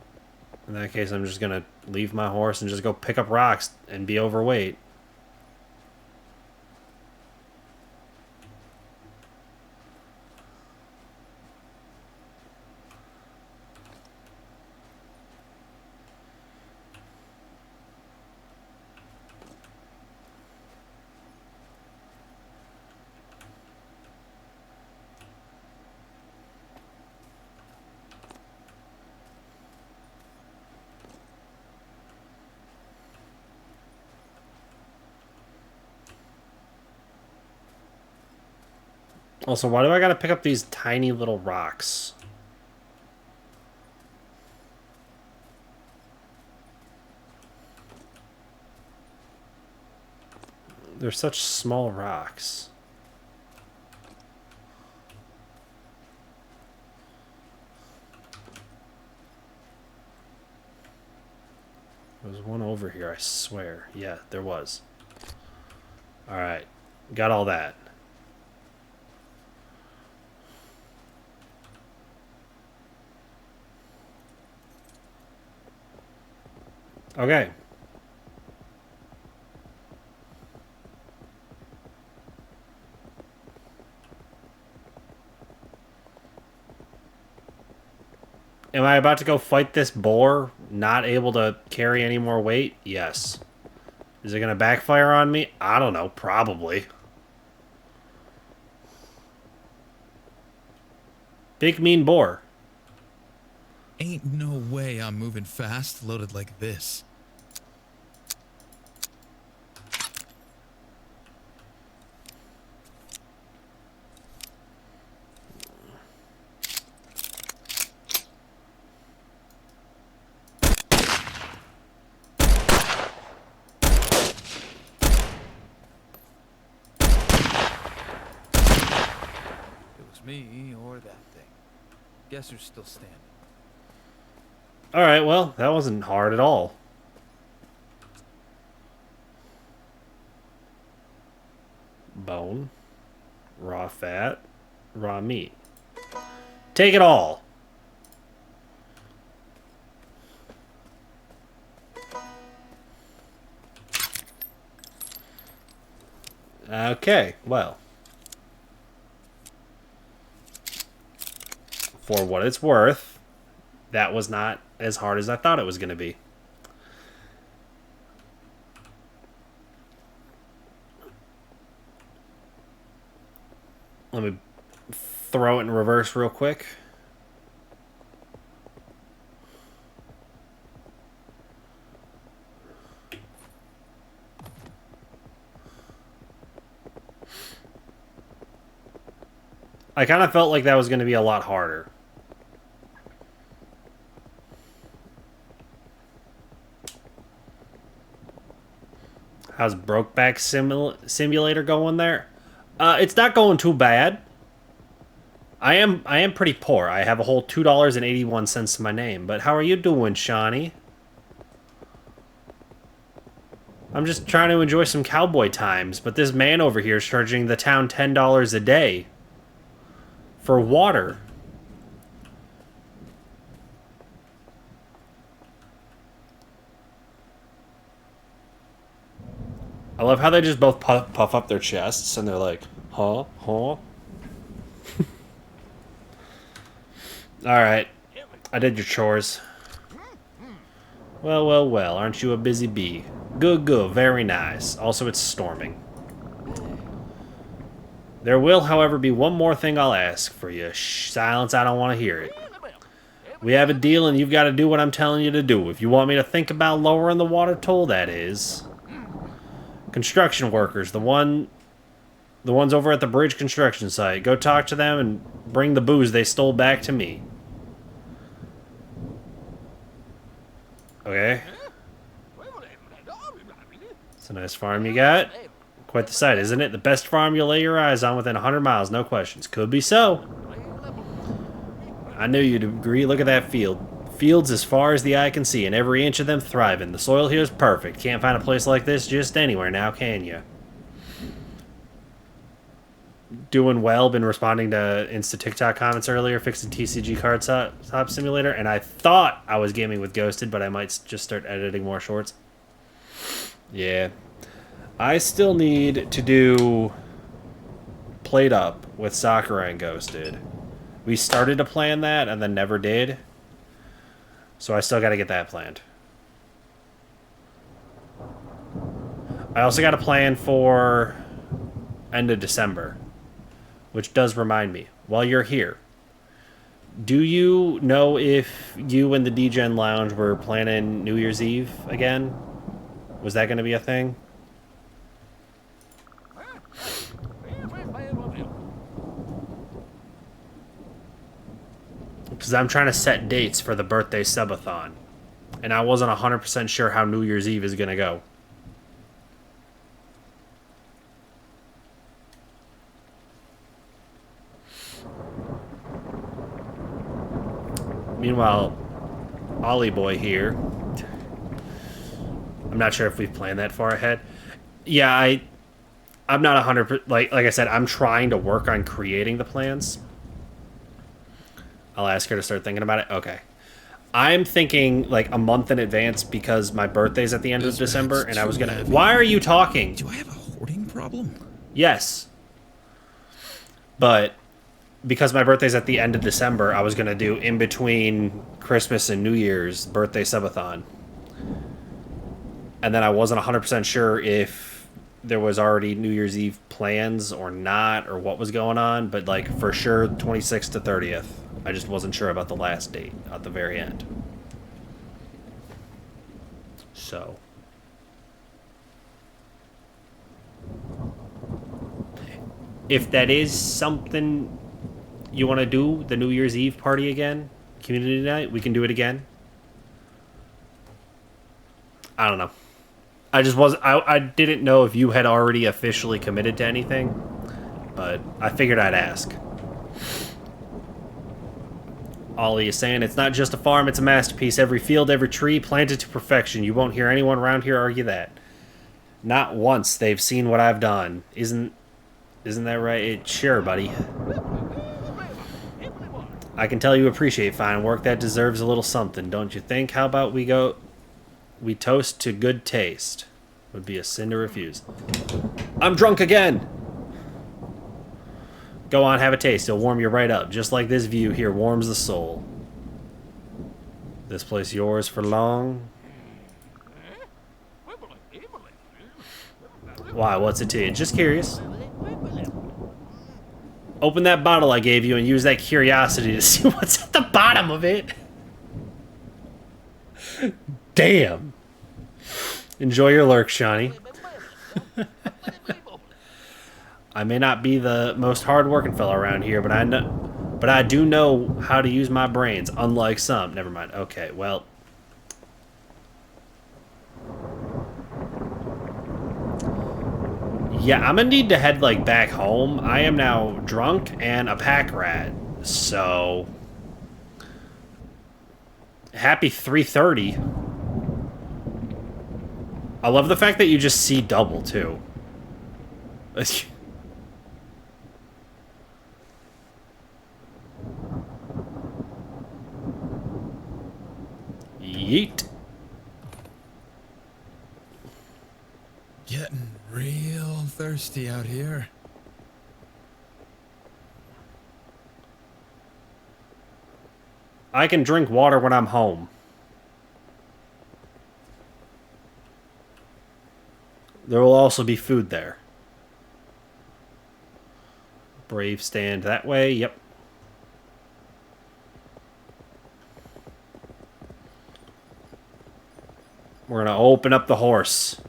in that case, I'm just gonna leave my horse and just go pick up rocks and be overweight. Also, why do I gotta pick up these tiny little rocks? They're such small rocks. one over here, I swear. Yeah, there was. Alright. Got all that. Okay. Am I about to go fight this boar? Not able to carry any more weight? Yes. Is it going to backfire on me? I don't know. Probably. Big mean boar. Ain't no way I'm moving fast loaded like this. Me or that thing. Guess who's still standing? Alright, well, that wasn't hard at all. Bone. Raw fat. Raw meat. Take it all! Okay, well. For what it's worth, that was not as hard as I thought it was going to be. Let me throw it in reverse real quick. I kind of felt like that was going to be a lot harder. How's Brokeback Simulator going there? It's not going too bad. I am pretty poor. I have a whole $2.81 to my name. But how are you doing, Shawnee? I'm just trying to enjoy some cowboy times, but this man over here is charging the town $10 a day for water. I love how they just both puff up their chests and they're like, huh? Alright. I did your chores. Well, aren't you a busy bee? Good, very nice. Also, it's storming. There will, however, be one more thing I'll ask for you. Shh, silence, I don't want to hear it. We have a deal and you've got to do what I'm telling you to do. If you want me to think about lowering the water toll, that is. Construction workers, the ones over at the bridge construction site. Go talk to them and bring the booze they stole back to me. Okay. It's a nice farm you got. Quite the sight, isn't it? The best farm you'll lay your eyes on within 100 miles, no questions. Could be so. I knew you'd agree. Look at that field. Fields as far as the eye can see, and every inch of them thriving. The soil here is perfect. Can't find a place like this just anywhere now, can you? Doing well. Been responding to Insta TikTok comments earlier, fixing TCG card top simulator, and I thought I was gaming with Ghosted, but I might just start editing more shorts. Yeah. I still need to do Played Up with Sakura and Ghosted. We started to plan that and then never did. So I still got to get that planned. I also got a plan for end of December. Which does remind me, while you're here, do you know if you and the DGen Lounge were planning New Year's Eve again? Was that going to be a thing? Because I'm trying to set dates for the birthday subathon. And I wasn't 100% sure how New Year's Eve is going to go. Meanwhile, Ollie Boy here I'm not sure if we've planned that far ahead. Yeah, I'm not 100%. Like I said, I'm trying to work on creating the plans. I'll ask her to start thinking about it. Okay. I'm thinking like a month in advance because my birthday's at the end of December, and I was gonna. Why are you talking? Do I have a hoarding problem? Yes. But because my birthday's at the end of December, I was gonna do in between Christmas and New Year's birthday subathon. And then I wasn't 100% sure if there was already New Year's Eve plans or not, or what was going on, but like for sure 26th to 30th. I just wasn't sure about the last date at the very end. So. If that is something you want to do, the New Year's Eve party again, community night, we can do it again. I don't know. I didn't know if you had already officially committed to anything, but I figured I'd ask. Ollie is saying it's not just a farm, it's a masterpiece. Every field, every tree, planted to perfection. You won't hear anyone around here argue that. Not once they've seen what I've done. Isn't that right? Sure, buddy. I can tell you appreciate fine work. That deserves a little something, don't you think? How about we toast to good taste? Would be a sin to refuse. I'm drunk again! Go on, have a taste. It'll warm you right up, just like this view here warms the soul. This place yours for long? Why, what's it to you? Just curious. Open that bottle I gave you and use that curiosity to see what's at the bottom of it. Damn. Enjoy your lurk, Shawnee. I may not be the most hard-working fellow around here, but I do know how to use my brains, unlike some. Never mind. Okay, well. Yeah, I'm gonna need to head, like, back home. I am now drunk and a pack rat, so... Happy 3:30. I love the fact that you just see double, too. Yeet. Getting real thirsty out here. I can drink water when I'm home. There will also be food there. Brave stand that way, yep. We're gonna open up the horse.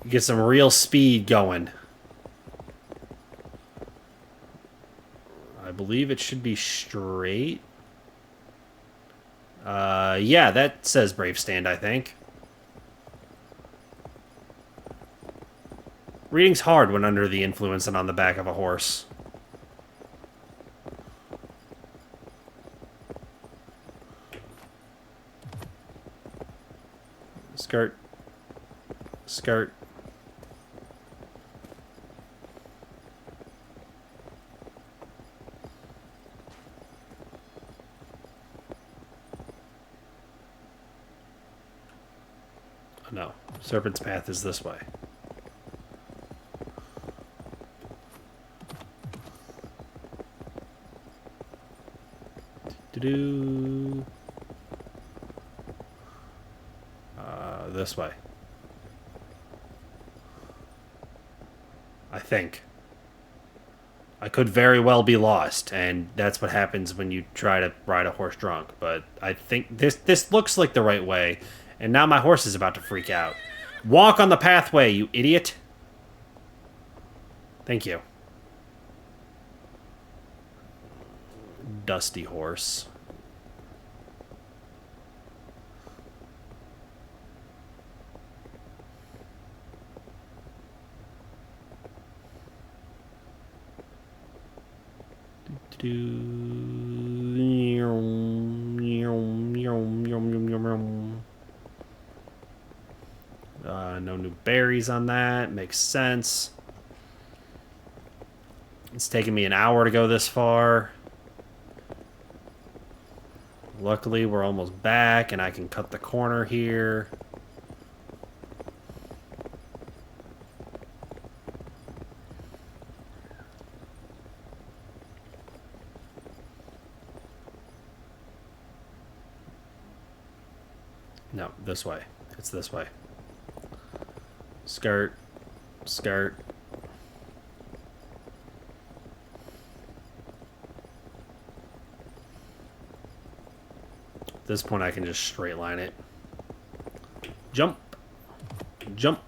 Get some real speed going. I believe it should be straight. Yeah, that says brave stand, I think. Reading's hard when under the influence and on the back of a horse. Skirt. Skirt. No. Serpent's Path is this way. Do-do. This way. I think. I could very well be lost, and that's what happens when you try to ride a horse drunk. But I think this looks like the right way, and now my horse is about to freak out. Walk on the pathway, you idiot! Thank you. Dusty horse. No new berries on that. Makes sense. It's taken me an hour to go this far. Luckily, we're almost back, and I can cut the corner here. No, this way. It's this way. Skirt. Skirt. At this point, I can just straight line it. Jump. Jump.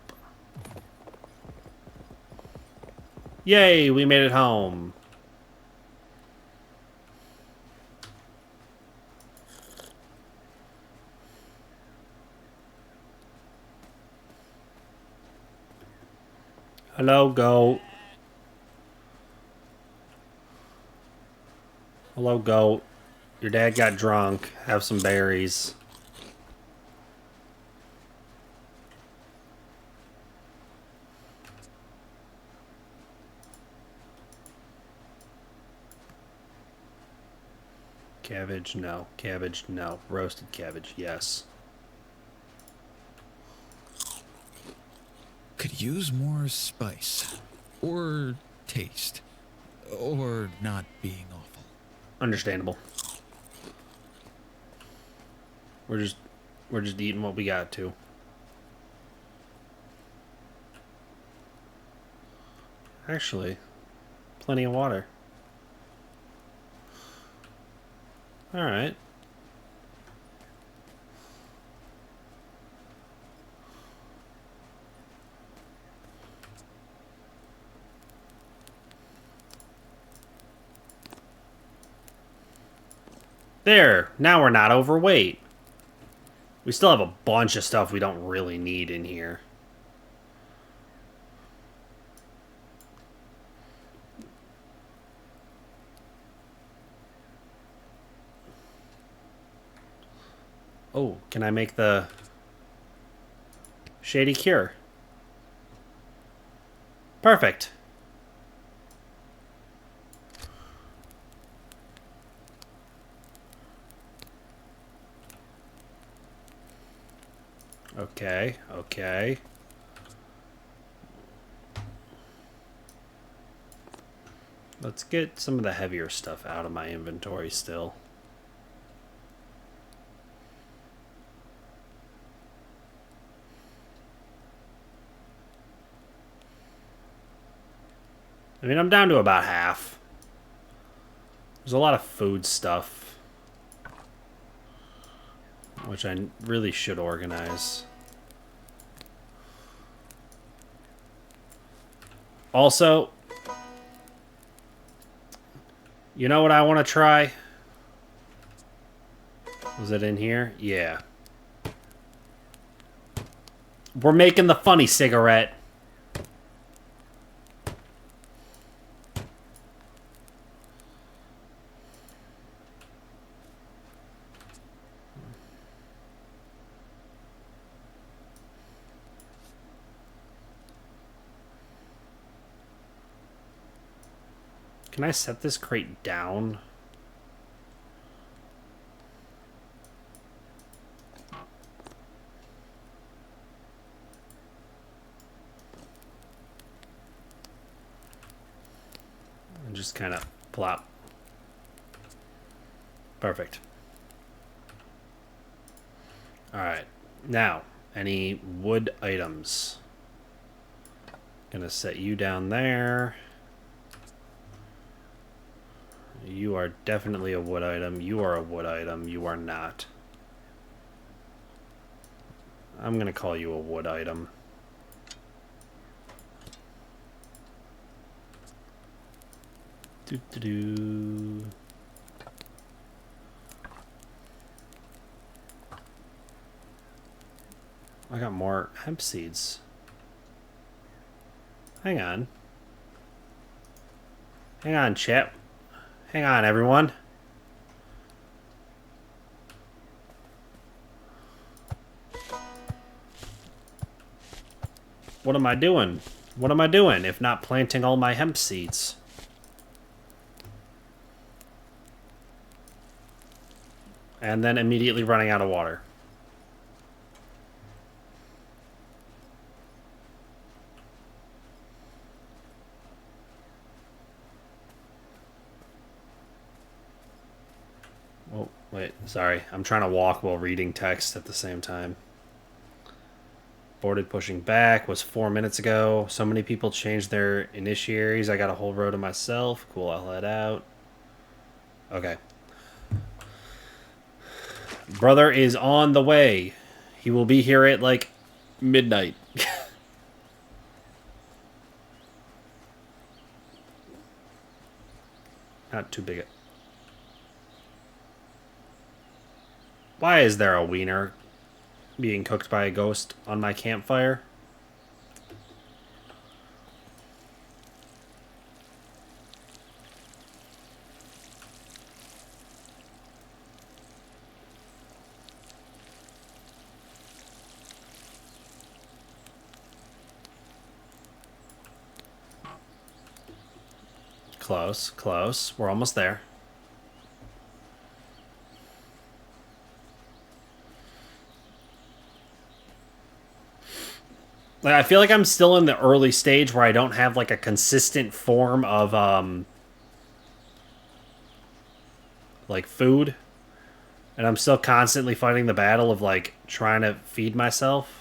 Yay, we made it home. Hello, goat. Hello, goat. Your dad got drunk. Have some berries. Cabbage, no. Cabbage, no. Roasted cabbage, yes. Could use more spice. Or taste. Or not being awful. Understandable. We're just eating what we got to. Actually, plenty of water. All right. There. Now we're not overweight. We still have a bunch of stuff we don't really need in here. Oh, can I make the Shady Cure? Perfect. Okay, okay. Let's get some of the heavier stuff out of my inventory still. I mean, I'm down to about half. There's a lot of food stuff, which I really should organize. Also, you know what I want to try? Was it in here? Yeah. We're making the funny cigarette. Can I set this crate down? And just kind of plop. Perfect. Alright. Now, any wood items? Gonna set you down there. You are definitely a wood item. You are a wood item. You are not. I'm gonna call you a wood item. Doo-doo-doo. I got more hemp seeds. Hang on. Hang on, chat. Hang on, everyone. What am I doing? What am I doing if not planting all my hemp seeds? And then immediately running out of water. Oh, wait, sorry. I'm trying to walk while reading text at the same time. Boarded pushing back was 4 minutes ago. So many people changed their initiaries. I got a whole row to myself. Cool, I'll head out. Okay. Brother is on the way. He will be here at like midnight. Not too big. Why is there a wiener being cooked by a ghost on my campfire? Close, close. We're almost there. Like, I feel like I'm still in the early stage where I don't have like a consistent form of like food, and I'm still constantly fighting the battle of like trying to feed myself.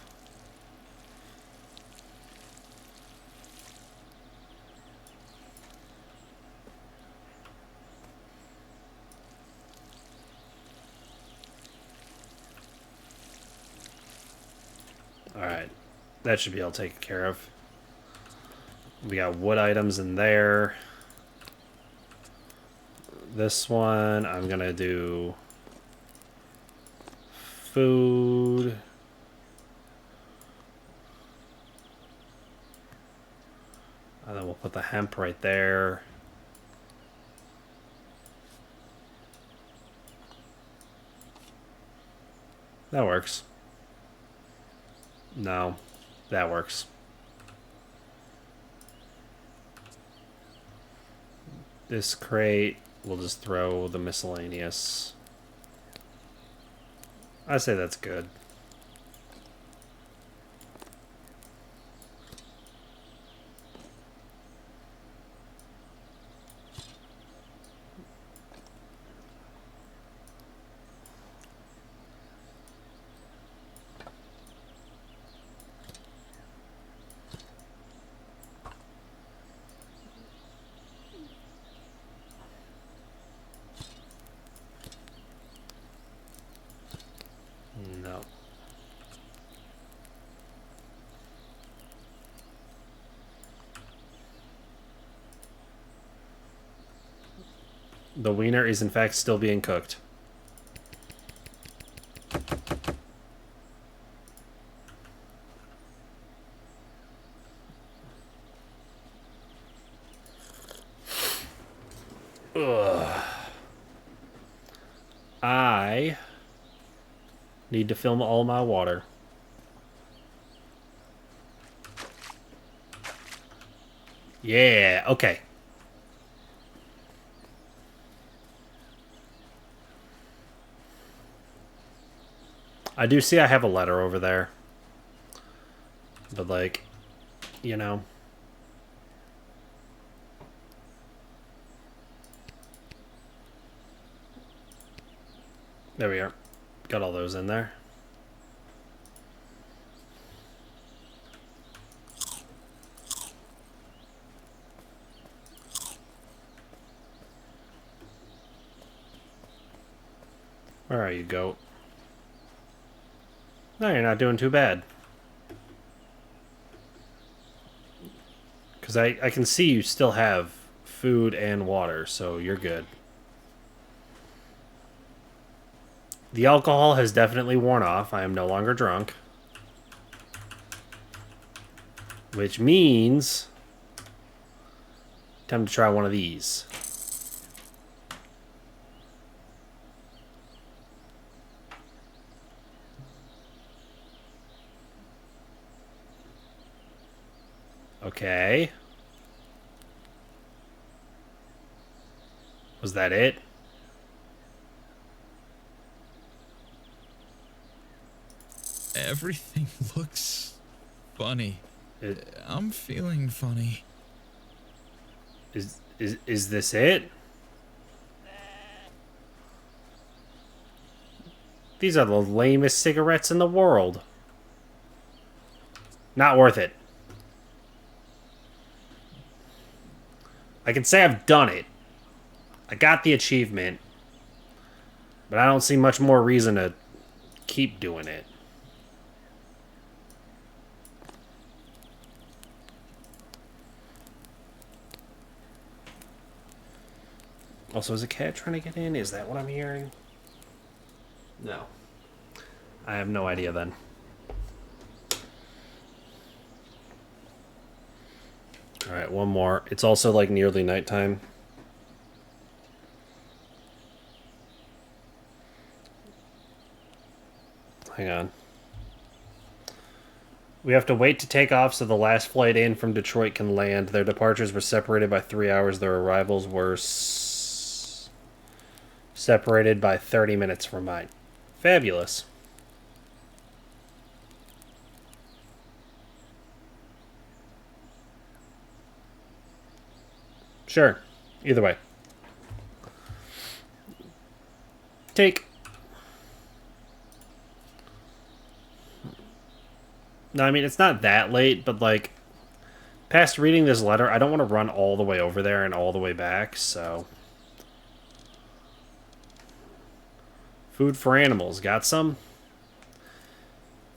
All right, that should be all taken care of. We got wood items in there. This one, I'm gonna do food. And then we'll put the hemp right there. That works. No, that works. This crate, we'll just throw the miscellaneous. I say that's good. No. The wiener is in fact still being cooked. Ugh. I need to film all my water. Yeah, okay. I do see I have a letter over there. But like, you know. There we are. Got all those in there. Where are you, goat? No, you're not doing too bad. Because I can see you still have food and water, so you're good. The alcohol has definitely worn off. I am no longer drunk. Which means... time to try one of these. Okay. Was that it? Everything looks funny. It, I'm feeling funny. is this it? These are the lamest cigarettes in the world. Not worth it. I can say I've done it. I got the achievement. But I don't see much more reason to keep doing it. Also, is a cat trying to get in? Is that what I'm hearing? No. I have no idea then. Alright, one more. It's also like nearly nighttime. Hang on. We have to wait to take off so the last flight in from Detroit can land. Their departures were separated by 3 hours. Their arrivals were separated by 30 minutes from mine. Fabulous. Sure. Either way. Take. No, I mean, it's not that late, but, like, past reading this letter, I don't want to run all the way over there and all the way back, so. Food for animals. Got some?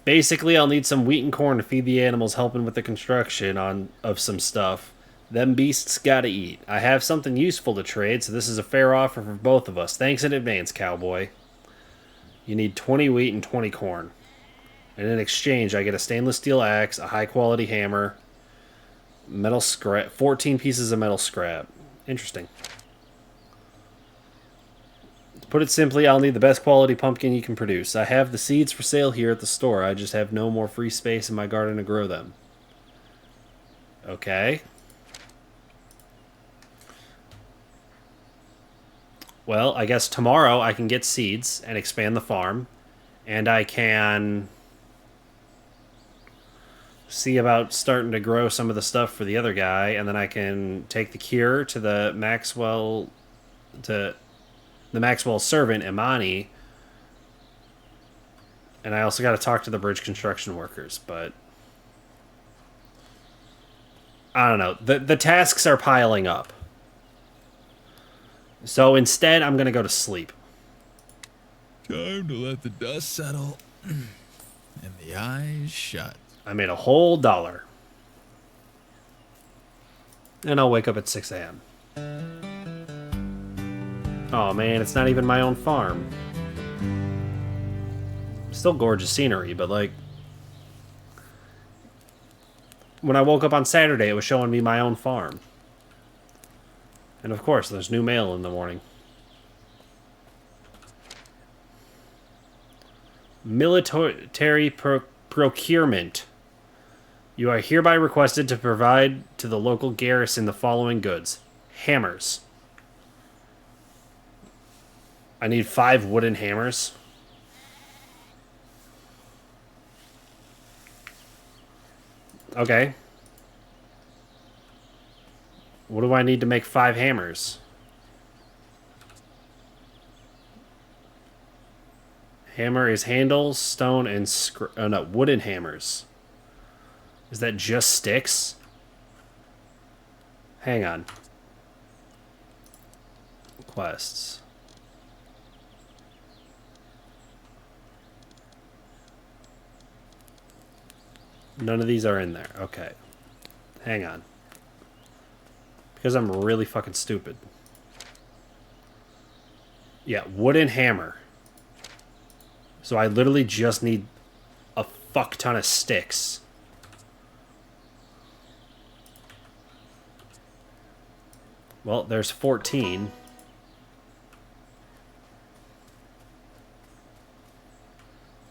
Basically, I'll need some wheat and corn to feed the animals, helping with the construction of some stuff. Them beasts gotta eat. I have something useful to trade, so this is a fair offer for both of us. Thanks in advance, Cowboy. You need 20 wheat and 20 corn. And in exchange, I get a stainless steel axe, a high-quality hammer, metal scrap, 14 pieces of metal scrap. Interesting. To put it simply, I'll need the best quality pumpkin you can produce. I have the seeds for sale here at the store. I just have no more free space in my garden to grow them. Okay. Well, I guess tomorrow I can get seeds and expand the farm. And I can see about starting to grow some of the stuff for the other guy. And then I can take the cure to the Maxwell servant, Imani. And I also got to talk to the bridge construction workers. But I don't know. The tasks are piling up. So instead, I'm going to go to sleep. Time to let the dust settle and the eyes shut. I made a whole $1. And I'll wake up at 6 a.m. Oh man, it's not even my own farm. Still gorgeous scenery, but like... When I woke up on Saturday, it was showing me my own farm. And of course, there's new mail in the morning. Military procurement. You are hereby requested to provide to the local garrison the following goods. Hammers. I need 5 wooden hammers. Okay. What do I need to make 5 hammers? Hammer is handles, stone, and oh no, wooden hammers. Is that just sticks? Hang on. Quests. None of these are in there. Okay. Hang on. Because I'm really fucking stupid. Yeah, wooden hammer. So I literally just need a fuck ton of sticks. Well, there's 14.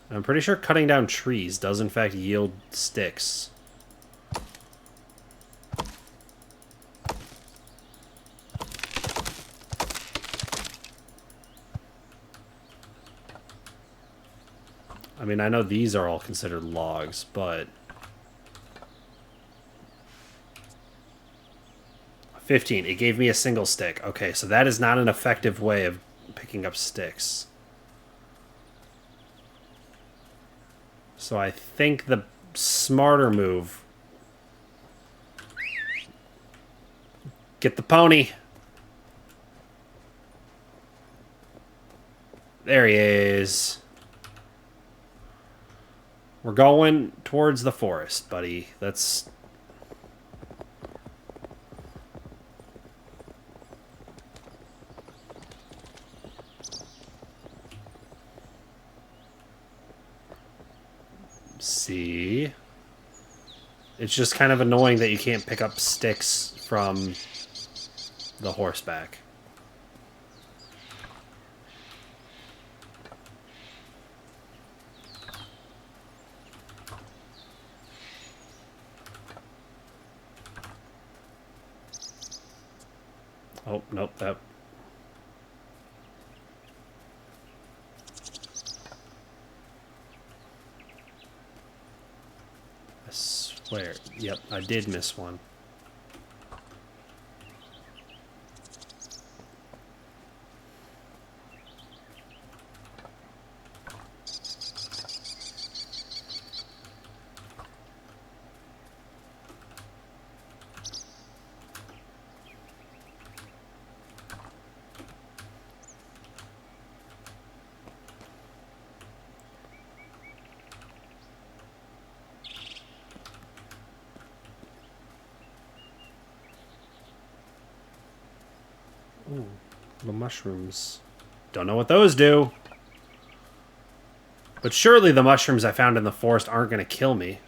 I'm pretty sure cutting down trees does in fact yield sticks. I mean, I know these are all considered logs, but 15. It gave me a single stick. Okay, so that is not an effective way of picking up sticks. So I think the smarter move... Get the pony. There he is. We're going towards the forest, buddy. Let's... see. It's just kind of annoying that you can't pick up sticks from the horseback. Oh, nope, that... I swear. Yep, I did miss one. Ooh, the mushrooms. Don't know what those do. But surely the mushrooms I found in the forest aren't going to kill me.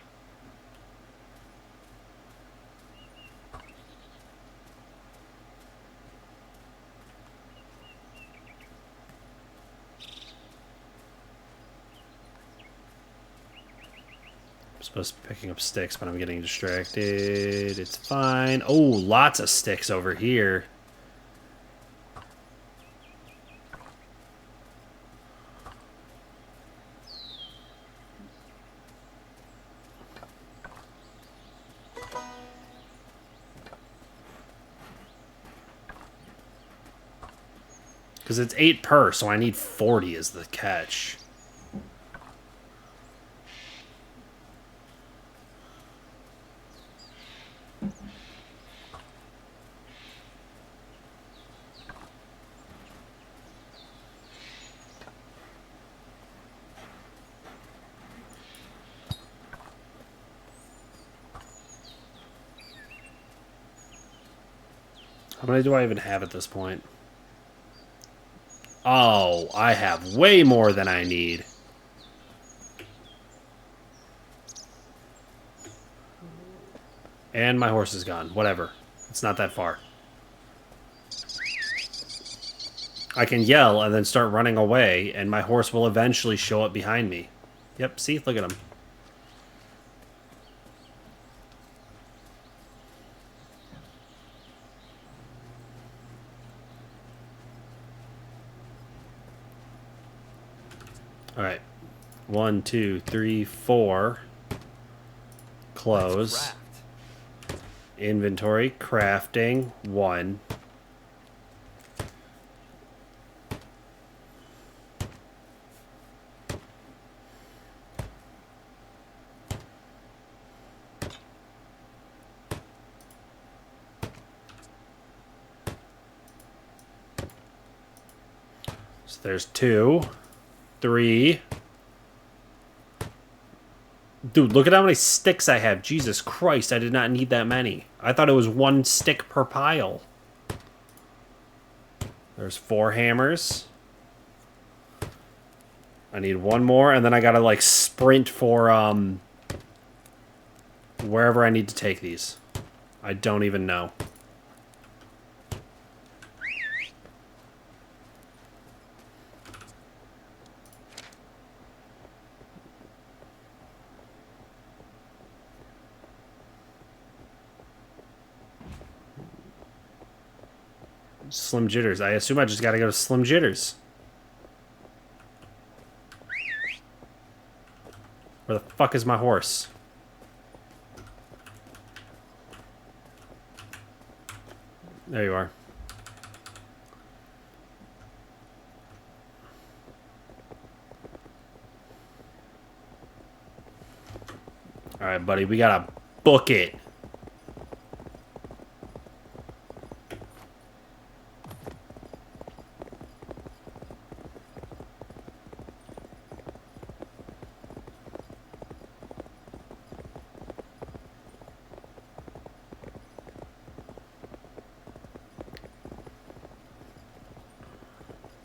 I'm supposed to be picking up sticks, but I'm getting distracted. It's fine. Oh, lots of sticks over here. Because it's 8 per, so I need 40 as the catch. How many do I even have at this point? Oh, I have way more than I need. And my horse is gone. Whatever. It's not that far. I can yell and then start running away, and my horse will eventually show up behind me. Yep, see? Look at him. Alright. 1, 2, 3, 4. Close. Craft. Inventory. Crafting. 1. So there's 2. 3. Dude, look at how many sticks I have. Jesus Christ, I did not need that many. I thought it was 1 stick per pile. There's 4 hammers. I need 1 more, and then I gotta, like, sprint for, wherever I need to take these. I don't even know. Slim Jitters. I assume I just gotta go to Slim Jitters. Where the fuck is my horse? There you are. Alright, buddy, we gotta book it.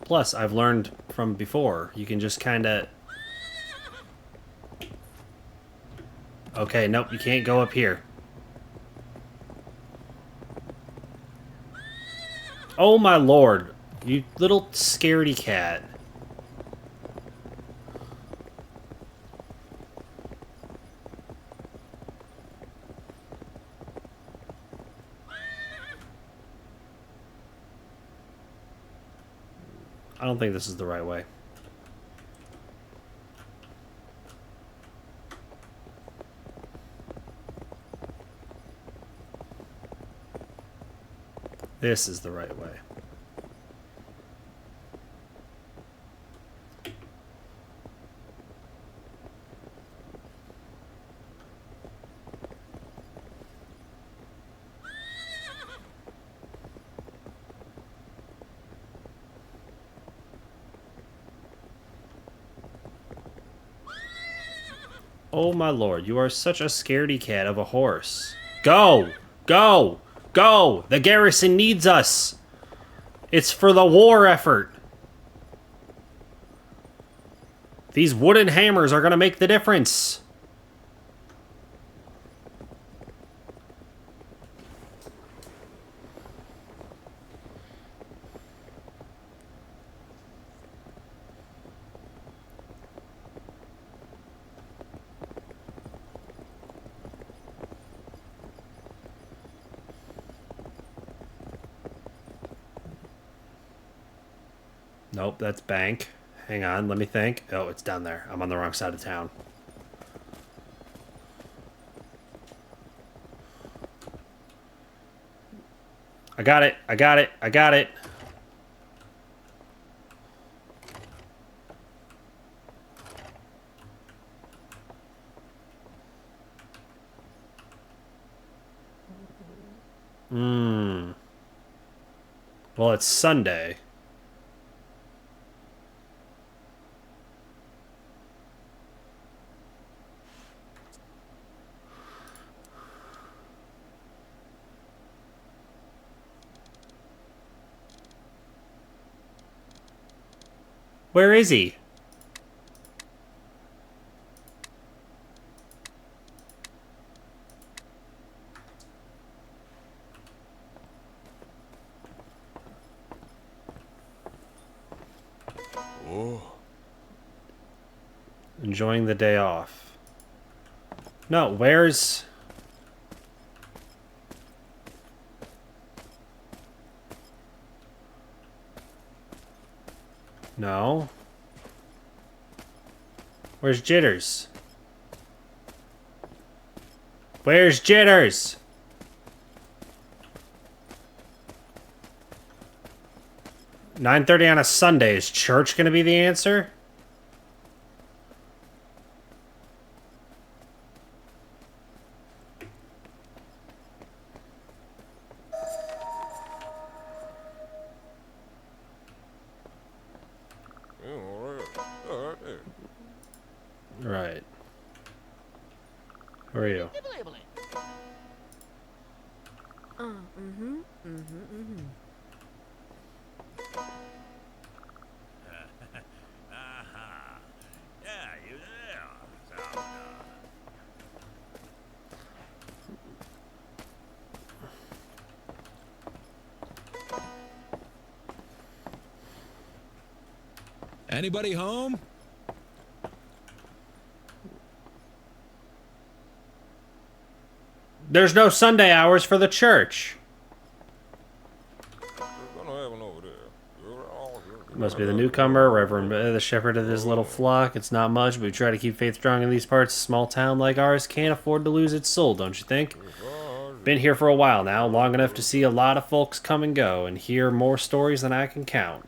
Plus, I've learned from before, you can just kind of... Okay, nope, you can't go up here. Oh my lord, you little scaredy cat. I don't think this is the right way. This is the right way. Oh my lord, you are such a scaredy cat of a horse. Go! Go! Go! The garrison needs us! It's for the war effort! These wooden hammers are gonna make the difference! Nope, that's bank. Hang on, let me think. Oh, it's down there. I'm on the wrong side of town. I got it. I got it. I got it. Well, it's Sunday. Where is he? Enjoying the day off. No, where's... No. Where's Jitters? Where's Jitters? $9:30 on a Sunday. Is church gonna be the answer? Right. Who are you? Anybody home? There's no Sunday hours for the church. Must be the newcomer, Reverend the shepherd of his little flock. It's not much, but we try to keep faith strong in these parts. A small town like ours can't afford to lose its soul, don't you think? Been here for a while now, long enough to see a lot of folks come and go, and hear more stories than I can count.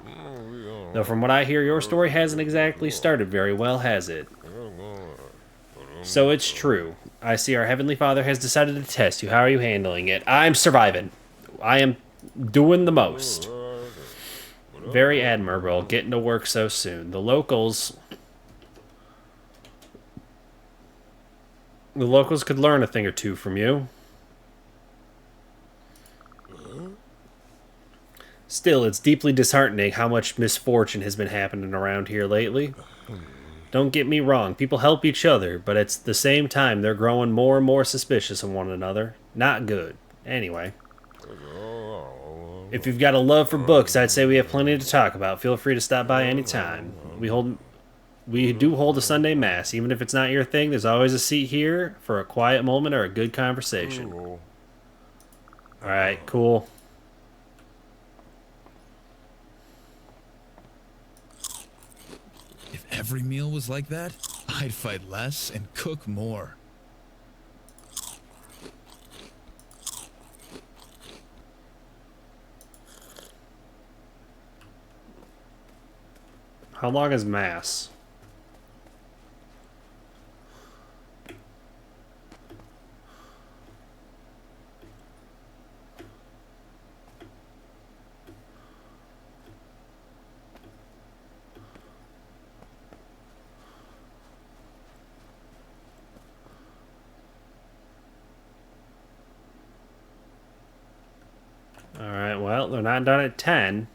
Though from what I hear, your story hasn't exactly started very well, has it? So it's true. I see our Heavenly Father has decided to test you. How are you handling it? I'm surviving. I am doing the most. Very admirable, getting to work so soon. The locals could learn a thing or two from you. Still, it's deeply disheartening how much misfortune has been happening around here lately. Don't get me wrong, people help each other, but at the same time, they're growing more and more suspicious of one another. Not good. Anyway. If you've got a love for books, I'd say we have plenty to talk about. Feel free to stop by anytime. We do hold a Sunday Mass. Even if it's not your thing, there's always a seat here for a quiet moment or a good conversation. Alright, cool. If every meal was like that, I'd fight less and cook more. How long is Mass? Alright, well, they're not done at 10.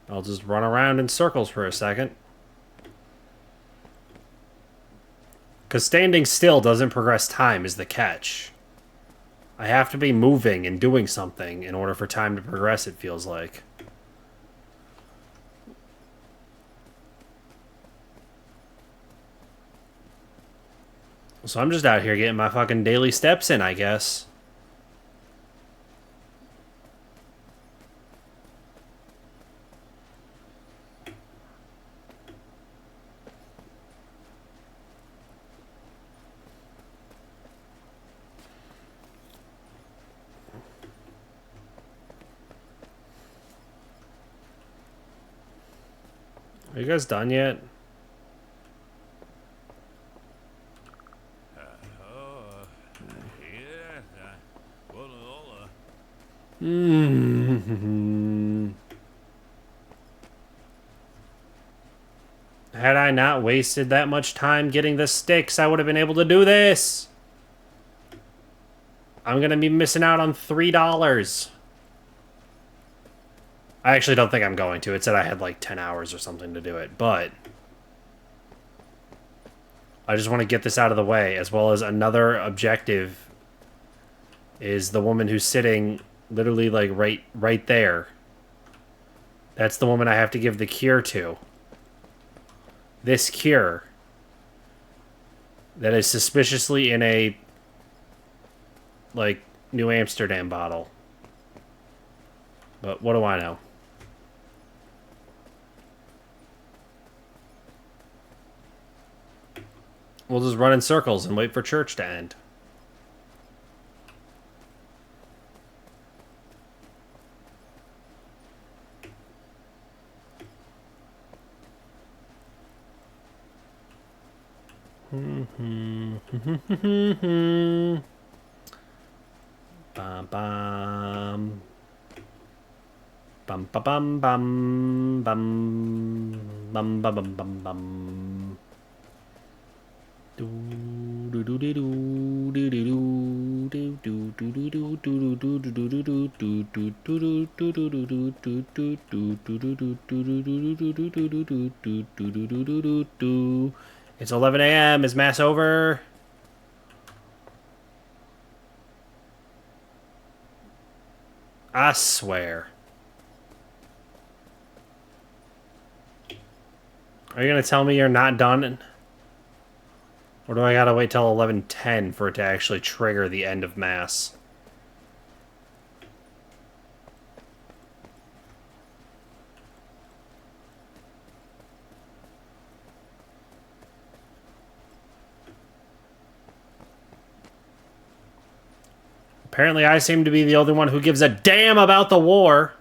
I'll just run around in circles for a second. Because standing still doesn't progress time is the catch. I have to be moving and doing something in order for time to progress, it feels like. So I'm just out here getting my fucking daily steps in, I guess. Are you guys done yet? Had I not wasted that much time getting the sticks, I would have been able to do this. I'm gonna be missing out on $3. I actually don't think I'm going to. It said I had like 10 hours or something to do it, but I just want to get this out of the way, as well as another objective is the woman who's sitting literally like right there. That's the woman I have to give the cure to. This cure that is suspiciously in a like New Amsterdam bottle. But what do I know? We'll just run in circles and wait for church to end. Bam bam. Bum ba bum bum bum bum bum bum bum bum. Do do do do do do do do do do do do do do do do do. It's 11 a.m. Is Mass over? I swear. Are you gonna tell me you're not done? Or do I gotta wait till 11:10 for it to actually trigger the end of Mass? Apparently I seem to be the only one who gives a damn about the war.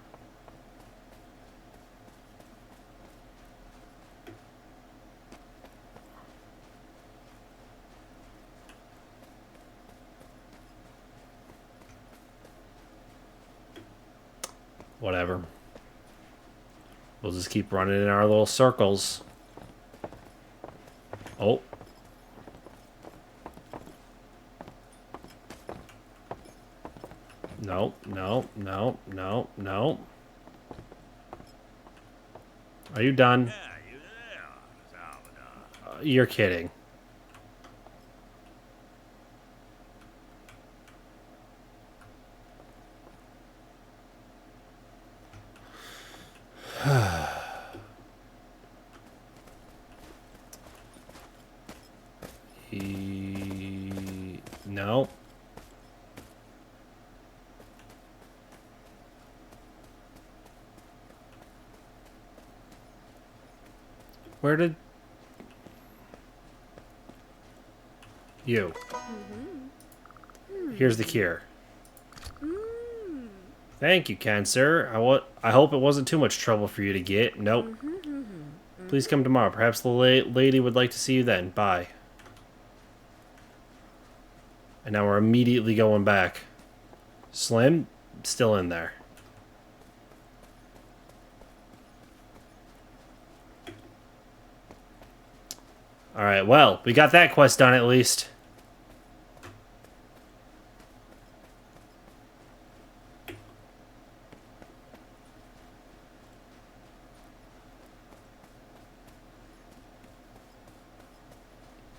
Whatever. We'll just keep running in our little circles. Oh. No, no, no, no, no. Are you done? You're kidding. No. Where did you? Here's the cure. Thank you, Cancer. I hope it wasn't too much trouble for you to get. Nope. Please come tomorrow. Perhaps the lady would like to see you then. Bye. And now we're immediately going back. Slim, still in there. Alright, well, we got that quest done at least.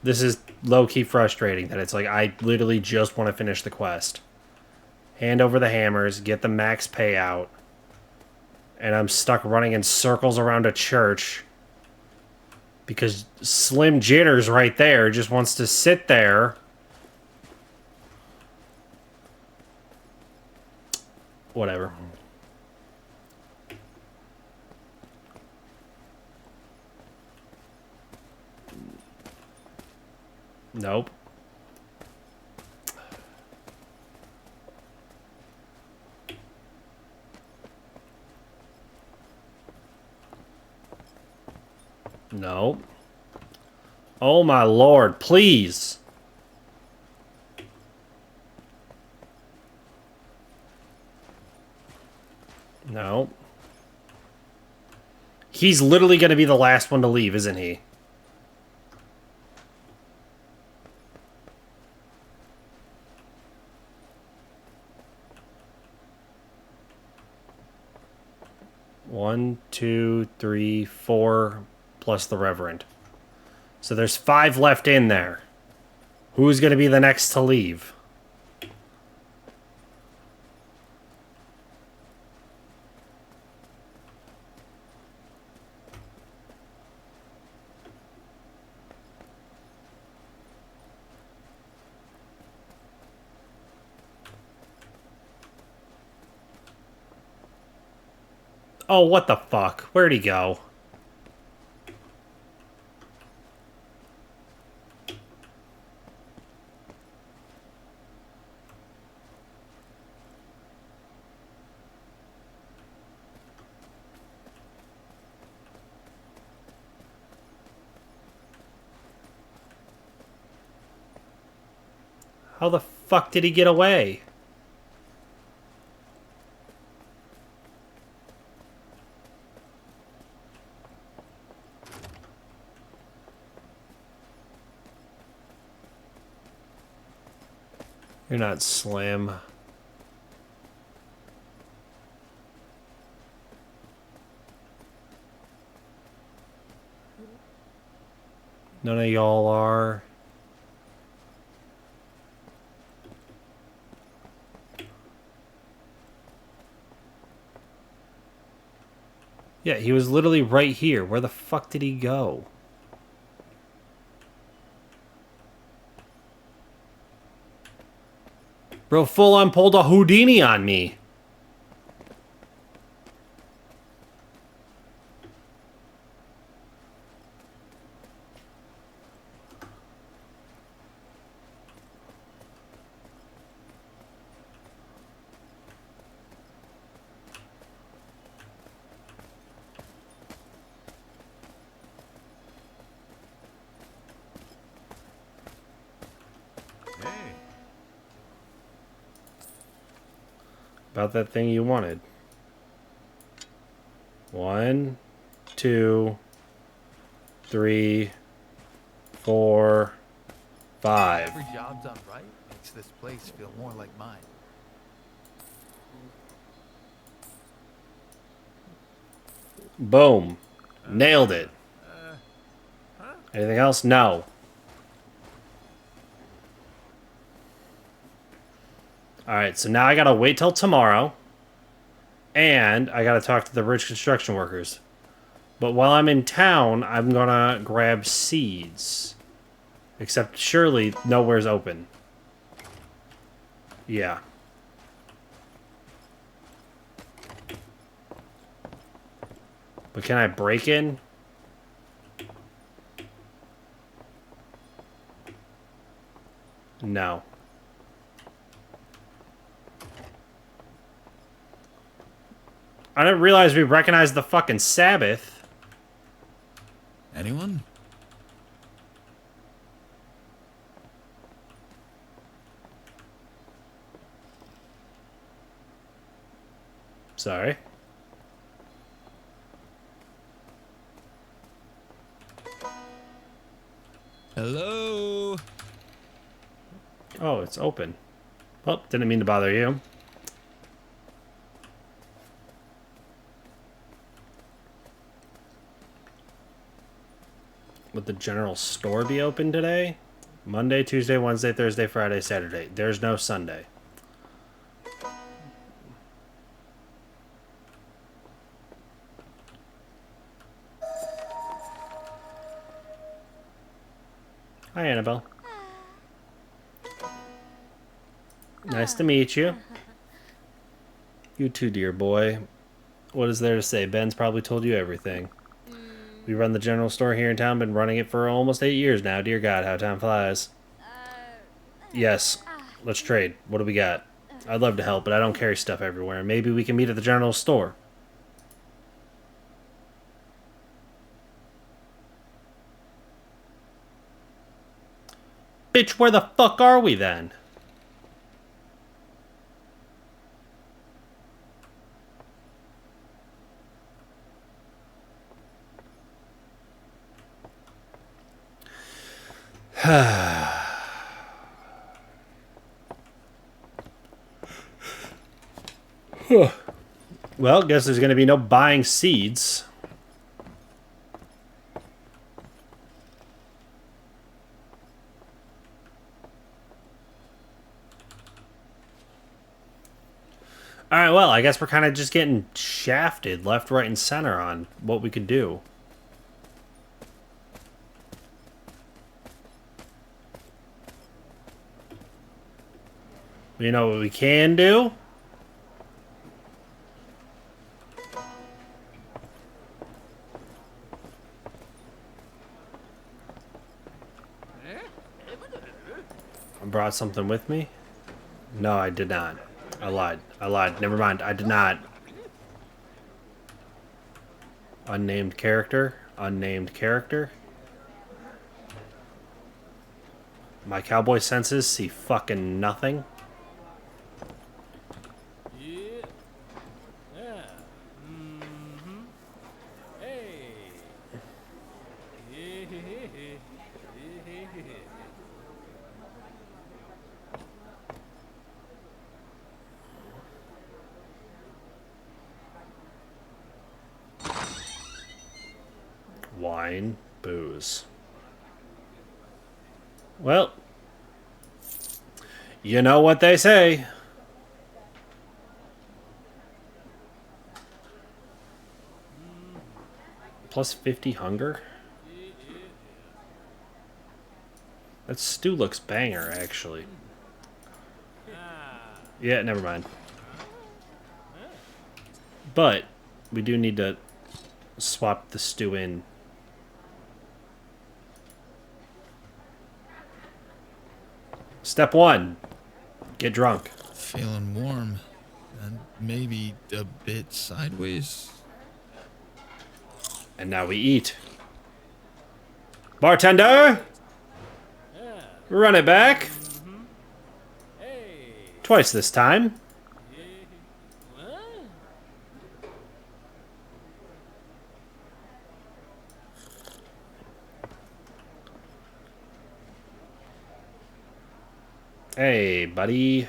This is low-key frustrating that it's like I literally just want to finish the quest. Hand over the hammers, get the max payout. And I'm stuck running in circles around a church. Because Slim Jitters right there just wants to sit there. Whatever. Nope. No. Oh my lord, please. No. He's literally going to be the last one to leave, isn't he? One, two, three, four, plus the Reverend. So there's 5 left in there. Who's going to be the next to leave? Oh, what the fuck? Where'd he go? How the fuck did he get away? You're not Slim. None of y'all are. Yeah, he was literally right here. Where the fuck did he go? Bro, full on pulled a Houdini on me. About that thing you wanted. 1, 2, 3, 4, 5. Every job done right makes this place feel more like mine. Boom. Nailed it. Anything else? No. Alright, so now I gotta wait till tomorrow. And I gotta talk to the rich construction workers. But while I'm in town, I'm gonna grab seeds. Except surely nowhere's open. Yeah. But can I break in? No. I didn't realize we recognized the fucking Sabbath. Anyone? Sorry. Hello? Oh, it's open. Well, didn't mean to bother you. Would the general store be open today? Monday, Tuesday, Wednesday, Thursday, Friday, Saturday. There's no Sunday. Hi, Annabelle. Nice to meet you. You too, dear boy. What is there to say? Ben's probably told you everything. We run the general store here in town, been running it for almost 8 years now. Dear God, how time flies. Yes, let's trade. What do we got? I'd love to help, but I don't carry stuff everywhere. Maybe we can meet at the general store. Bitch, where the fuck are we then? Well, guess there's going to be no buying seeds. Alright, well, I guess we're kind of just getting shafted left, right, and center on what we could do. You know what we can do? I brought something with me? No, I did not. I lied. I lied. Never mind. I did not. Unnamed character. Unnamed character. My cowboy senses see fucking nothing. Wine, booze. Well, you know what they say. Plus 50 hunger? That stew looks banger, actually. Yeah, never mind. But we do need to swap the stew in. Step 1. Get drunk. Feeling warm. And maybe a bit sideways. And now we eat. Bartender! Run it back. Twice this time. Hey, buddy.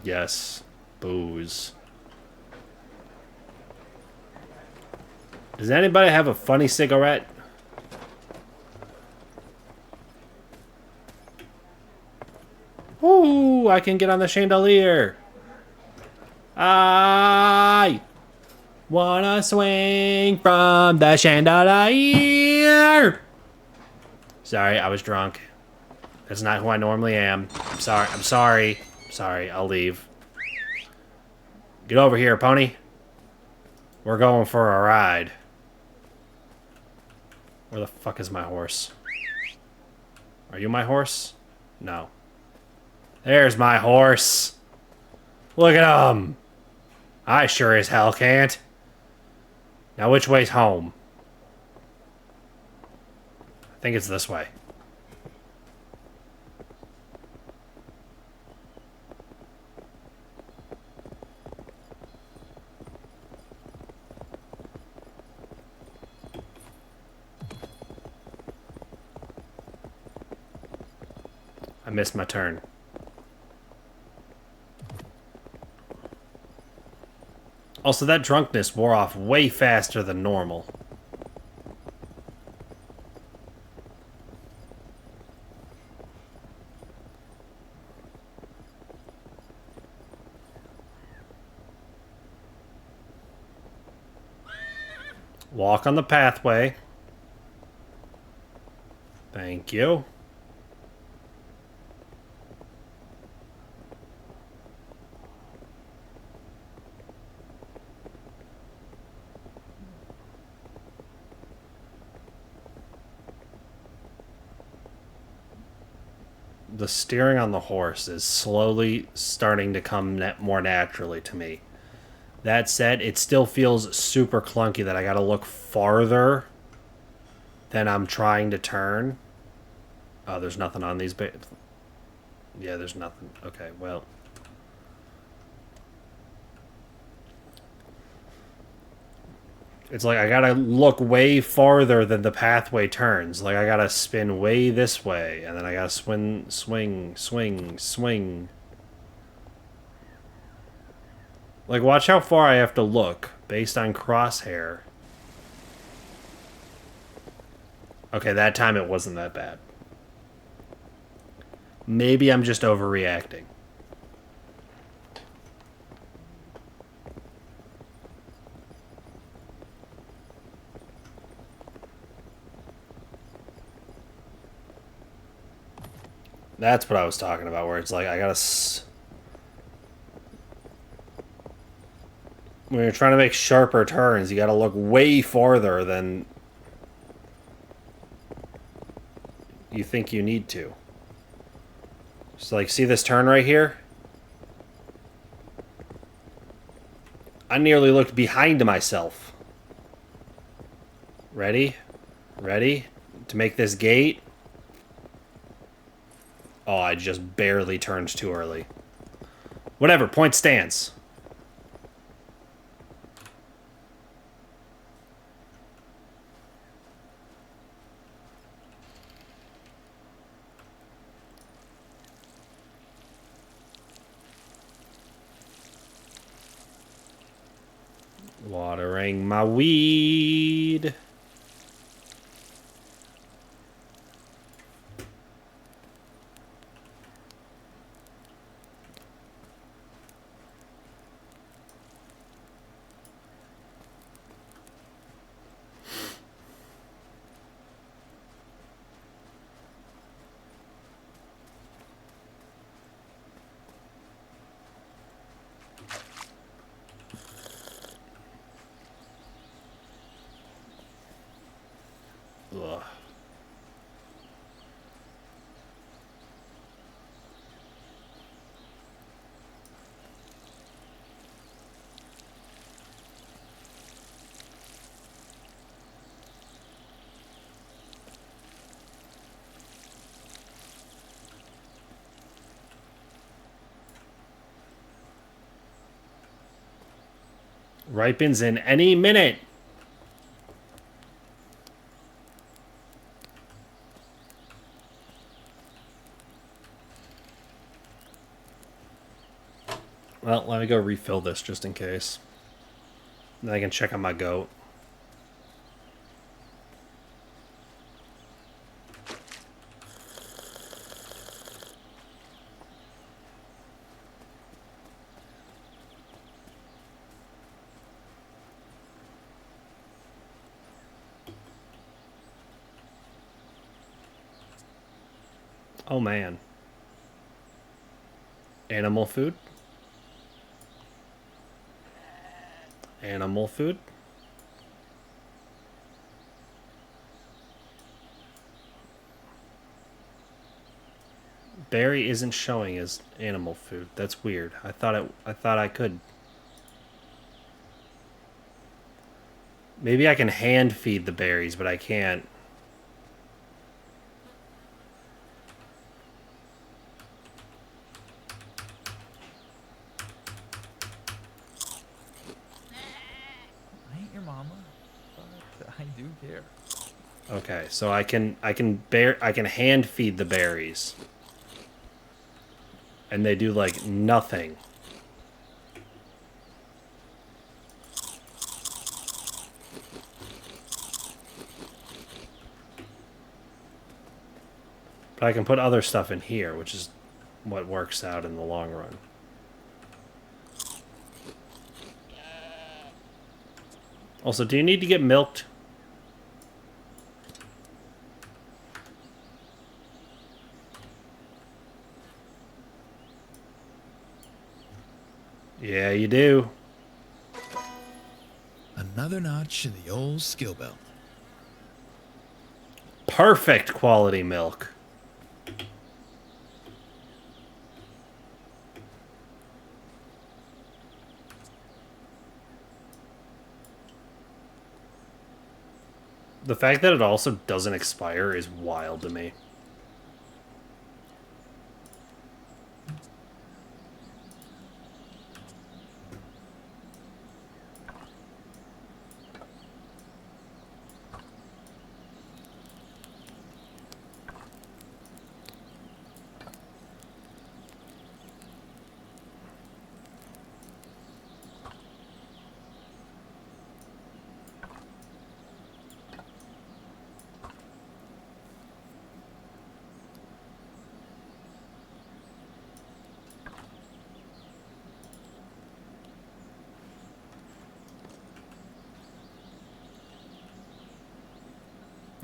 Yes. Booze. Does anybody have a funny cigarette? Ooh, I can get on the chandelier. I wanna swing from the chandelier. Sorry, I was drunk. That's not who I normally am. I'm sorry. I'm sorry. Sorry, I'll leave. Get over here, pony. We're going for a ride. Where the fuck is my horse? Are you my horse? No. There's my horse. Look at him. I sure as hell can't. Now which way's home? I think it's this way. I missed my turn. Also, that drunkenness wore off way faster than normal. Walk on the pathway. Thank you. The steering on the horse is slowly starting to come more naturally to me. That said, it still feels super clunky that I gotta look farther than I'm trying to turn. Oh, there's nothing on these yeah, there's nothing. Okay, well. It's like I gotta look way farther than the pathway turns. Like I gotta spin way this way, and then I gotta swing. Like, watch how far I have to look based on crosshair. Okay, that time it wasn't that bad. Maybe I'm just overreacting. That's what I was talking about, where it's like I gotta... When you're trying to make sharper turns, you gotta look way farther than you think you need to. So, like, see this turn right here? I nearly looked behind myself. Ready? Ready? To make this gate? Oh, I just barely turned too early. Whatever, point stands. Watering my weed. Ugh. Ripens in any minute. let me go refill this just in case. Then I can check on my goat. Oh man. Animal food? Animal food? Berry isn't showing as animal food. That's weird. I thought I could. Maybe I can hand feed the berries, but I can't. I ain't your mama, but I do care. Okay, so I can hand feed the berries. And they do like nothing. But I can put other stuff in here, which is what works out in the long run. Also, do you need to get milked? Yeah, you do. Another notch in the old skill belt. Perfect quality milk. The fact that it also doesn't expire is wild to me.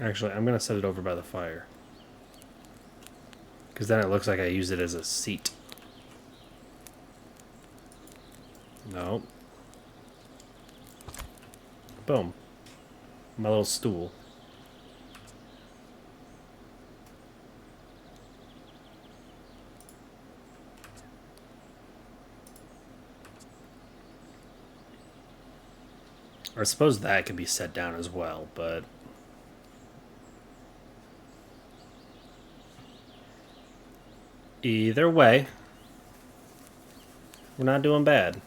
Actually, I'm going to set it over by the fire. Because then it looks like I use it as a seat. No. Boom. My little stool. Or I suppose that could be set down as well, but... Either way, we're not doing bad.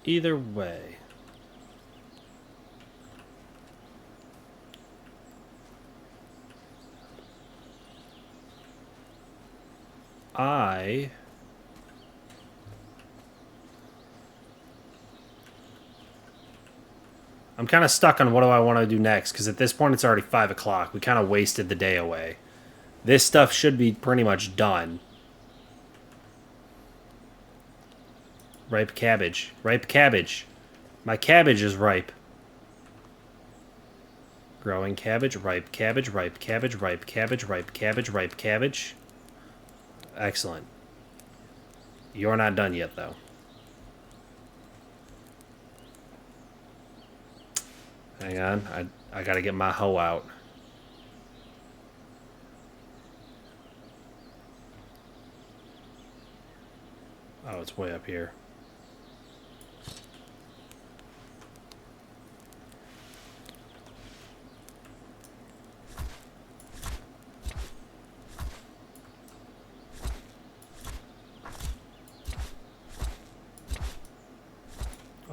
Either way. I'm kind of stuck on what do I want to do next, because at this point it's already 5 o'clock. We kind of wasted the day away. This stuff should be pretty much done. Ripe cabbage. Ripe cabbage. My cabbage is ripe. Growing cabbage, ripe cabbage, ripe cabbage, ripe cabbage, ripe cabbage, ripe cabbage. Excellent. You're not done yet, though. Hang on. I gotta get my hoe out. Oh, it's way up here.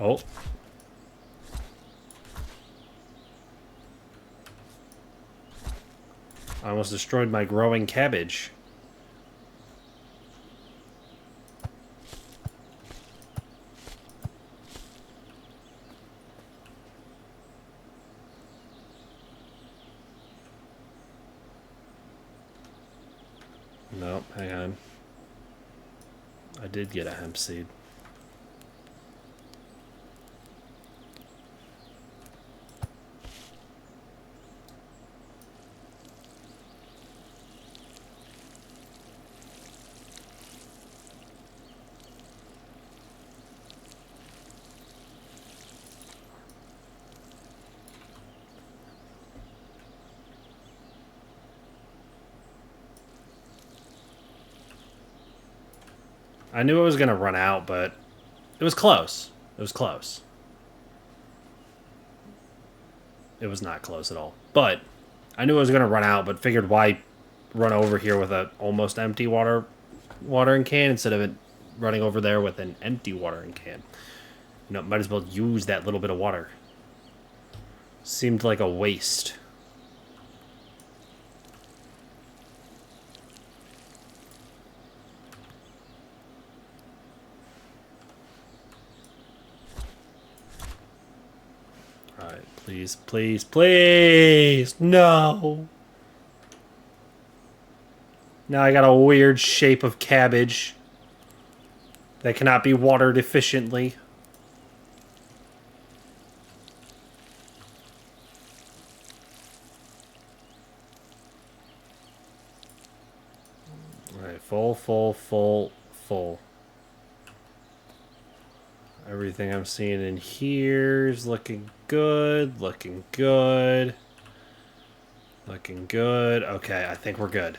Oh. I almost destroyed my growing cabbage. Nope, hang on. I did get a hemp seed. I knew it was going to run out, but it was close. It was close. It was not close at all. But I knew it was going to run out, but figured why run over here with an almost empty watering can instead of it running over there with an empty watering can. You know, might as well use that little bit of water. Seemed like a waste. Alright, please, please, please! No! Now I got a weird shape of cabbage that cannot be watered efficiently. Alright, full, full, full, full. Everything I'm seeing in here is looking good, looking good. Looking good. Okay, I think we're good.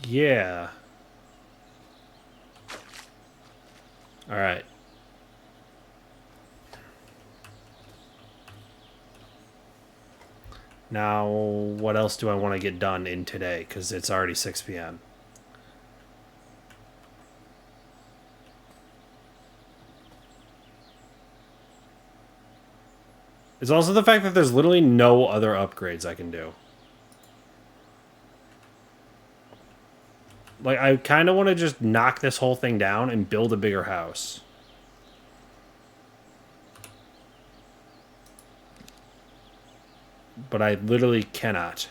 Yeah. All right. Now, what else do I want to get done in today? Because it's already 6 p.m. It's also the fact that there's literally no other upgrades I can do. Like, I kind of want to just knock this whole thing down and build a bigger house. But I literally cannot.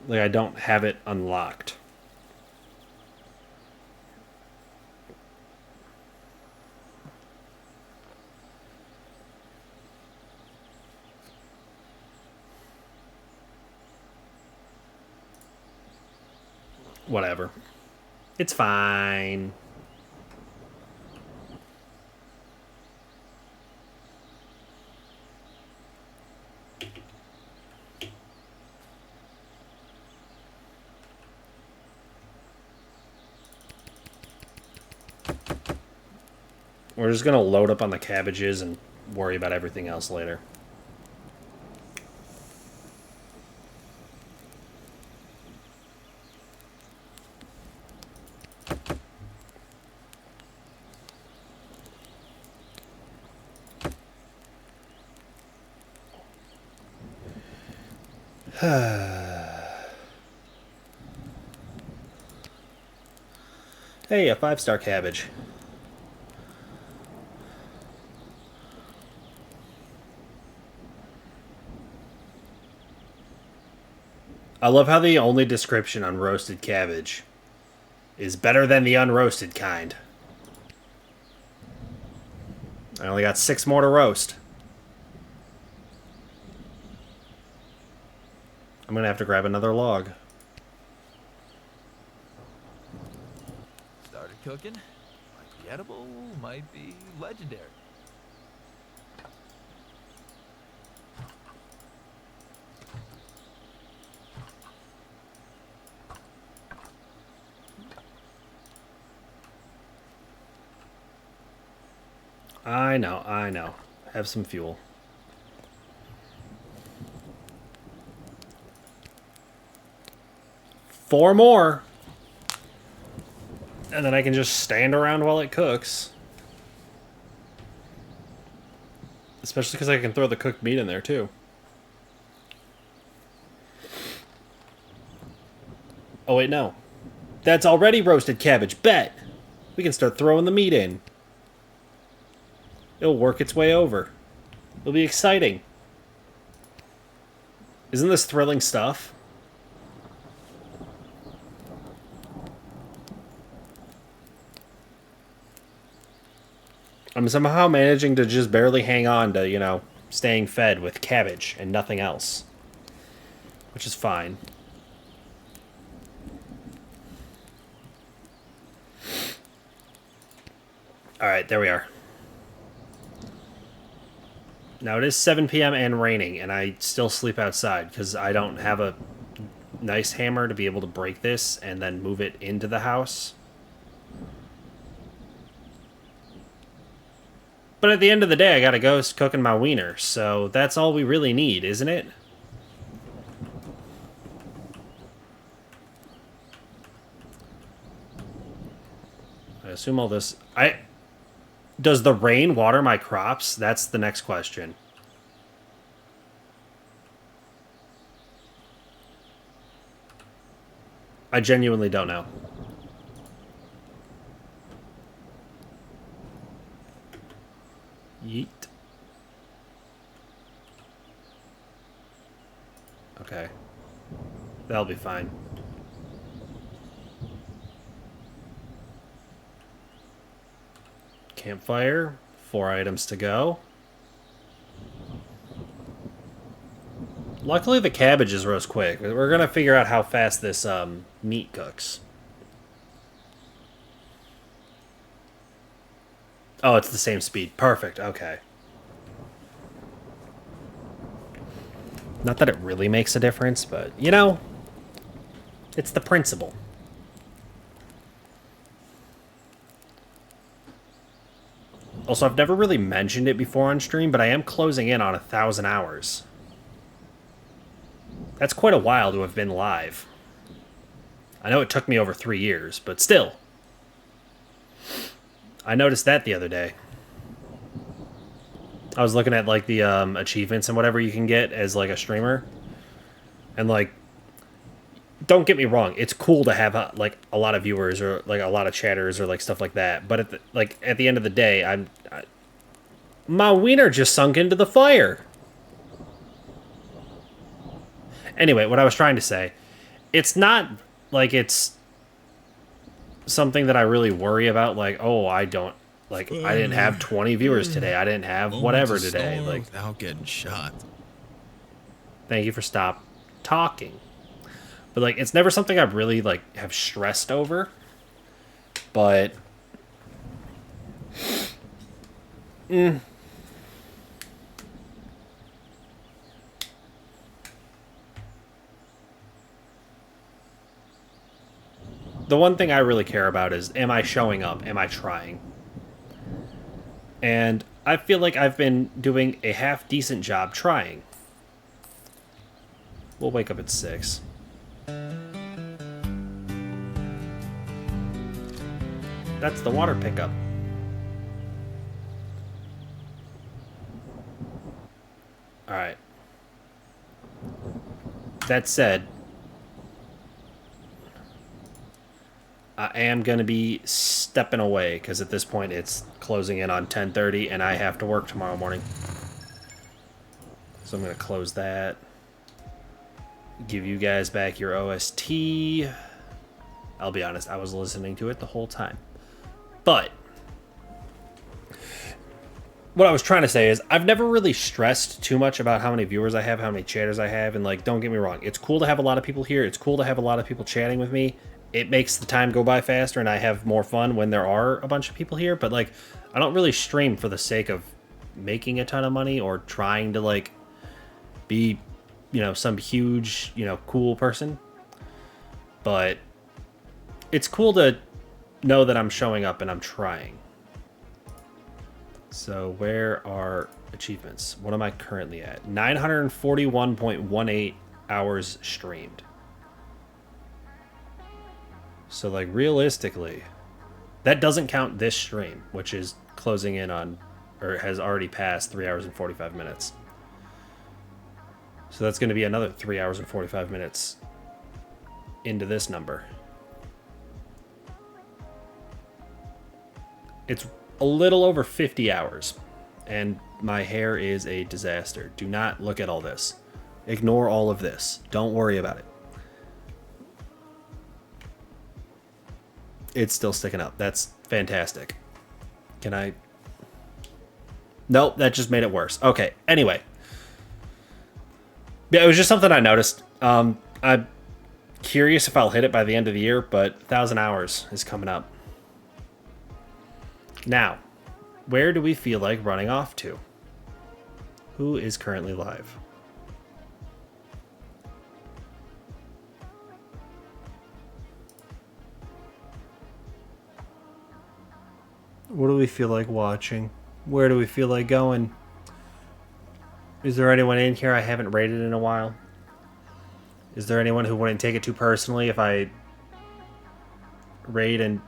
Like, I don't have it unlocked. Whatever. It's fine. We're just going to load up on the cabbages and worry about everything else later. Hey, a 5-star cabbage. I love how the only description on roasted cabbage is better than the unroasted kind. I only got 6 more to roast. I'm gonna have to grab another log. Started cooking. Might be edible, might be legendary. I know, I know. Have some fuel. 4 more. And then I can just stand around while it cooks. Especially because I can throw the cooked meat in there, too. Oh, wait, no. That's already roasted cabbage. Bet! We can start throwing the meat in. It'll work its way over. It'll be exciting. Isn't this thrilling stuff? I'm somehow managing to just barely hang on to, you know, staying fed with cabbage and nothing else. Which is fine. Alright, there we are. Now it is 7 p.m. and raining, and I still sleep outside because I don't have a nice hammer to be able to break this and then move it into the house. But at the end of the day, I gotta go cooking my wiener, so that's all we really need, isn't it? I assume all this... Does the rain water my crops? That's the next question. I genuinely don't know. Yeet. Okay. That'll be fine. Campfire. 4 items to go. Luckily the cabbages roast quick. We're gonna figure out how fast this meat cooks. Oh, it's the same speed. Perfect. Okay. Not that it really makes a difference, but, you know, it's the principle. Also, I've never really mentioned it before on stream, but I am closing in on 1,000 hours. That's quite a while to have been live. I know it took me over 3 years, but still. I noticed that the other day. I was looking at, like, the achievements and whatever you can get as, like, a streamer. And, like, don't get me wrong, it's cool to have, like, a lot of viewers or, like, a lot of chatters or, like, stuff like that. But, at the end of the day, my wiener just sunk into the fire. Anyway, what I was trying to say, it's not, like, it's something that I really worry about, like, oh, I didn't have 20 viewers today. I didn't have whatever today. Like, without getting shot. Thank you for stop talking. But, like, it's never something I really, like, have stressed over. But... The one thing I really care about is, am I showing up? Am I trying? And I feel like I've been doing a half-decent job trying. We'll wake up at 6. That's the water pickup. Alright. That said, I am going to be stepping away, because at this point it's closing in on 10:30, and I have to work tomorrow morning. So I'm going to close that. Give you guys back your OST. I'll be honest, I was listening to it the whole time. But what I was trying to say is I've never really stressed too much about how many viewers I have, how many chatters I have, and, like, don't get me wrong, it's cool to have a lot of people here. It's cool to have a lot of people chatting with me. It makes the time go by faster, and I have more fun when there are a bunch of people here. But, like, I don't really stream for the sake of making a ton of money or trying to, like, be, you know, some huge, you know, cool person. But it's cool to know that I'm showing up and I'm trying. So where are achievements? What am I currently at? 941.18 hours streamed. So, like, realistically, that doesn't count this stream, which is closing in on, or has already passed 3 hours and 45 minutes. So that's going to be another 3 hours and 45 minutes into this number. It's a little over 50 hours, and my hair is a disaster. Do not look at all this. Ignore all of this. Don't worry about it. It's still sticking up. That's fantastic. Can I... Nope, that just made it worse. Okay, anyway. Yeah, it was just something I noticed. I'm curious if I'll hit it by the end of the year, but 1,000 hours is coming up. Now, where do we feel like running off to? Who is currently live? What do we feel like watching? Where do we feel like going? Is there anyone in here I haven't rated in a while? Is there anyone who wouldn't take it too personally if I raid and,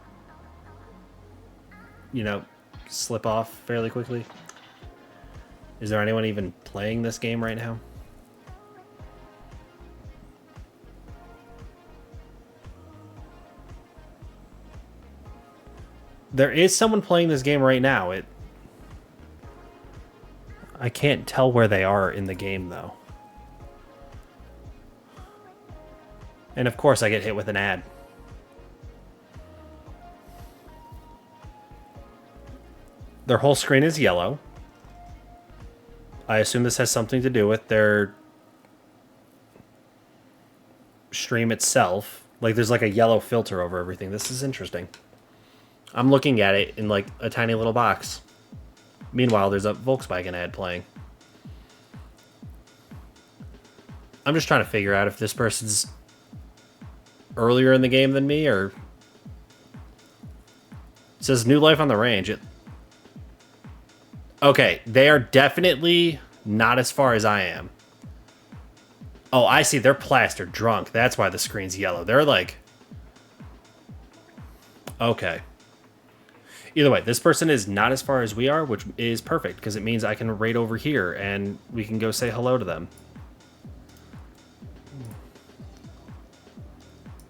you know, slip off fairly quickly? Is there anyone even playing this game right now? There is someone playing this game right now. I can't tell where they are in the game, though. And of course I get hit with an ad. Their whole screen is yellow. I assume this has something to do with their stream itself. Like, there's like a yellow filter over everything. This is interesting. I'm looking at it in like a tiny little box. Meanwhile, there's a Volkswagen ad playing. I'm just trying to figure out if this person's earlier in the game than me, or... It says New Life on the Range. Okay, they are definitely not as far as I am. Oh, I see. They're plastered drunk. That's why the screen's yellow. They're like... Okay. Either way, this person is not as far as we are, which is perfect, because it means I can raid over here, and we can go say hello to them.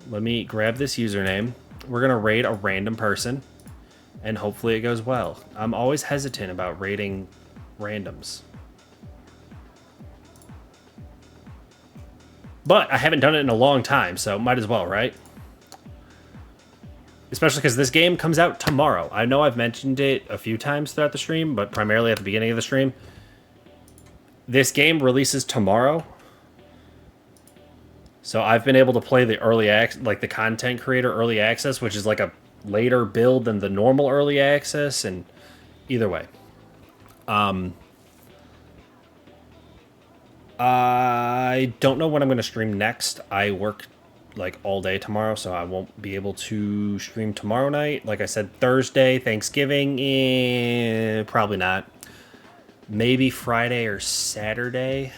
Let me grab this username. We're going to raid a random person, and hopefully it goes well. I'm always hesitant about raiding randoms. But I haven't done it in a long time, so might as well, right? Especially because this game comes out tomorrow. I know I've mentioned it a few times throughout the stream, but primarily at the beginning of the stream. This game releases tomorrow. So I've been able to play the early access, like the content creator early access, which is like a later build than the normal early access, and either way. I don't know when I'm going to stream next. I work like all day tomorrow, so I won't be able to stream tomorrow night. Like I said, Thursday, Thanksgiving, probably not. Maybe Friday or Saturday.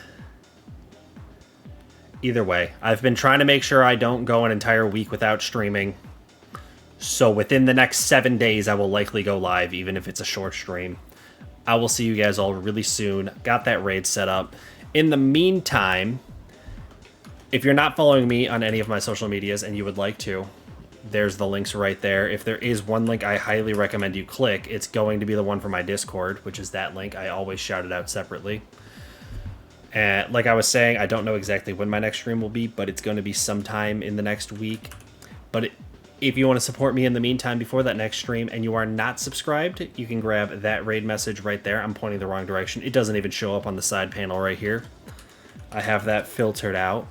Either way, I've been trying to make sure I don't go an entire week without streaming. So within the next 7 days, I will likely go live, even if it's a short stream. I will see you guys all really soon. Got that raid set up. In the meantime, if you're not following me on any of my social medias and you would like to, there's the links right there. If there is one link I highly recommend you click, it's going to be the one for my Discord, which is that link. I always shout it out separately. And like I was saying, I don't know exactly when my next stream will be, but it's going to be sometime in the next week. But if you want to support me in the meantime before that next stream and you are not subscribed, you can grab that raid message right there. I'm pointing the wrong direction. It doesn't even show up on the side panel right here. I have that filtered out.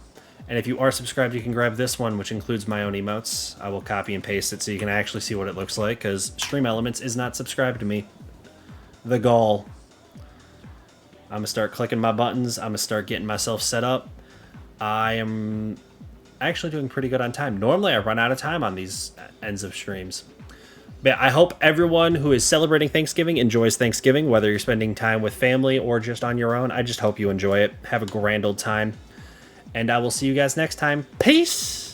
And if you are subscribed, you can grab this one, which includes my own emotes. I will copy and paste it so you can actually see what it looks like, because Stream Elements is not subscribed to me. The gall. I'm going to start clicking my buttons. I'm going to start getting myself set up. I am actually doing pretty good on time. Normally, I run out of time on these ends of streams. But I hope everyone who is celebrating Thanksgiving enjoys Thanksgiving, whether you're spending time with family or just on your own. I just hope you enjoy it. Have a grand old time. And I will see you guys next time. Peace!